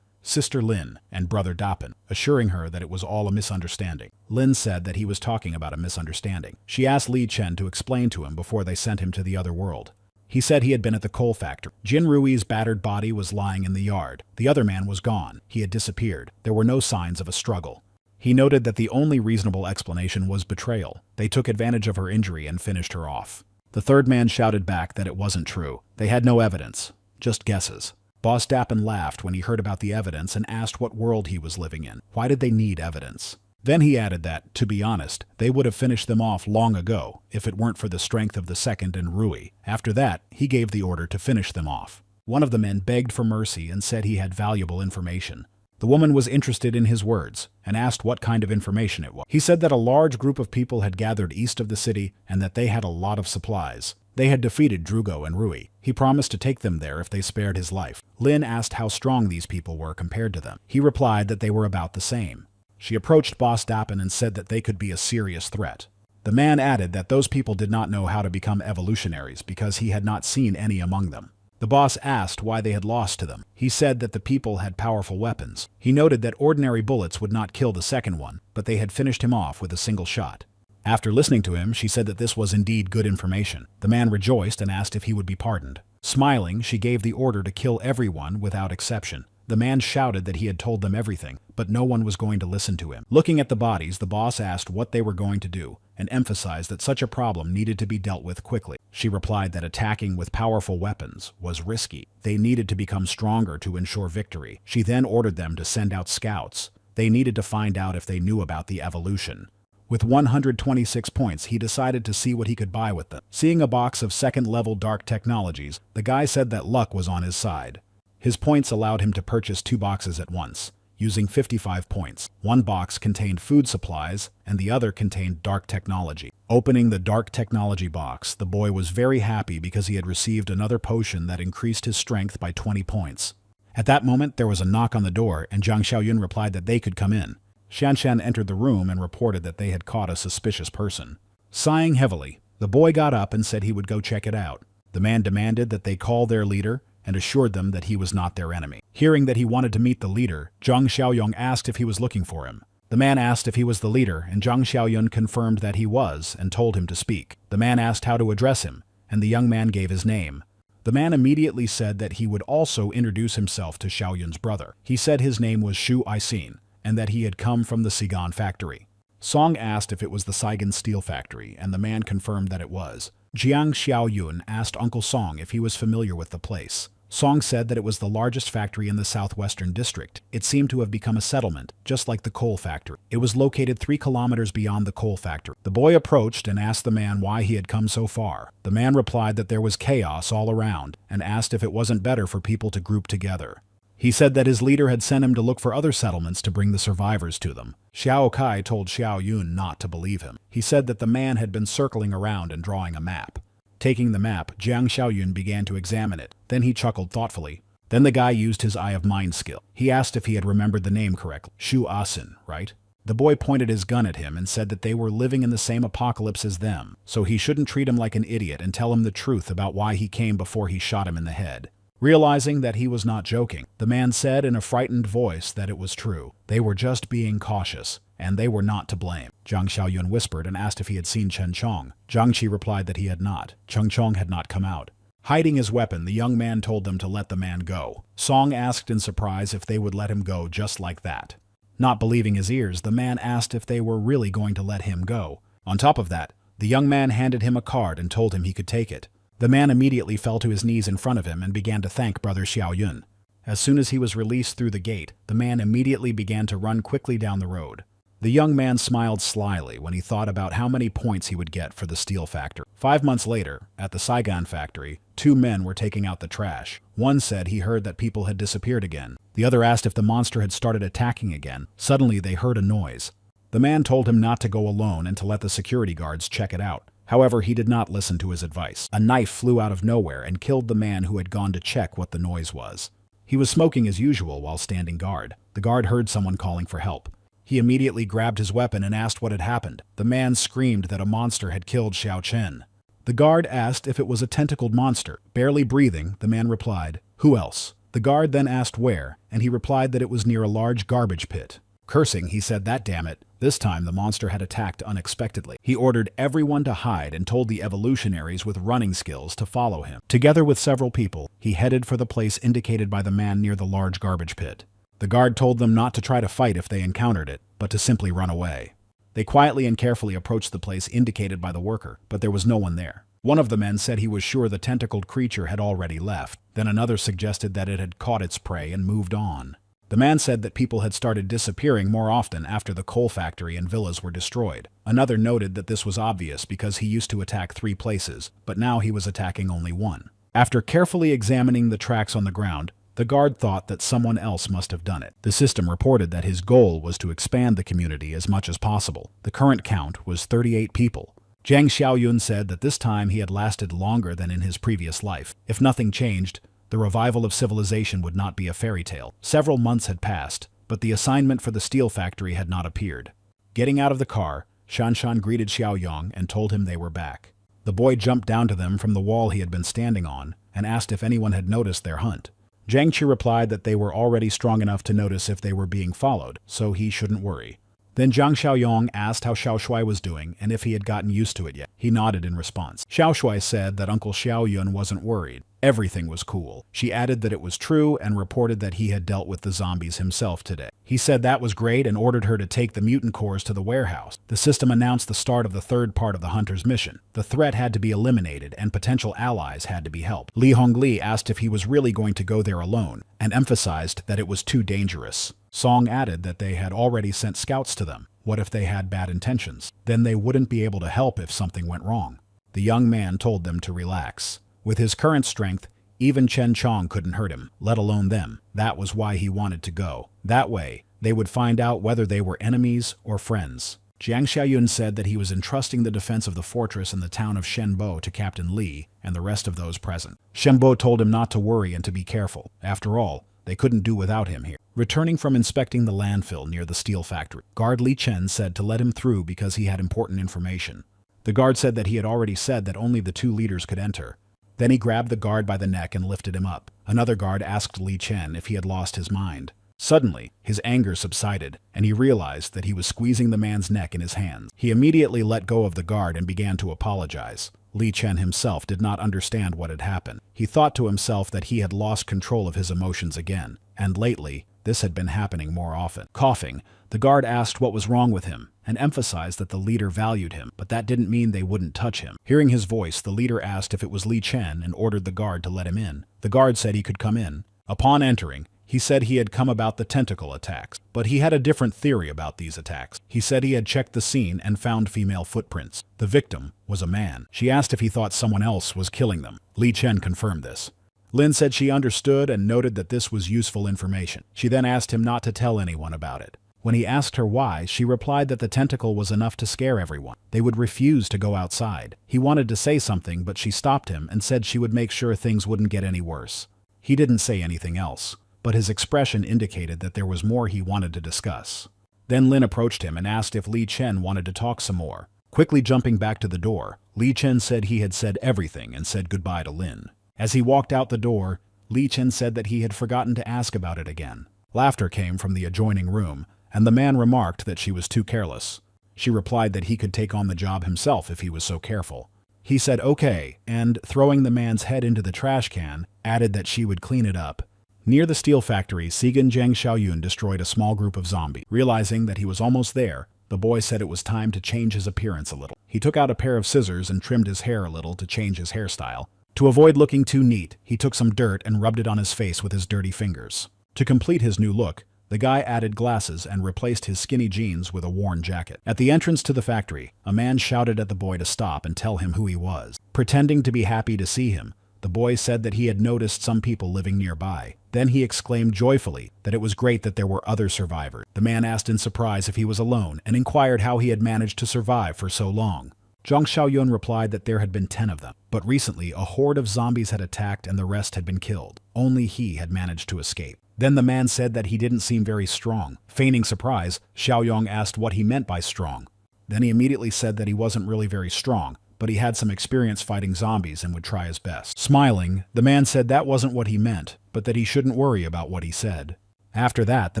Sister Lin and Brother Dapen, assuring her that it was all a misunderstanding. Lin said that he was talking about a misunderstanding. She asked Li Chen to explain to him before they sent him to the other world. He said he had been at the coal factory. Jin Rui's battered body was lying in the yard. The other man was gone. He had disappeared. There were no signs of a struggle. He noted that the only reasonable explanation was betrayal. They took advantage of her injury and finished her off. The third man shouted back that it wasn't true. They had no evidence, just guesses. Boss Dapen laughed when he heard about the evidence and asked what world he was living in. Why did they need evidence? Then he added that, to be honest, they would have finished them off long ago if it weren't for the strength of the second and Rui. After that, he gave the order to finish them off. One of the men begged for mercy and said he had valuable information. The woman was interested in his words and asked what kind of information it was. He said that a large group of people had gathered east of the city and that they had a lot of supplies. They had defeated Drugo and Rui. He promised to take them there if they spared his life. Lin asked how strong these people were compared to them. He replied that they were about the same. She approached Boss Dapen and said that they could be a serious threat. The man added that those people did not know how to become evolutionaries because he had not seen any among them. The boss asked why they had lost to them. He said that the people had powerful weapons. He noted that ordinary bullets would not kill the second one, but they had finished him off with a single shot. After listening to him, she said that this was indeed good information. The man rejoiced and asked if he would be pardoned. Smiling, she gave the order to kill everyone without exception. The man shouted that he had told them everything, but no one was going to listen to him. Looking at the bodies, the boss asked what they were going to do, and emphasized that such a problem needed to be dealt with quickly. She replied that attacking with powerful weapons was risky. They needed to become stronger to ensure victory. She then ordered them to send out scouts. They needed to find out if they knew about the evolution. With 126 points, he decided to see what he could buy with them. Seeing a box of second-level dark technologies, the guy said that luck was on his side. His points allowed him to purchase 2 boxes at once, using 55 points. One box contained food supplies, and the other contained dark technology. Opening the dark technology box, the boy was very happy because he had received another potion that increased his strength by 20 points. At that moment, there was a knock on the door, and Zhang Xiaoyun replied that they could come in. Shan entered the room and reported that they had caught a suspicious person. Sighing heavily, the boy got up and said he would go check it out. The man demanded that they call their leader and assured them that he was not their enemy. Hearing that he wanted to meet the leader, Zhang Xiaoyong asked if he was looking for him. The man asked if he was the leader, and Zhang Xiaoyun confirmed that he was and told him to speak. The man asked how to address him, and the young man gave his name. The man immediately said that he would also introduce himself to Xiaoyun's brother. He said his name was Shu Aisin, and that he had come from the Sigan factory. Song asked if it was the Sigan steel factory, and the man confirmed that it was. Jiang Xiaoyun asked Uncle Song if he was familiar with the place. Song said that it was the largest factory in the southwestern district. It seemed to have become a settlement, just like the coal factory. It was located 3 kilometers beyond the coal factory. The boy approached and asked the man why he had come so far. The man replied that there was chaos all around, and asked if it wasn't better for people to group together. He said that his leader had sent him to look for other settlements to bring the survivors to them. Xiao Kai told Xiao Yun not to believe him. He said that the man had been circling around and drawing a map. Taking the map, Jiang Xiaoyun began to examine it. Then he chuckled thoughtfully. Then the guy used his Eye of Mind skill. He asked if he had remembered the name correctly. Shu Asin, right? The boy pointed his gun at him and said that they were living in the same apocalypse as them, so he shouldn't treat him like an idiot and tell him the truth about why he came before he shot him in the head. Realizing that he was not joking, the man said in a frightened voice that it was true. They were just being cautious, and they were not to blame. Zhang Xiaoyun whispered and asked if he had seen Chen Chong. Zhang Chi replied that he had not. Cheng Chong had not come out. Hiding his weapon, the young man told them to let the man go. Song asked in surprise if they would let him go just like that. Not believing his ears, the man asked if they were really going to let him go. On top of that, the young man handed him a card and told him he could take it. The man immediately fell to his knees in front of him and began to thank Brother Xiaoyun. As soon as he was released through the gate, the man immediately began to run quickly down the road. The young man smiled slyly when he thought about how many points he would get for the steel factory. 5 months later, at the Saigon factory, 2 men were taking out the trash. One said he heard that people had disappeared again. The other asked if the monster had started attacking again. Suddenly they heard a noise. The man told him not to go alone and to let the security guards check it out. However, he did not listen to his advice. A knife flew out of nowhere and killed the man who had gone to check what the noise was. He was smoking as usual while standing guard. The guard heard someone calling for help. He immediately grabbed his weapon and asked what had happened. The man screamed that a monster had killed Xiao Chen. The guard asked if it was a tentacled monster. Barely breathing, the man replied, Who else? The guard then asked where, and he replied that it was near a large garbage pit. Cursing, he said that damn it, this time the monster had attacked unexpectedly. He ordered everyone to hide and told the evolutionaries with running skills to follow him. Together with several people, he headed for the place indicated by the man near the large garbage pit. The guard told them not to try to fight if they encountered it, but to simply run away. They quietly and carefully approached the place indicated by the worker, but there was no one there. One of the men said he was sure the tentacled creature had already left. Then another suggested that it had caught its prey and moved on. The man said that people had started disappearing more often after the coal factory and villas were destroyed. Another noted that this was obvious because he used to attack 3 places, but now he was attacking only 1. After carefully examining the tracks on the ground, the guard thought that someone else must have done it. The system reported that his goal was to expand the community as much as possible. The current count was 38 people. Jiang Xiaoyun said that this time he had lasted longer than in his previous life. If nothing changed, the revival of civilization would not be a fairy tale. Several months had passed, but the assignment for the steel factory had not appeared. Getting out of the car, Shan greeted Xiaoyong and told him they were back. The boy jumped down to them from the wall he had been standing on and asked if anyone had noticed their hunt. Jiang Chi replied that they were already strong enough to notice if they were being followed, so he shouldn't worry. Then Zhang Xiaoyong asked how Xiao Shui was doing and if he had gotten used to it yet. He nodded in response. Xiao Shui said that Uncle Xiaoyun wasn't worried. Everything was cool. She added that it was true and reported that he had dealt with the zombies himself today. He said that was great and ordered her to take the mutant cores to the warehouse. The system announced the start of the 3rd part of the hunter's mission. The threat had to be eliminated and potential allies had to be helped. Li Hongli asked if he was really going to go there alone and emphasized that it was too dangerous. Song added that they had already sent scouts to them. What if they had bad intentions? Then they wouldn't be able to help if something went wrong. The young man told them to relax. With his current strength, even Chen Chong couldn't hurt him, let alone them. That was why he wanted to go. That way, they would find out whether they were enemies or friends. Jiang Xiaoyun said that he was entrusting the defense of the fortress and the town of Shenbo to Captain Li and the rest of those present. Shenbo told him not to worry and to be careful. After all, they couldn't do without him here. Returning from inspecting the landfill near the steel factory, guard Li Chen said to let him through because he had important information. The guard said that he had already said that only the 2 leaders could enter. Then he grabbed the guard by the neck and lifted him up. Another guard asked Li Chen if he had lost his mind. Suddenly, his anger subsided, and he realized that he was squeezing the man's neck in his hands. He immediately let go of the guard and began to apologize. Li Chen himself did not understand what had happened. He thought to himself that he had lost control of his emotions again, and lately, this had been happening more often. Coughing, the guard asked what was wrong with him, and emphasized that the leader valued him, but that didn't mean they wouldn't touch him. Hearing his voice, the leader asked if it was Li Chen and ordered the guard to let him in. The guard said he could come in. Upon entering, he said he had come about the tentacle attacks, but he had a different theory about these attacks. He said he had checked the scene and found female footprints. The victim was a man. She asked if he thought someone else was killing them. Li Chen confirmed this. Lin said she understood and noted that this was useful information. She then asked him not to tell anyone about it. When he asked her why, she replied that the tentacle was enough to scare everyone. They would refuse to go outside. He wanted to say something, but she stopped him and said she would make sure things wouldn't get any worse. He didn't say anything else, but his expression indicated that there was more he wanted to discuss. Then Lin approached him and asked if Li Chen wanted to talk some more. Quickly jumping back to the door, Li Chen said he had said everything and said goodbye to Lin. As he walked out the door, Li Chen said that he had forgotten to ask about it again. Laughter came from the adjoining room, and the man remarked that she was too careless. She replied that he could take on the job himself if he was so careful. He said okay, and, throwing the man's head into the trash can, added that she would clean it up. Near the steel factory, Sigan Jiang Xiaoyun destroyed a small group of zombies. Realizing that he was almost there, the boy said it was time to change his appearance a little. He took out a pair of scissors and trimmed his hair a little to change his hairstyle. To avoid looking too neat, he took some dirt and rubbed it on his face with his dirty fingers. To complete his new look, the guy added glasses and replaced his skinny jeans with a worn jacket. At the entrance to the factory, a man shouted at the boy to stop and tell him who he was. Pretending to be happy to see him, the boy said that he had noticed some people living nearby. Then he exclaimed joyfully that it was great that there were other survivors. The man asked in surprise if he was alone and inquired how he had managed to survive for so long. Zhang Xiaoyun replied that there had been 10 of them, but recently a horde of zombies had attacked and the rest had been killed. Only he had managed to escape. Then the man said that he didn't seem very strong. Feigning surprise, Xiaoyong asked what he meant by strong. Then he immediately said that he wasn't really very strong, but he had some experience fighting zombies and would try his best. Smiling, the man said that wasn't what he meant, but that he shouldn't worry about what he said. After that, the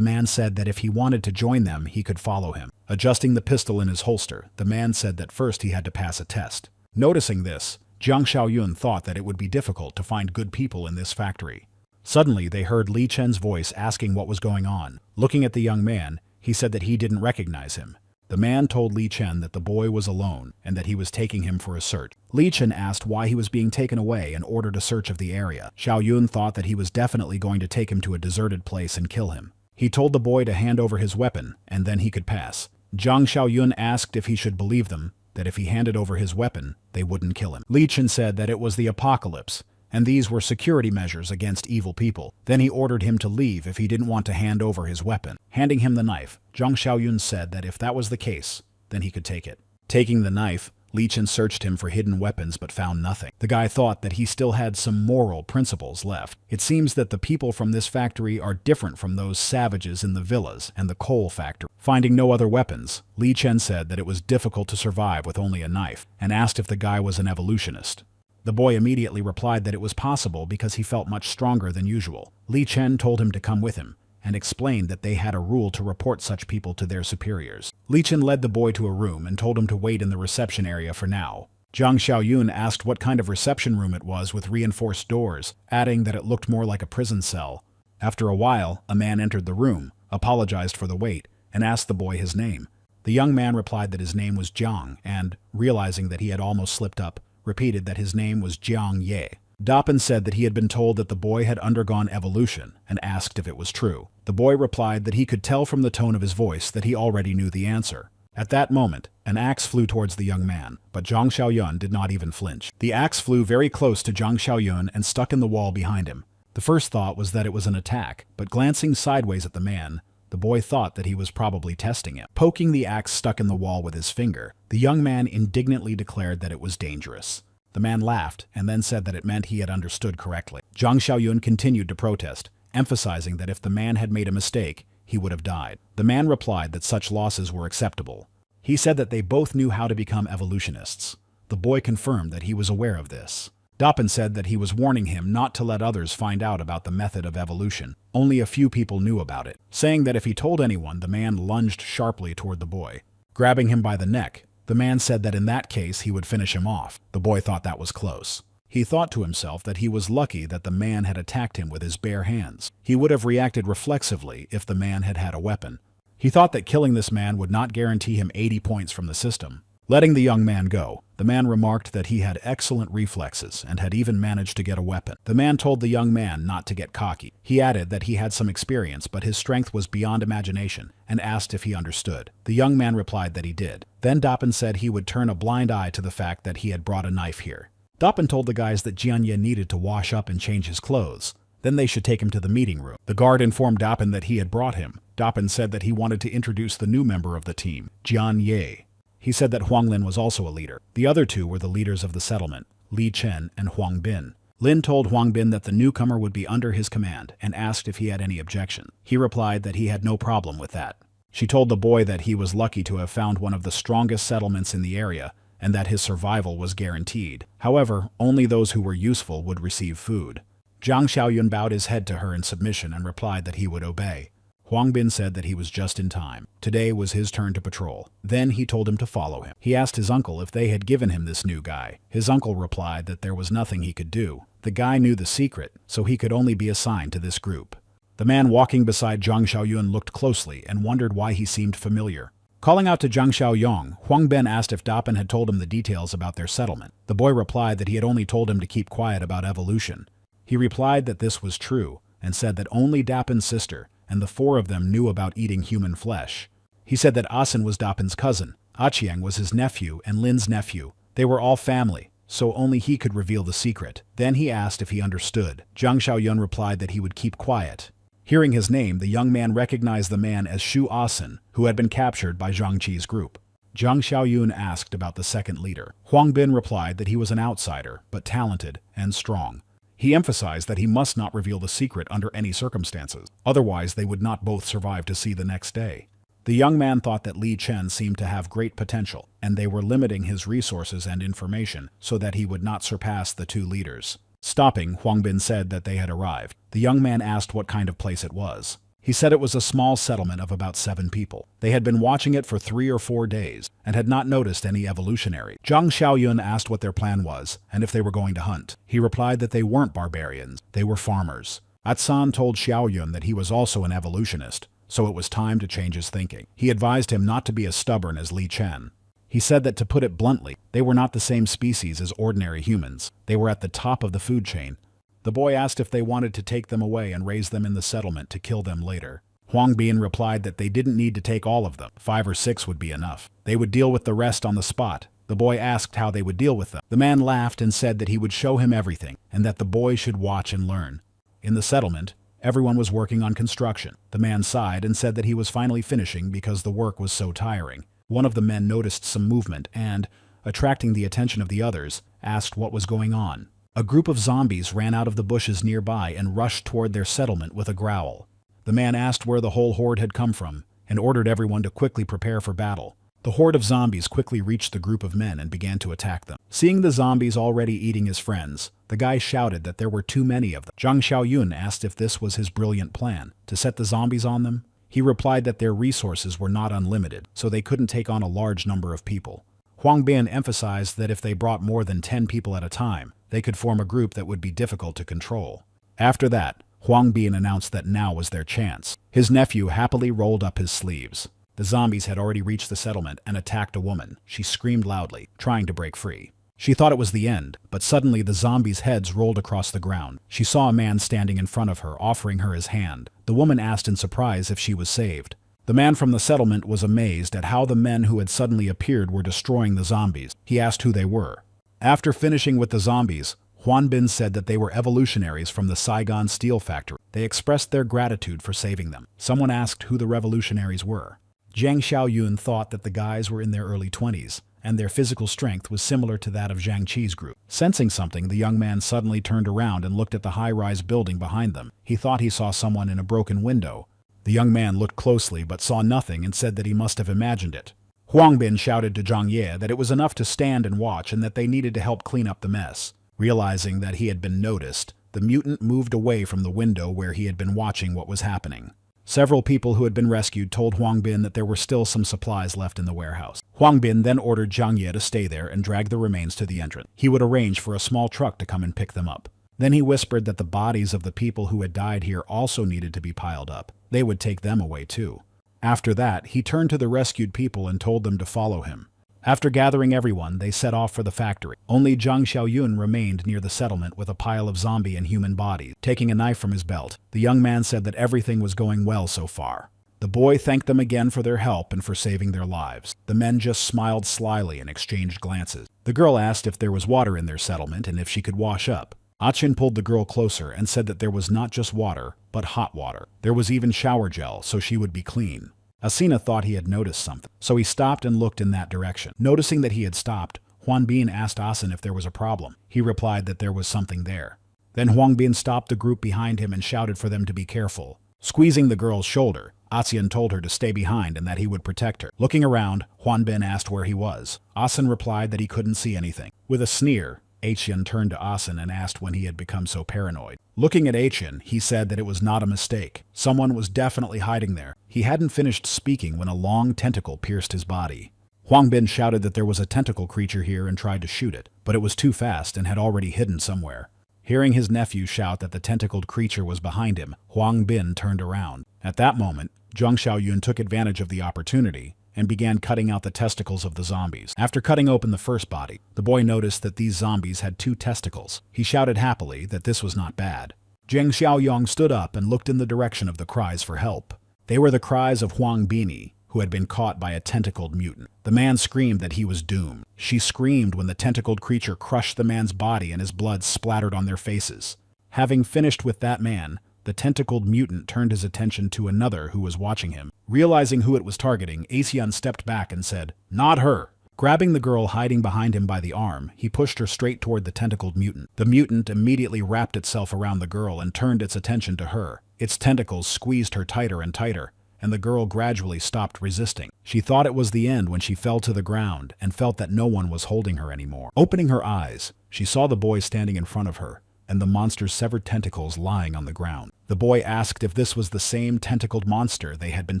man said that if he wanted to join them, he could follow him. Adjusting the pistol in his holster, the man said that first he had to pass a test. Noticing this, Jiang Xiaoyun thought that it would be difficult to find good people in this factory. Suddenly, they heard Li Chen's voice asking what was going on. Looking at the young man, he said that he didn't recognize him. The man told Li Chen that the boy was alone and that he was taking him for a search. Li Chen asked why he was being taken away and ordered a search of the area. Xiaoyun thought that he was definitely going to take him to a deserted place and kill him. He told the boy to hand over his weapon, and then he could pass. Jiang Xiaoyun asked if he should believe them, that if he handed over his weapon, they wouldn't kill him. Li Chen said that it was the apocalypse, and these were security measures against evil people. Then he ordered him to leave if he didn't want to hand over his weapon. Handing him the knife, Jiang Xiaoyun said that if that was the case, then he could take it. Taking the knife, Li Chen searched him for hidden weapons but found nothing. The guy thought that he still had some moral principles left. It seems that the people from this factory are different from those savages in the villas and the coal factory. Finding no other weapons, Li Chen said that it was difficult to survive with only a knife, and asked if the guy was an evolutionist. The boy immediately replied that it was possible because he felt much stronger than usual. Li Chen told him to come with him, and explained that they had a rule to report such people to their superiors. Li Chen led the boy to a room and told him to wait in the reception area for now. Jiang Xiaoyun asked what kind of reception room it was with reinforced doors, adding that it looked more like a prison cell. After a while, a man entered the room, apologized for the wait, and asked the boy his name. The young man replied that his name was Jiang, and, realizing that he had almost slipped up, repeated that his name was Jiang Ye. Dapin said that he had been told that the boy had undergone evolution and asked if it was true. The boy replied that he could tell from the tone of his voice that he already knew the answer. At that moment, an axe flew towards the young man, but Jiang Xiaoyun did not even flinch. The axe flew very close to Jiang Xiaoyun and stuck in the wall behind him. The first thought was that it was an attack, but glancing sideways at the man, the boy thought that he was probably testing him. Poking the axe stuck in the wall with his finger, the young man indignantly declared that it was dangerous. The man laughed and then said that it meant he had understood correctly. Jiang Xiaoyun continued to protest, emphasizing that if the man had made a mistake, he would have died. The man replied that such losses were acceptable. He said that they both knew how to become evolutionists. The boy confirmed that he was aware of this. Dapin said that he was warning him not to let others find out about the method of evolution. Only a few people knew about it, saying that if he told anyone, the man lunged sharply toward the boy. Grabbing him by the neck, the man said that in that case he would finish him off. The boy thought that was close. He thought to himself that he was lucky that the man had attacked him with his bare hands. He would have reacted reflexively if the man had had a weapon. He thought that killing this man would not guarantee him 80 points from the system. Letting the young man go, the man remarked that he had excellent reflexes and had even managed to get a weapon. The man told the young man not to get cocky. He added that he had some experience, but his strength was beyond imagination, and asked if he understood. The young man replied that he did. Then Dapin said he would turn a blind eye to the fact that he had brought a knife here. Dapin told the guys that Jian Ye needed to wash up and change his clothes. Then they should take him to the meeting room. The guard informed Dapin that he had brought him. Dapin said that he wanted to introduce the new member of the team, Jian Ye. He said that Huang Lin was also a leader. The other two were the leaders of the settlement, Li Chen and Huang Bin. Lin told Huang Bin that the newcomer would be under his command and asked if he had any objection. He replied that he had no problem with that. She told the boy that he was lucky to have found one of the strongest settlements in the area and that his survival was guaranteed. However, only those who were useful would receive food. Jiang Xiaoyun bowed his head to her in submission and replied that he would obey. Huang Bin said that he was just in time. Today was his turn to patrol. Then he told him to follow him. He asked his uncle if they had given him this new guy. His uncle replied that there was nothing he could do. The guy knew the secret, so he could only be assigned to this group. The man walking beside Jiang Xiaoyun looked closely and wondered why he seemed familiar. Calling out to Jiang Xiaoyong, Huang Bin asked if Dapin had told him the details about their settlement. The boy replied that he had only told him to keep quiet about evolution. He replied that this was true, and said that only Dapin's sister and the four of them knew about eating human flesh. He said that Asen was Dapin's cousin, Aqiang was his nephew, and Lin's nephew. They were all family, so only he could reveal the secret. Then he asked if he understood. Jiang Xiaoyun replied that he would keep quiet. Hearing his name, the young man recognized the man as Shu Asen, who had been captured by Zhang Qi's group. Jiang Xiaoyun asked about the second leader. Huang Bin replied that he was an outsider, but talented and strong. He emphasized that he must not reveal the secret under any circumstances, otherwise they would not both survive to see the next day. The young man thought that Li Chen seemed to have great potential, and they were limiting his resources and information so that he would not surpass the two leaders. Stopping, Huang Bin said that they had arrived. The young man asked what kind of place it was. He said it was a small settlement of about 7 people. They had been watching it for 3 or 4 days and had not noticed any evolutionary. Zhang Xiaoyun asked what their plan was and if they were going to hunt. He replied that they weren't barbarians, they were farmers. Atsan told Xiaoyun that he was also an evolutionist, so it was time to change his thinking. He advised him not to be as stubborn as Li Chen. He said that, to put it bluntly, they were not the same species as ordinary humans. They were at the top of the food chain. The boy asked if they wanted to take them away and raise them in the settlement to kill them later. Huang Bin replied that they didn't need to take all of them. 5 or 6 would be enough. They would deal with the rest on the spot. The boy asked how they would deal with them. The man laughed and said that he would show him everything, and that the boy should watch and learn. In the settlement, everyone was working on construction. The man sighed and said that he was finally finishing because the work was so tiring. One of the men noticed some movement and, attracting the attention of the others, asked what was going on. A group of zombies ran out of the bushes nearby and rushed toward their settlement with a growl. The man asked where the whole horde had come from and ordered everyone to quickly prepare for battle. The horde of zombies quickly reached the group of men and began to attack them. Seeing the zombies already eating his friends, the guy shouted that there were too many of them. Zhang Xiaoyun asked if this was his brilliant plan, to set the zombies on them. He replied that their resources were not unlimited, so they couldn't take on a large number of people. Huang Bin emphasized that if they brought more than 10 people at a time, they could form a group that would be difficult to control. After that, Huang Bin announced that now was their chance. His nephew happily rolled up his sleeves. The zombies had already reached the settlement and attacked a woman. She screamed loudly, trying to break free. She thought it was the end, but suddenly the zombies' heads rolled across the ground. She saw a man standing in front of her, offering her his hand. The woman asked in surprise if she was saved. The man from the settlement was amazed at how the men who had suddenly appeared were destroying the zombies. He asked who they were. After finishing with the zombies, Huan Bin said that they were evolutionaries from the Saigon steel factory. They expressed their gratitude for saving them. Someone asked who the revolutionaries were. Zhang Xiaoyun thought that the guys were in their early 20s, and their physical strength was similar to that of Jian Chi's group. Sensing something, the young man suddenly turned around and looked at the high-rise building behind them. He thought he saw someone in a broken window. The young man looked closely but saw nothing and said that he must have imagined it. Huang Bin shouted to Zhang Ye that it was enough to stand and watch and that they needed to help clean up the mess. Realizing that he had been noticed, the mutant moved away from the window where he had been watching what was happening. Several people who had been rescued told Huang Bin that there were still some supplies left in the warehouse. Huang Bin then ordered Zhang Ye to stay there and drag the remains to the entrance. He would arrange for a small truck to come and pick them up. Then he whispered that the bodies of the people who had died here also needed to be piled up. They would take them away too. After that, he turned to the rescued people and told them to follow him. After gathering everyone, they set off for the factory. Only Zhang Xiaoyun remained near the settlement with a pile of zombie and human bodies. Taking a knife from his belt, the young man said that everything was going well so far. The boy thanked them again for their help and for saving their lives. The men just smiled slyly and exchanged glances. The girl asked if there was water in their settlement and if she could wash up. Achin pulled the girl closer and said that there was not just water, but hot water. There was even shower gel, so she would be clean. Asina thought he had noticed something, so he stopped and looked in that direction. Noticing that he had stopped, Huan Bin asked Asin if there was a problem. He replied that there was something there. Then Huang Bin stopped the group behind him and shouted for them to be careful. Squeezing the girl's shoulder, Asian told her to stay behind and that he would protect her. Looking around, Huan Bin asked where he was. Asin replied that he couldn't see anything. With a sneer, Achen turned to Asin and asked when he had become so paranoid. Looking at Achen, he said that it was not a mistake. Someone was definitely hiding there. He hadn't finished speaking when a long tentacle pierced his body. Huang Bin shouted that there was a tentacle creature here and tried to shoot it, but it was too fast and had already hidden somewhere. Hearing his nephew shout that the tentacled creature was behind him, Huang Bin turned around. At that moment, Zhang Xiaoyun took advantage of the opportunity and began cutting out the testicles of the zombies. After cutting open the first body, the boy noticed that these zombies had 2 testicles. He shouted happily that this was not bad. Zhang Xiaoyong stood up and looked in the direction of the cries for help. They were the cries of Huang Bini, who had been caught by a tentacled mutant. The man screamed that he was doomed. She screamed when the tentacled creature crushed the man's body and his blood splattered on their faces. Having finished with that man, the tentacled mutant turned his attention to another who was watching him. Realizing who it was targeting, Asian stepped back and said, "Not her!" Grabbing the girl hiding behind him by the arm, he pushed her straight toward the tentacled mutant. The mutant immediately wrapped itself around the girl and turned its attention to her. Its tentacles squeezed her tighter and tighter, and the girl gradually stopped resisting. She thought it was the end when she fell to the ground and felt that no one was holding her anymore. Opening her eyes, she saw the boy standing in front of her, and the monster's severed tentacles lying on the ground. The boy asked if this was the same tentacled monster they had been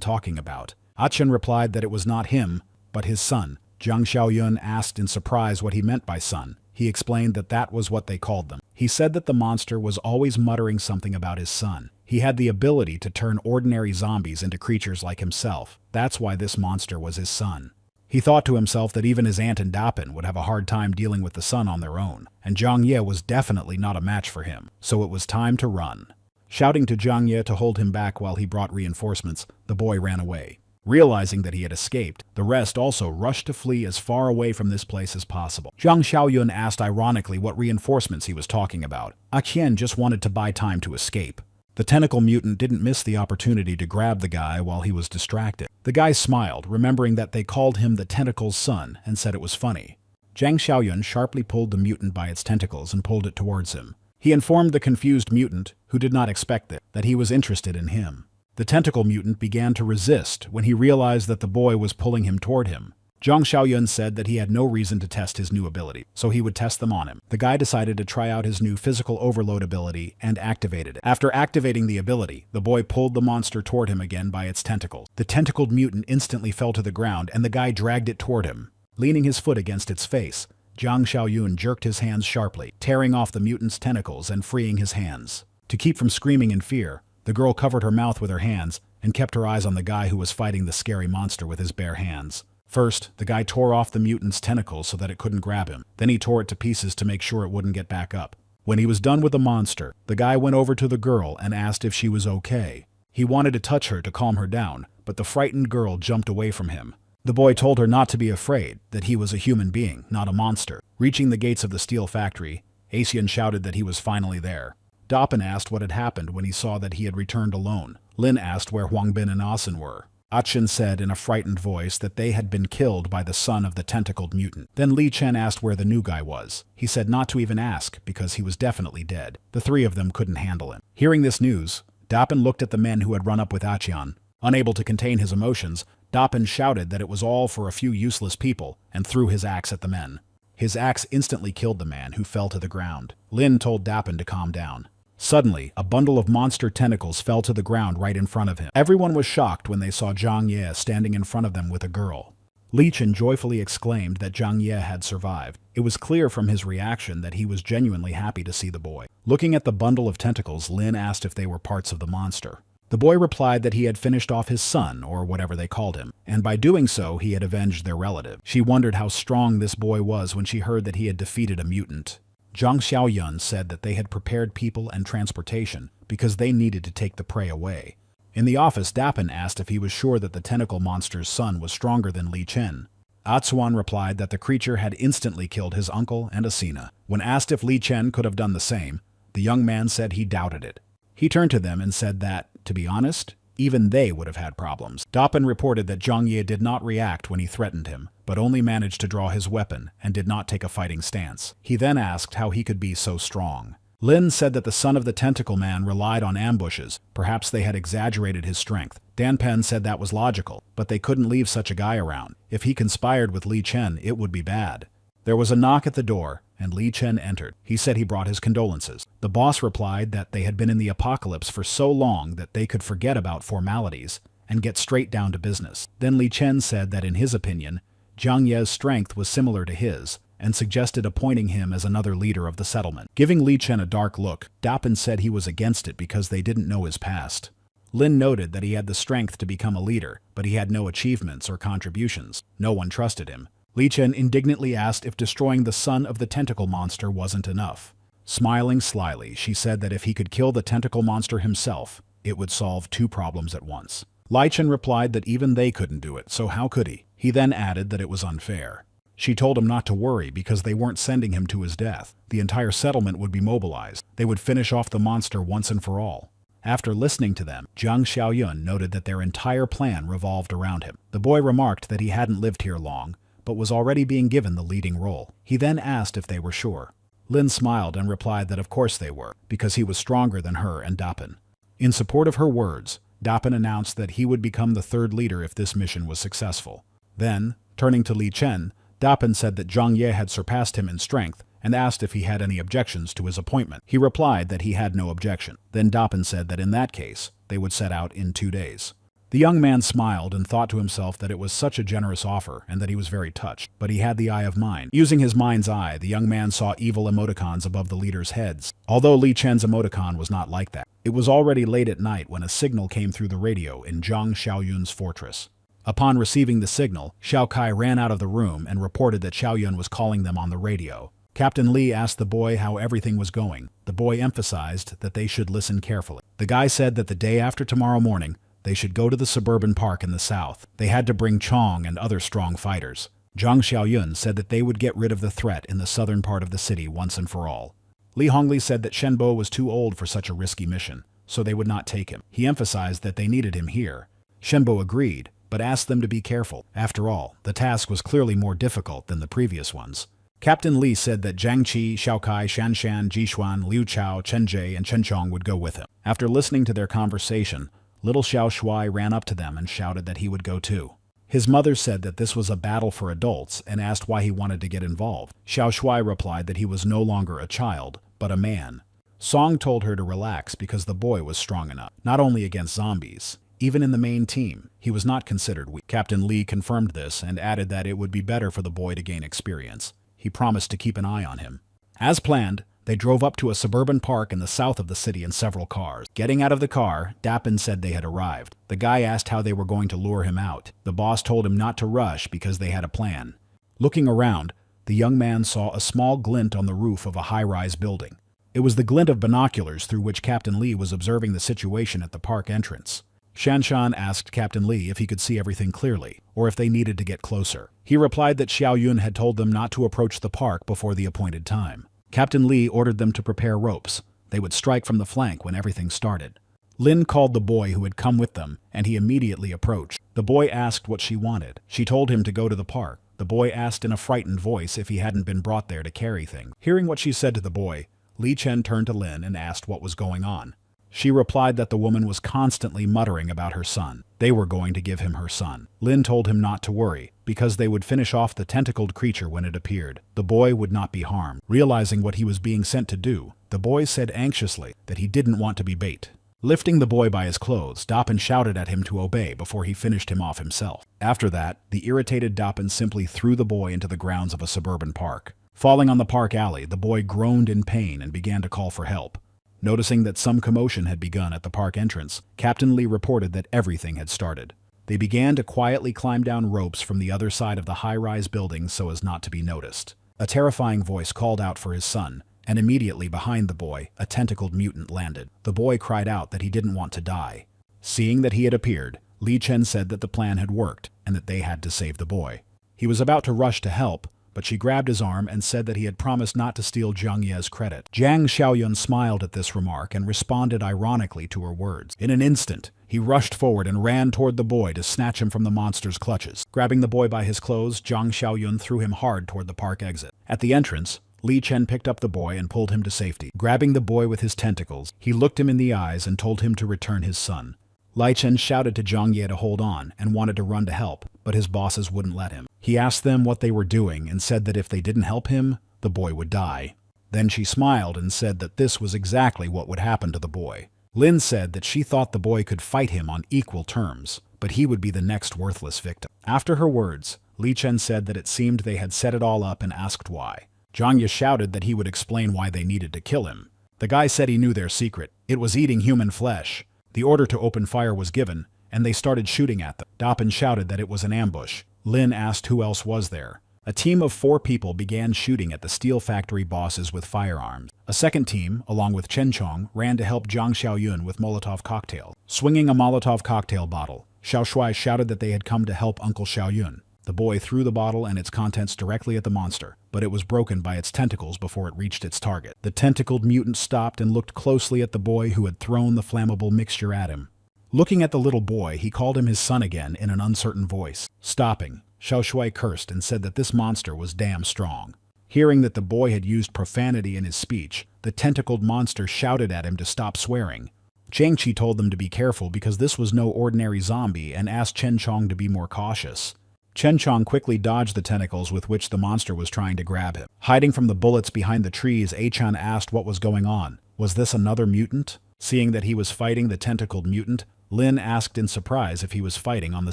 talking about. Achin replied that it was not him, but his son. Jiang Xiaoyun asked in surprise what he meant by son. He explained that that was what they called them. He said that the monster was always muttering something about his son. He had the ability to turn ordinary zombies into creatures like himself. That's why this monster was his son. He thought to himself that even his aunt and Dapin would have a hard time dealing with the son on their own, and Zhang Ye was definitely not a match for him, so it was time to run. Shouting to Zhang Ye to hold him back while he brought reinforcements, the boy ran away. Realizing that he had escaped, the rest also rushed to flee as far away from this place as possible. Jiang Xiaoyun asked ironically what reinforcements he was talking about. Qian just wanted to buy time to escape. The tentacle mutant didn't miss the opportunity to grab the guy while he was distracted. The guy smiled, remembering that they called him the tentacle's son, and said it was funny. Jiang Xiaoyun sharply pulled the mutant by its tentacles and pulled it towards him. He informed the confused mutant, who did not expect it, that he was interested in him. The tentacle mutant began to resist when he realized that the boy was pulling him toward him. Jiang Xiaoyun said that he had no reason to test his new ability, so he would test them on him. The guy decided to try out his new physical overload ability and activated it. After activating the ability, the boy pulled the monster toward him again by its tentacles. The tentacled mutant instantly fell to the ground and the guy dragged it toward him. Leaning his foot against its face, Jiang Xiaoyun jerked his hands sharply, tearing off the mutant's tentacles and freeing his hands. To keep from screaming in fear, the girl covered her mouth with her hands and kept her eyes on the guy who was fighting the scary monster with his bare hands. First, the guy tore off the mutant's tentacles so that it couldn't grab him. Then he tore it to pieces to make sure it wouldn't get back up. When he was done with the monster, the guy went over to the girl and asked if she was okay. He wanted to touch her to calm her down, but the frightened girl jumped away from him. The boy told her not to be afraid, that he was a human being, not a monster. Reaching the gates of the steel factory, Asian shouted that he was finally there. Dapin asked what had happened when he saw that he had returned alone. Lin asked where Huangbin and Asen were. Achin said in a frightened voice that they had been killed by the son of the tentacled mutant. Then Li Chen asked where the new guy was. He said not to even ask, because he was definitely dead. The three of them couldn't handle him. Hearing this news, Dapin looked at the men who had run up with Achian. Unable to contain his emotions, Dapin shouted that it was all for a few useless people and threw his axe at the men. His axe instantly killed the man, who fell to the ground. Lin told Dapin to calm down. Suddenly, a bundle of monster tentacles fell to the ground right in front of him. Everyone was shocked when they saw Zhang Ye standing in front of them with a girl. Li Chen joyfully exclaimed that Zhang Ye had survived. It was clear from his reaction that he was genuinely happy to see the boy. Looking at the bundle of tentacles, Lin asked if they were parts of the monster. The boy replied that he had finished off his son, or whatever they called him, and by doing so he had avenged their relative. She wondered how strong this boy was when she heard that he had defeated a mutant. Jiang Xiaoyun said that they had prepared people and transportation because they needed to take the prey away. In the office, Dapin asked if he was sure that the tentacle monster's son was stronger than Li Chen. Atsuan replied that the creature had instantly killed his uncle and Asina. When asked if Li Chen could have done the same, the young man said he doubted it. He turned to them and said that, to be honest, even they would have had problems. Dapin reported that Zhang Ye did not react when he threatened him, but only managed to draw his weapon and did not take a fighting stance. He then asked how he could be so strong. Lin said that the son of the tentacle man relied on ambushes. Perhaps they had exaggerated his strength. Dan Pen said that was logical, but they couldn't leave such a guy around. If he conspired with Li Chen, it would be bad. There was a knock at the door, and Li Chen entered. He said he brought his condolences. The boss replied that they had been in the apocalypse for so long that they could forget about formalities and get straight down to business. Then Li Chen said that in his opinion, Zhang Ye's strength was similar to his, and suggested appointing him as another leader of the settlement. Giving Li Chen a dark look, Dapin said he was against it because they didn't know his past. Lin noted that he had the strength to become a leader, but he had no achievements or contributions. No one trusted him. Li Chen indignantly asked if destroying the son of the tentacle monster wasn't enough. Smiling slyly, she said that if he could kill the tentacle monster himself, it would solve two problems at once. Li Chen replied that even they couldn't do it, so how could he? He then added that it was unfair. She told him not to worry because they weren't sending him to his death. The entire settlement would be mobilized. They would finish off the monster once and for all. After listening to them, Jiang Xiaoyun noted that their entire plan revolved around him. The boy remarked that he hadn't lived here long, but was already being given the leading role. He then asked if they were sure. Lin smiled and replied that of course they were, because he was stronger than her and Dapin. In support of her words, Dapin announced that he would become the third leader if this mission was successful. Then, turning to Li Chen, Dapin said that Zhang Ye had surpassed him in strength and asked if he had any objections to his appointment. He replied that he had no objection. Then Dapin said that in that case, they would set out in 2 days. The young man smiled and thought to himself that it was such a generous offer and that he was very touched. But he had the eye of mind. Using his mind's eye, the young man saw evil emoticons above the leaders' heads. Although Li Chen's emoticon was not like that. It was already late at night when a signal came through the radio in Zhang Xiaoyun's fortress. Upon receiving the signal, Xiao Kai ran out of the room and reported that Xiaoyun was calling them on the radio. Captain Li asked the boy how everything was going. The boy emphasized that they should listen carefully. The guy said that the day after tomorrow morning, they should go to the suburban park in the south. They had to bring Chong and other strong fighters. Zhang Xiaoyun said that they would get rid of the threat in the southern part of the city once and for all. Li Hongli said that Shenbo was too old for such a risky mission, so they would not take him. He emphasized that they needed him here. Shenbo agreed, but asked them to be careful. After all, the task was clearly more difficult than the previous ones. Captain Li said that Jian Chi, Xiao Kai, Shan, Jishuan, Liu Chao, Chen Jie, and Chen Chong would go with him. After listening to their conversation, little Xiao Shuai ran up to them and shouted that he would go too. His mother said that this was a battle for adults and asked why he wanted to get involved. Xiao Shuai replied that he was no longer a child, but a man. Song told her to relax because the boy was strong enough, not only against zombies. Even in the main team, he was not considered weak. Captain Li confirmed this and added that it would be better for the boy to gain experience. He promised to keep an eye on him. As planned, they drove up to a suburban park in the south of the city in several cars. Getting out of the car, Dapin said they had arrived. The guy asked how they were going to lure him out. The boss told him not to rush because they had a plan. Looking around, the young man saw a small glint on the roof of a high-rise building. It was the glint of binoculars through which Captain Li was observing the situation at the park entrance. Shan asked Captain Li if he could see everything clearly, or if they needed to get closer. He replied that Xiaoyun had told them not to approach the park before the appointed time. Captain Li ordered them to prepare ropes. They would strike from the flank when everything started. Lin called the boy who had come with them, and he immediately approached. The boy asked what she wanted. She told him to go to the park. The boy asked in a frightened voice if he hadn't been brought there to carry things. Hearing what she said to the boy, Li Chen turned to Lin and asked what was going on. She replied that the woman was constantly muttering about her son. They were going to give him her son. Lin told him not to worry, because they would finish off the tentacled creature when it appeared. The boy would not be harmed. Realizing what he was being sent to do, the boy said anxiously that he didn't want to be bait. Lifting the boy by his clothes, Dapin shouted at him to obey before he finished him off himself. After that, the irritated Dapin simply threw the boy into the grounds of a suburban park. Falling on the park alley, the boy groaned in pain and began to call for help. Noticing that some commotion had begun at the park entrance, Captain Li reported that everything had started. They began to quietly climb down ropes from the other side of the high-rise building so as not to be noticed. A terrifying voice called out for his son, and immediately behind the boy, a tentacled mutant landed. The boy cried out that he didn't want to die. Seeing that he had appeared, Li Chen said that the plan had worked and that they had to save the boy. He was about to rush to help, but she grabbed his arm and said that he had promised not to steal Zhang Ye's credit. Zhang Xiaoyun smiled at this remark and responded ironically to her words. In an instant, he rushed forward and ran toward the boy to snatch him from the monster's clutches. Grabbing the boy by his clothes, Zhang Xiaoyun threw him hard toward the park exit. At the entrance, Li Chen picked up the boy and pulled him to safety. Grabbing the boy with his tentacles, he looked him in the eyes and told him to return his son. Li Chen shouted to Zhang Ye to hold on and wanted to run to help, but his bosses wouldn't let him. He asked them what they were doing and said that if they didn't help him, the boy would die. Then she smiled and said that this was exactly what would happen to the boy. Lin said that she thought the boy could fight him on equal terms, but he would be the next worthless victim. After her words, Li Chen said that it seemed they had set it all up and asked why. Zhang Ye shouted that he would explain why they needed to kill him. The guy said he knew their secret. It was eating human flesh. The order to open fire was given, and they started shooting at them. Dapin shouted that it was an ambush. Lin asked who else was there. A team of 4 people began shooting at the steel factory bosses with firearms. A second team, along with Chen Chong, ran to help Zhang Xiaoyun with Molotov cocktail. Swinging a Molotov cocktail bottle, Xiao Shuai shouted that they had come to help Uncle Xiaoyun. The boy threw the bottle and its contents directly at the monster, but it was broken by its tentacles before it reached its target. The tentacled mutant stopped and looked closely at the boy who had thrown the flammable mixture at him. Looking at the little boy, he called him his son again in an uncertain voice. Stopping, Xiao Shuai cursed and said that this monster was damn strong. Hearing that the boy had used profanity in his speech, the tentacled monster shouted at him to stop swearing. Jian Chi told them to be careful because this was no ordinary zombie and asked Chen Chong to be more cautious. Chen Chong quickly dodged the tentacles with which the monster was trying to grab him. Hiding from the bullets behind the trees, Achan asked what was going on. Was this another mutant? Seeing that he was fighting the tentacled mutant, Lin asked in surprise if he was fighting on the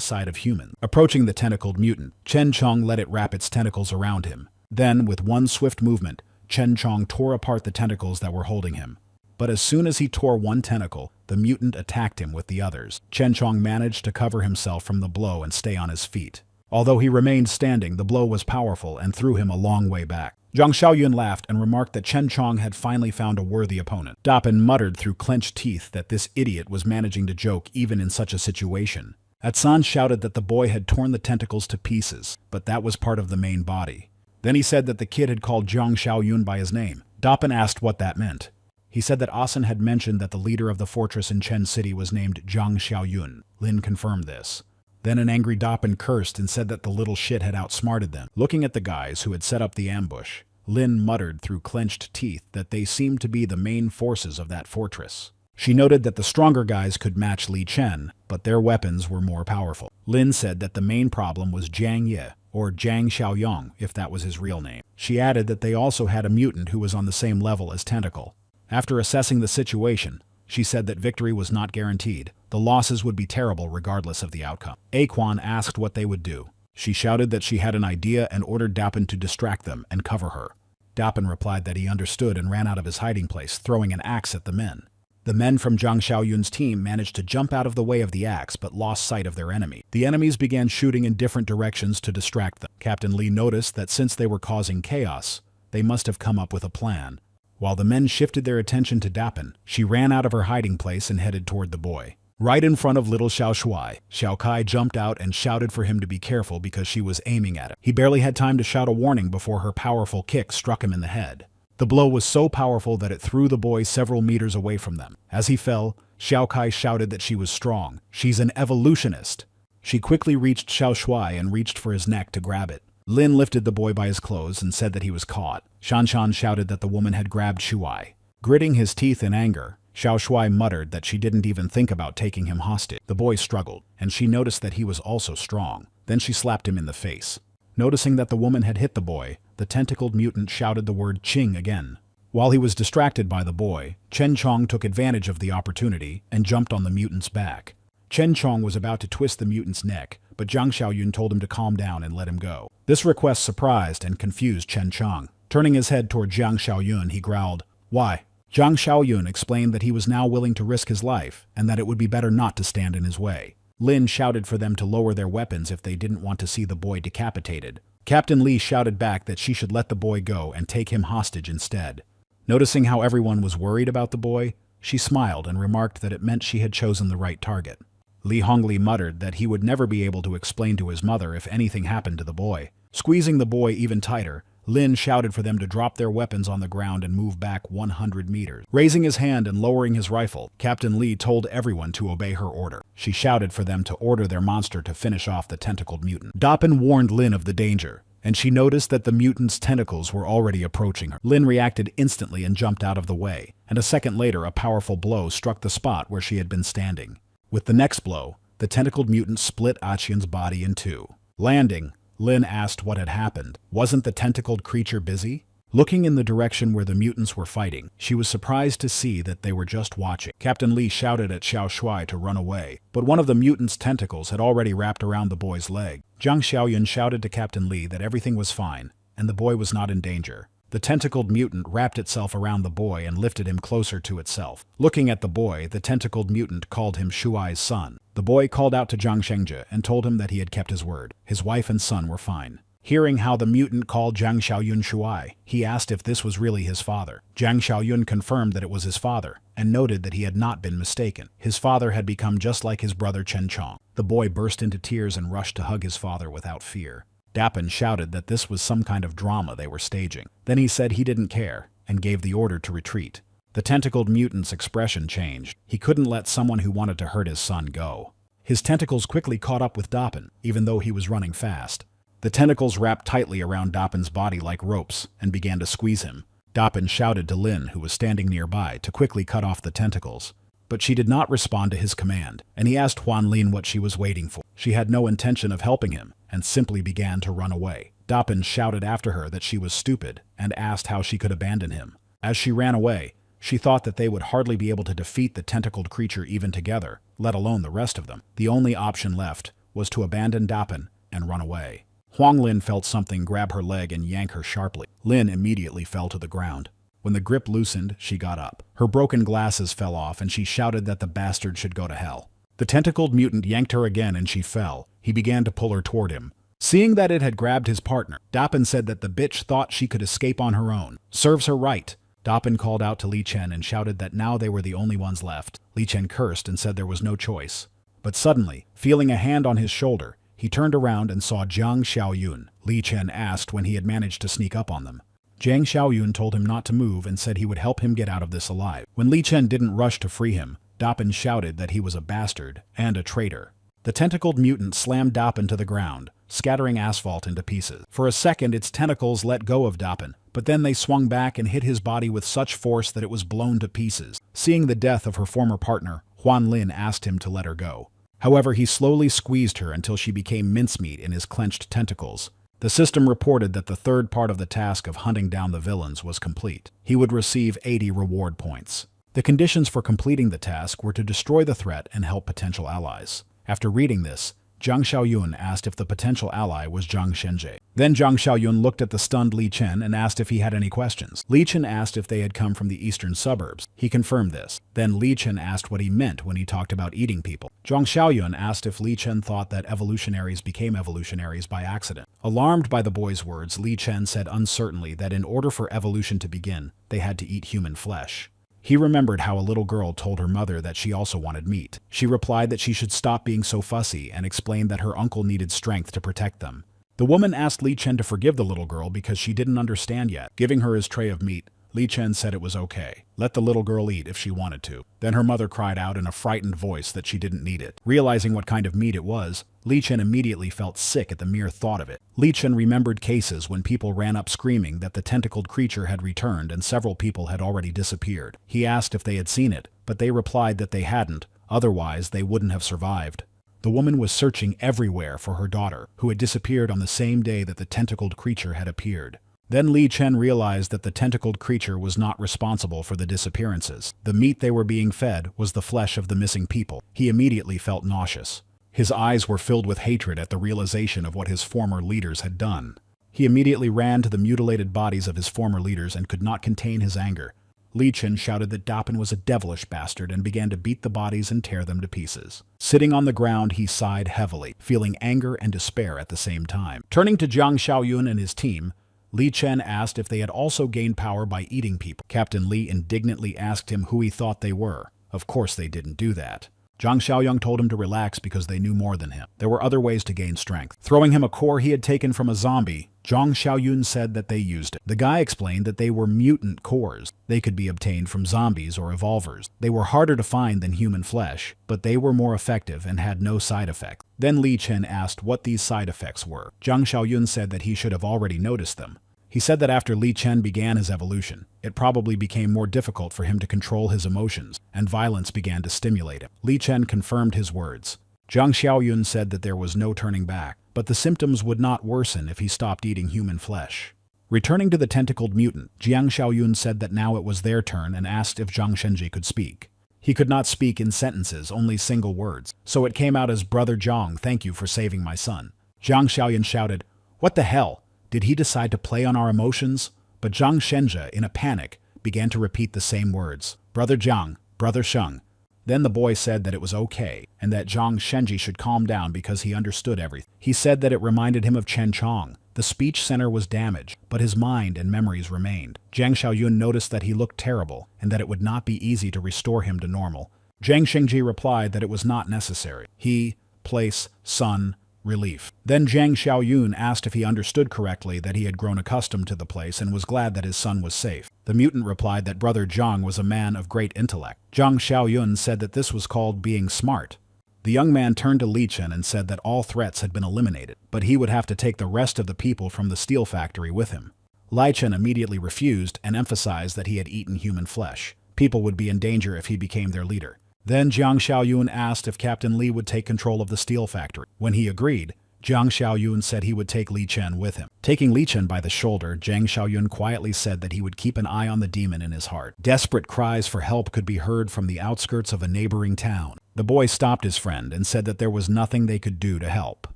side of humans. Approaching the tentacled mutant, Chen Chong let it wrap its tentacles around him. Then, with one swift movement, Chen Chong tore apart the tentacles that were holding him. But as soon as he tore one tentacle, the mutant attacked him with the others. Chen Chong managed to cover himself from the blow and stay on his feet. Although he remained standing, the blow was powerful and threw him a long way back. Zhang Xiaoyun laughed and remarked that Chen Chong had finally found a worthy opponent. Dapin muttered through clenched teeth that this idiot was managing to joke even in such a situation. Atsan shouted that the boy had torn the tentacles to pieces, but that was part of the main body. Then he said that the kid had called Zhang Xiaoyun by his name. Dapin asked what that meant. He said that Asen had mentioned that the leader of the fortress in Chen City was named Zhang Xiaoyun. Lin confirmed this. Then an angry Dapin cursed and said that the little shit had outsmarted them. Looking at the guys who had set up the ambush, Lin muttered through clenched teeth that they seemed to be the main forces of that fortress. She noted that the stronger guys could match Li Chen, but their weapons were more powerful. Lin said that the main problem was Jiang Ye, or Jiang Xiaoyong, if that was his real name. She added that they also had a mutant who was on the same level as Tentacle. After assessing the situation, she said that victory was not guaranteed. The losses would be terrible regardless of the outcome. Aquan asked what they would do. She shouted that she had an idea and ordered Dapin to distract them and cover her. Dapin replied that he understood and ran out of his hiding place, throwing an axe at the men. The men from Zhang Xiaoyun's team managed to jump out of the way of the axe but lost sight of their enemy. The enemies began shooting in different directions to distract them. Captain Li noticed that since they were causing chaos, they must have come up with a plan. While the men shifted their attention to Dapin, she ran out of her hiding place and headed toward the boy. Right in front of little Xiao Shuai, Xiao Kai jumped out and shouted for him to be careful because she was aiming at him. He barely had time to shout a warning before her powerful kick struck him in the head. The blow was so powerful that it threw the boy several meters away from them. As he fell, Xiao Kai shouted that she was strong. She's an evolutionist. She quickly reached Xiao Shuai and reached for his neck to grab it. Lin lifted the boy by his clothes and said that he was caught. Shan shouted that the woman had grabbed Shuai. Gritting his teeth in anger, Xiao Shuai muttered that she didn't even think about taking him hostage. The boy struggled, and she noticed that he was also strong. Then she slapped him in the face. Noticing that the woman had hit the boy, the tentacled mutant shouted the word Qing again. While he was distracted by the boy, Chen Chong took advantage of the opportunity and jumped on the mutant's back. Chen Chong was about to twist the mutant's neck, but Zhang Xiaoyun told him to calm down and let him go. This request surprised and confused Chen Chong. Turning his head toward Zhang Xiaoyun, he growled, "Why?" Zhang Xiaoyun explained that he was now willing to risk his life and that it would be better not to stand in his way. Lin shouted for them to lower their weapons if they didn't want to see the boy decapitated. Captain Li shouted back that she should let the boy go and take him hostage instead. Noticing how everyone was worried about the boy, she smiled and remarked that it meant she had chosen the right target. Li Hongli muttered that he would never be able to explain to his mother if anything happened to the boy. Squeezing the boy even tighter, Lin shouted for them to drop their weapons on the ground and move back 100 meters. Raising his hand and lowering his rifle, Captain Li told everyone to obey her order. She shouted for them to order their monster to finish off the tentacled mutant. Dapin warned Lin of the danger, and she noticed that the mutant's tentacles were already approaching her. Lin reacted instantly and jumped out of the way, and a second later a powerful blow struck the spot where she had been standing. With the next blow, the tentacled mutant split Aqian's body in two. Landing, Lin asked what had happened. Wasn't the tentacled creature busy? Looking in the direction where the mutants were fighting, she was surprised to see that they were just watching. Captain Li shouted at Xiao Shuai to run away, but one of the mutant's tentacles had already wrapped around the boy's leg. Zhang Xiaoyun shouted to Captain Li that everything was fine, and the boy was not in danger. The tentacled mutant wrapped itself around the boy and lifted him closer to itself. Looking at the boy, the tentacled mutant called him Shuai's son. The boy called out to Zhang Shengzhe and told him that he had kept his word. His wife and son were fine. Hearing how the mutant called Zhang Xiaoyun Shuai, he asked if this was really his father. Zhang Xiaoyun confirmed that it was his father, and noted that he had not been mistaken. His father had become just like his brother Chen Chong. The boy burst into tears and rushed to hug his father without fear. Dapin shouted that this was some kind of drama they were staging. Then he said he didn't care, and gave the order to retreat. The tentacled mutant's expression changed. He couldn't let someone who wanted to hurt his son go. His tentacles quickly caught up with Dapin, even though he was running fast. The tentacles wrapped tightly around Dapin's body like ropes and began to squeeze him. Dapin shouted to Lin, who was standing nearby, to quickly cut off the tentacles. but she did not respond to his command, and he asked Huan Lin what she was waiting for. She had no intention of helping him, and simply began to run away. Dapin shouted after her that she was stupid, and asked how she could abandon him. As she ran away, she thought that they would hardly be able to defeat the tentacled creature even together, let alone the rest of them. The only option left was to abandon Dapin and run away. Huang Lin felt something grab her leg and yank her sharply. Lin immediately fell to the ground. When the grip loosened, she got up. Her broken glasses fell off and she shouted that the bastard should go to hell. The tentacled mutant yanked her again and she fell. He began to pull her toward him. Seeing that it had grabbed his partner, Dapin said that the bitch thought she could escape on her own. Serves her right. Dapin called out to Li Chen and shouted that now they were the only ones left. Li Chen cursed and said there was no choice. But suddenly, feeling a hand on his shoulder, he turned around and saw Jiang Xiaoyun. Li Chen asked when he had managed to sneak up on them. Jiang Xiaoyun told him not to move and said he would help him get out of this alive. When Li Chen didn't rush to free him, Dapin shouted that he was a bastard and a traitor. The tentacled mutant slammed Dapin to the ground, scattering asphalt into pieces. For a second, its tentacles let go of Dapin, but then they swung back and hit his body with such force that it was blown to pieces. Seeing the death of her former partner, Huan Lin asked him to let her go. However, he slowly squeezed her until she became mincemeat in his clenched tentacles. The system reported that the third part of the task of hunting down the villains was complete. He would receive 80 reward points. The conditions for completing the task were to destroy the threat and help potential allies. After reading this, Jiang Xiaoyun asked if the potential ally was Zhang Shenjie. Then Jiang Xiaoyun looked at the stunned Li Chen and asked if he had any questions. Li Chen asked if they had come from the eastern suburbs. He confirmed this. Then Li Chen asked what he meant when he talked about eating people. Jiang Xiaoyun asked if Li Chen thought that evolutionaries became evolutionaries by accident. Alarmed by the boy's words, Li Chen said uncertainly that in order for evolution to begin, they had to eat human flesh. He remembered how a little girl told her mother that she also wanted meat. She replied that she should stop being so fussy and explained that her uncle needed strength to protect them. The woman asked Li Chen to forgive the little girl because she didn't understand yet. Giving her his tray of meat, Li Chen said it was okay. Let the little girl eat if she wanted to. Then her mother cried out in a frightened voice that she didn't need it. Realizing what kind of meat it was, Li Chen immediately felt sick at the mere thought of it. Li Chen remembered cases when people ran up screaming that the tentacled creature had returned and several people had already disappeared. He asked if they had seen it, but they replied that they hadn't, otherwise they wouldn't have survived. The woman was searching everywhere for her daughter, who had disappeared on the same day that the tentacled creature had appeared. Then Li Chen realized that the tentacled creature was not responsible for the disappearances. The meat they were being fed was the flesh of the missing people. He immediately felt nauseous. His eyes were filled with hatred at the realization of what his former leaders had done. He immediately ran to the mutilated bodies of his former leaders and could not contain his anger. Li Chen shouted that Dapin was a devilish bastard and began to beat the bodies and tear them to pieces. Sitting on the ground, he sighed heavily, feeling anger and despair at the same time. Turning to Jiang Xiaoyun and his team, Li Chen asked if they had also gained power by eating people. Captain Li indignantly asked him who he thought they were. Of course they didn't do that. Jiang Xiaoyun told him to relax because they knew more than him. There were other ways to gain strength. Throwing him a core he had taken from a zombie, Jiang Xiaoyun said that they used it. The guy explained that they were mutant cores. They could be obtained from zombies or evolvers. They were harder to find than human flesh, but they were more effective and had no side effects. Then Li Chen asked what these side effects were. Jiang Xiaoyun said that he should have already noticed them. He said that after Li Chen began his evolution, it probably became more difficult for him to control his emotions, and violence began to stimulate him. Li Chen confirmed his words. Jiang Xiaoyun said that there was no turning back, but the symptoms would not worsen if he stopped eating human flesh. Returning to the tentacled mutant, Jiang Xiaoyun said that now it was their turn and asked if Zhang Shenji could speak. He could not speak in sentences, only single words, so it came out as, "Brother Zhang, thank you for saving my son." Jiang Xiaoyun shouted, "What the hell? Did he decide to play on our emotions?" But Zhang Shenji, in a panic, began to repeat the same words. "Brother Zhang, Brother Sheng." Then the boy said that it was okay, and that Zhang Shenji should calm down because he understood everything. He said that it reminded him of Chen Chong. The speech center was damaged, but his mind and memories remained. Jiang Xiaoyun noticed that he looked terrible, and that it would not be easy to restore him to normal. Zhang Shengji replied that it was not necessary. He, place, son, relief. Then Jiang Xiaoyun asked if he understood correctly that he had grown accustomed to the place and was glad that his son was safe. The mutant replied that Brother Zhang was a man of great intellect. Jiang Xiaoyun said that this was called being smart. The young man turned to Li Chen and said that all threats had been eliminated, but he would have to take the rest of the people from the steel factory with him. Li Chen immediately refused and emphasized that he had eaten human flesh. People would be in danger if he became their leader. Then Jiang Xiaoyun asked if Captain Li would take control of the steel factory. When he agreed, Jiang Xiaoyun said he would take Li Chen with him. Taking Li Chen by the shoulder, Jiang Xiaoyun quietly said that he would keep an eye on the demon in his heart. Desperate cries for help could be heard from the outskirts of a neighboring town. The boy stopped his friend and said that there was nothing they could do to help.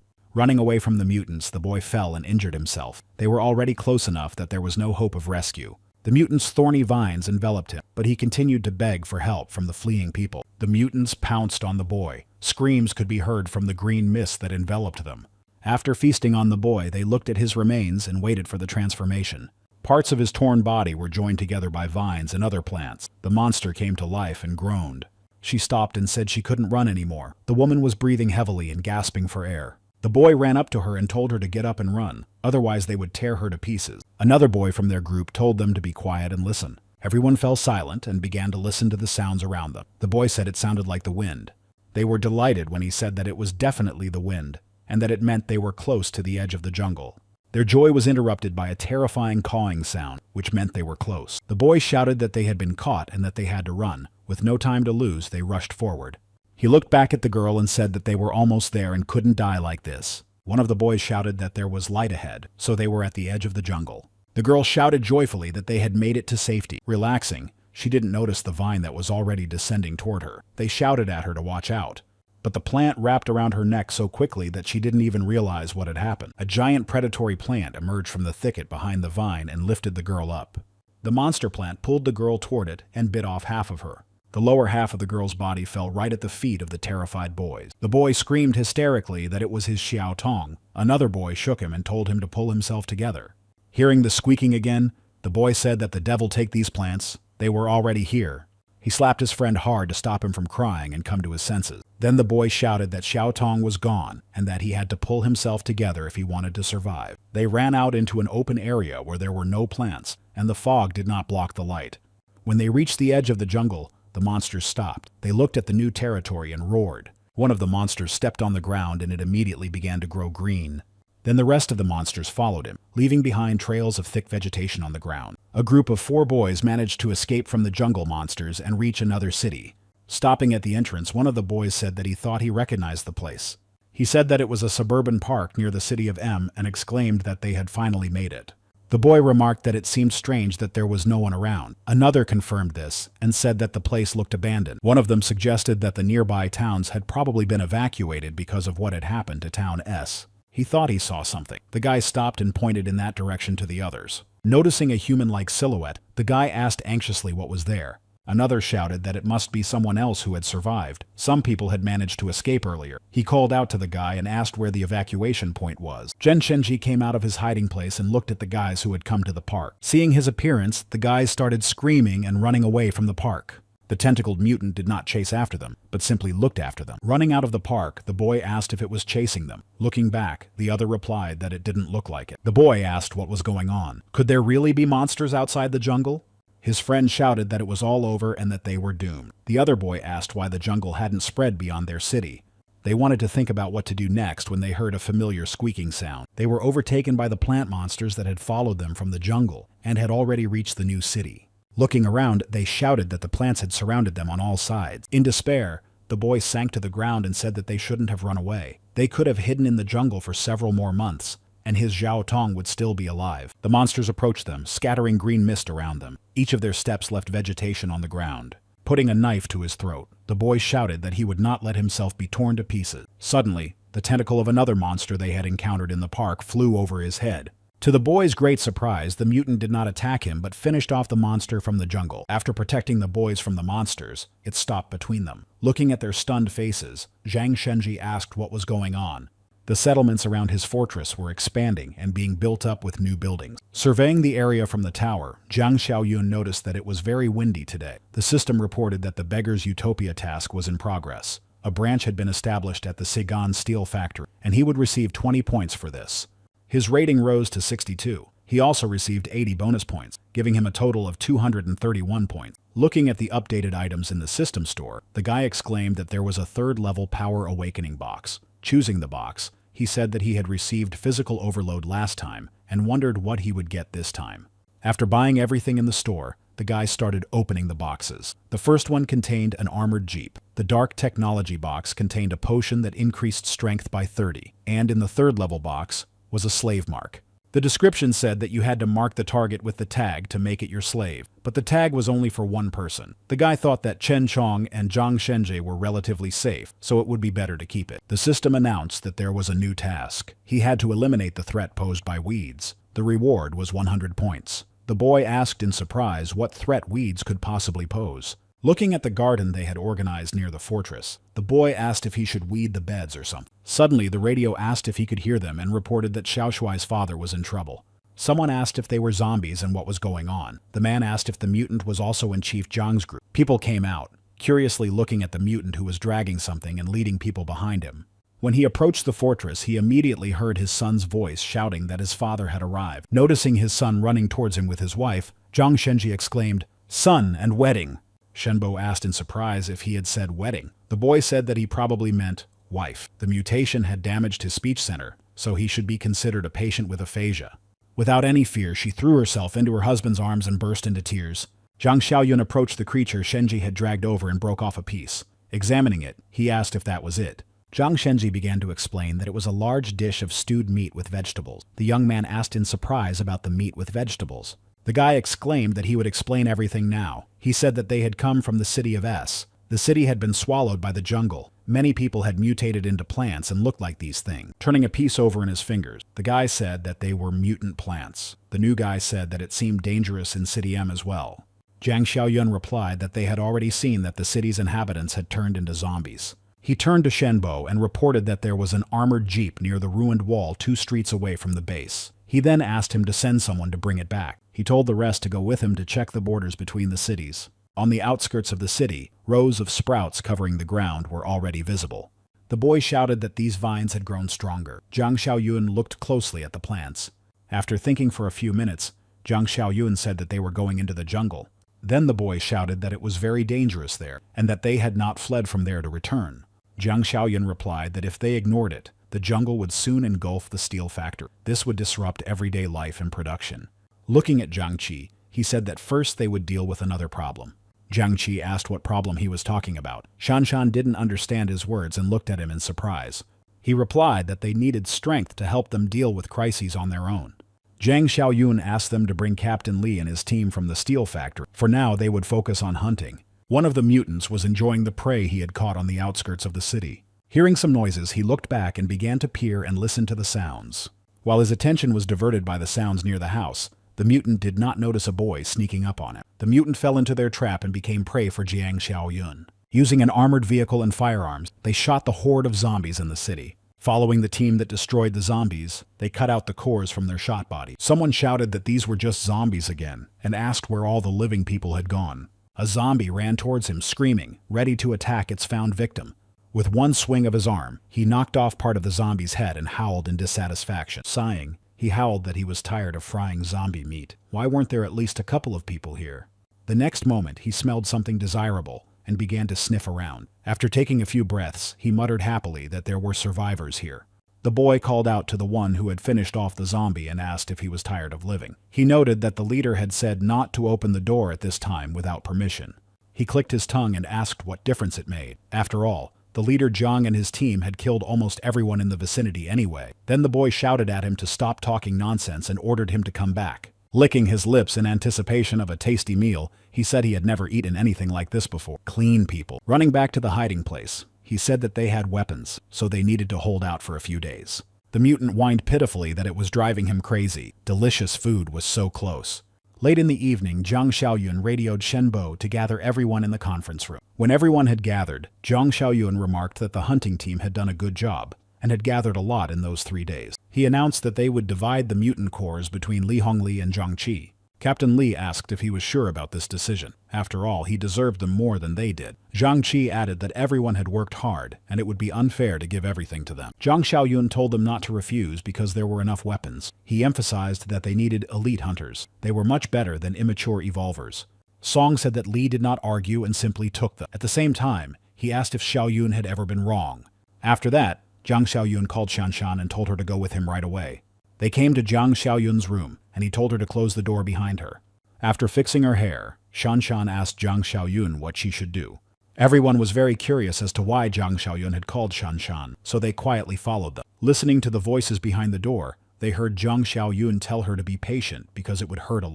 Running away from the mutants, the boy fell and injured himself. They were already close enough that there was no hope of rescue. The mutants' thorny vines enveloped him, but he continued to beg for help from the fleeing people. The mutants pounced on the boy. Screams could be heard from the green mist that enveloped them. After feasting on the boy, they looked at his remains and waited for the transformation. Parts of his torn body were joined together by vines and other plants. The monster came to life and groaned. She stopped and said she couldn't run anymore. The woman was breathing heavily and gasping for air. The boy ran up to her and told her to get up and run, otherwise they would tear her to pieces. Another boy from their group told them to be quiet and listen. Everyone fell silent and began to listen to the sounds around them. The boy said it sounded like the wind. They were delighted when he said that it was definitely the wind, and that it meant they were close to the edge of the jungle. Their joy was interrupted by a terrifying cawing sound, which meant they were close. The boy shouted that they had been caught and that they had to run. With no time to lose, they rushed forward. He looked back at the girl and said that they were almost there and couldn't die like this. One of the boys shouted that there was light ahead, so they were at the edge of the jungle. The girl shouted joyfully that they had made it to safety. Relaxing, she didn't notice the vine that was already descending toward her. They shouted at her to watch out. But the plant wrapped around her neck so quickly that she didn't even realize what had happened. A giant predatory plant emerged from the thicket behind the vine and lifted the girl up. The monster plant pulled the girl toward it and bit off half of her. The lower half of the girl's body fell right at the feet of the terrified boys. The boy screamed hysterically that it was his Xiao Tong. Another boy shook him and told him to pull himself together. Hearing the squeaking again, the boy said that the devil take these plants. They were already here. He slapped his friend hard to stop him from crying and come to his senses. Then the boy shouted that Xiao Tong was gone and that he had to pull himself together if he wanted to survive. They ran out into an open area where there were no plants, and the fog did not block the light. When they reached the edge of the jungle, the monsters stopped. They looked at the new territory and roared. One of the monsters stepped on the ground and it immediately began to grow green. Then the rest of the monsters followed him, leaving behind trails of thick vegetation on the ground. A group of 4 boys managed to escape from the jungle monsters and reach another city. Stopping at the entrance, one of the boys said that he thought he recognized the place. He said that it was a suburban park near the city of M and exclaimed that they had finally made it. The boy remarked that it seemed strange that there was no one around. Another confirmed this and said that the place looked abandoned. One of them suggested that the nearby towns had probably been evacuated because of what had happened to Town S. He thought he saw something. The guy stopped and pointed in that direction to the others. Noticing a human-like silhouette, the guy asked anxiously what was there. Another shouted that it must be someone else who had survived. Some people had managed to escape earlier. He called out to the guy and asked where the evacuation point was. Jian Chi came out of his hiding place and looked at the guys who had come to the park. Seeing his appearance, the guys started screaming and running away from the park. The tentacled mutant did not chase after them, but simply looked after them. Running out of the park, the boy asked if it was chasing them. Looking back, the other replied that it didn't look like it. The boy asked what was going on. Could there really be monsters outside the jungle? His friend shouted that it was all over and that they were doomed. The other boy asked why the jungle hadn't spread beyond their city. They wanted to think about what to do next when they heard a familiar squeaking sound. They were overtaken by the plant monsters that had followed them from the jungle and had already reached the new city. Looking around, they shouted that the plants had surrounded them on all sides. In despair, the boy sank to the ground and said that they shouldn't have run away. They could have hidden in the jungle for several more months, and his Xiao Tong would still be alive. The monsters approached them, scattering green mist around them. Each of their steps left vegetation on the ground. Putting a knife to his throat, the boy shouted that he would not let himself be torn to pieces. Suddenly, the tentacle of another monster they had encountered in the park flew over his head. To the boy's great surprise, the mutant did not attack him but finished off the monster from the jungle. After protecting the boys from the monsters, it stopped between them. Looking at their stunned faces, Zhang Shenji asked what was going on. The settlements around his fortress were expanding and being built up with new buildings. Surveying the area from the tower, Jiang Xiaoyun noticed that it was very windy today. The system reported that the Beggar's Utopia task was in progress. A branch had been established at the Sigan steel factory, and he would receive 20 points for this. His rating rose to 62. He also received 80 bonus points, giving him a total of 231 points. Looking at the updated items in the system store, the guy exclaimed that there was a 3rd-level Power Awakening box. Choosing the box, he said that he had received physical overload last time and wondered what he would get this time. After buying everything in the store, the guy started opening the boxes. The first one contained an armored jeep. The dark technology box contained a potion that increased strength by 30, and in the third level box was a slave mark. The description said that you had to mark the target with the tag to make it your slave, but the tag was only for one person. The guy thought that Chen Chong and Zhang Shenji were relatively safe, so it would be better to keep it. The system announced that there was a new task. He had to eliminate the threat posed by weeds. The reward was 100 points. The boy asked in surprise what threat weeds could possibly pose. Looking at the garden they had organized near the fortress, the boy asked if he should weed the beds or something. Suddenly, the radio asked if he could hear them and reported that Xiao Shuai's father was in trouble. Someone asked if they were zombies and what was going on. The man asked if the mutant was also in Chief Zhang's group. People came out, curiously looking at the mutant who was dragging something and leading people behind him. When he approached the fortress, he immediately heard his son's voice shouting that his father had arrived. Noticing his son running towards him with his wife, Zhang Shenji exclaimed, "Son and wedding!" Shenbo asked in surprise if he had said wedding. The boy said that he probably meant wife. The mutation had damaged his speech center, so he should be considered a patient with aphasia. Without any fear, she threw herself into her husband's arms and burst into tears. Zhang Xiaoyun approached the creature Shenji had dragged over and broke off a piece. Examining it, he asked if that was it. Zhang Shenji began to explain that it was a large dish of stewed meat with vegetables. The young man asked in surprise about the meat with vegetables. The guy exclaimed that he would explain everything now. He said that they had come from the city of S. The city had been swallowed by the jungle. Many people had mutated into plants and looked like these things. Turning a piece over in his fingers, the guy said that they were mutant plants. The new guy said that it seemed dangerous in City M as well. Zhang Xiaoyun replied that they had already seen that the city's inhabitants had turned into zombies. He turned to Shenbo and reported that there was an armored jeep near the ruined wall 2 streets away from the base. He then asked him to send someone to bring it back. He told the rest to go with him to check the borders between the cities. On the outskirts of the city, rows of sprouts covering the ground were already visible. The boy shouted that these vines had grown stronger. Zhang Xiaoyun looked closely at the plants. After thinking for a few minutes, Zhang Xiaoyun said that they were going into the jungle. Then the boy shouted that it was very dangerous there, and that they had not fled from there to return. Zhang Xiaoyun replied that if they ignored it, the jungle would soon engulf the steel factory. This would disrupt everyday life and production. Looking at Jian Chi, he said that first they would deal with another problem. Jian Chi asked what problem he was talking about. Shan didn't understand his words and looked at him in surprise. He replied that they needed strength to help them deal with crises on their own. Zhang Xiaoyun asked them to bring Captain Li and his team from the steel factory. For now, they would focus on hunting. One of the mutants was enjoying the prey he had caught on the outskirts of the city. Hearing some noises, he looked back and began to peer and listen to the sounds. While his attention was diverted by the sounds near the house, the mutant did not notice a boy sneaking up on him. The mutant fell into their trap and became prey for Jiang Xiaoyun. Using an armored vehicle and firearms, they shot the horde of zombies in the city. Following the team that destroyed the zombies, they cut out the cores from their shot bodies. Someone shouted that these were just zombies again, and asked where all the living people had gone. A zombie ran towards him, screaming, ready to attack its found victim. With one swing of his arm, he knocked off part of the zombie's head and howled in dissatisfaction. Sighing, he howled that he was tired of frying zombie meat. Why weren't there at least a couple of people here? The next moment, he smelled something desirable and began to sniff around. After taking a few breaths, he muttered happily that there were survivors here. The boy called out to the one who had finished off the zombie and asked if he was tired of living. He noted that the leader had said not to open the door at this time without permission. He clicked his tongue and asked what difference it made. After all, the leader Zhang and his team had killed almost everyone in the vicinity anyway. Then the boy shouted at him to stop talking nonsense and ordered him to come back. Licking his lips in anticipation of a tasty meal, he said he had never eaten anything like this before. Clean people. Running back to the hiding place, he said that they had weapons, so they needed to hold out for a few days. The mutant whined pitifully that it was driving him crazy. Delicious food was so close. Late in the evening, Zhang Xiaoyun radioed Shenbo to gather everyone in the conference room. When everyone had gathered, Zhang Xiaoyun remarked that the hunting team had done a good job, and had gathered a lot in those 3 days. He announced that they would divide the mutant cores between Li Hongli and Jian Chi. Captain Li asked if he was sure about this decision. After all, he deserved them more than they did. Jiang Chi added that everyone had worked hard, and it would be unfair to give everything to them. Zhang Xiaoyun told them not to refuse because there were enough weapons. He emphasized that they needed elite hunters. They were much better than immature evolvers. Song said that Li did not argue and simply took them. At the same time, he asked if Xiaoyun had ever been wrong. After that, Zhang Xiaoyun called Shan and told her to go with him right away. They came to Zhang Xiaoyun's room, and he told her to close the door behind her. After fixing her hair, Shan asked Zhang Xiaoyun what she should do. Everyone was very curious as to why Zhang Xiaoyun had called Shan, so they quietly followed them. Listening to the voices behind the door, they heard Zhang Xiaoyun tell her to be patient because it would hurt a little.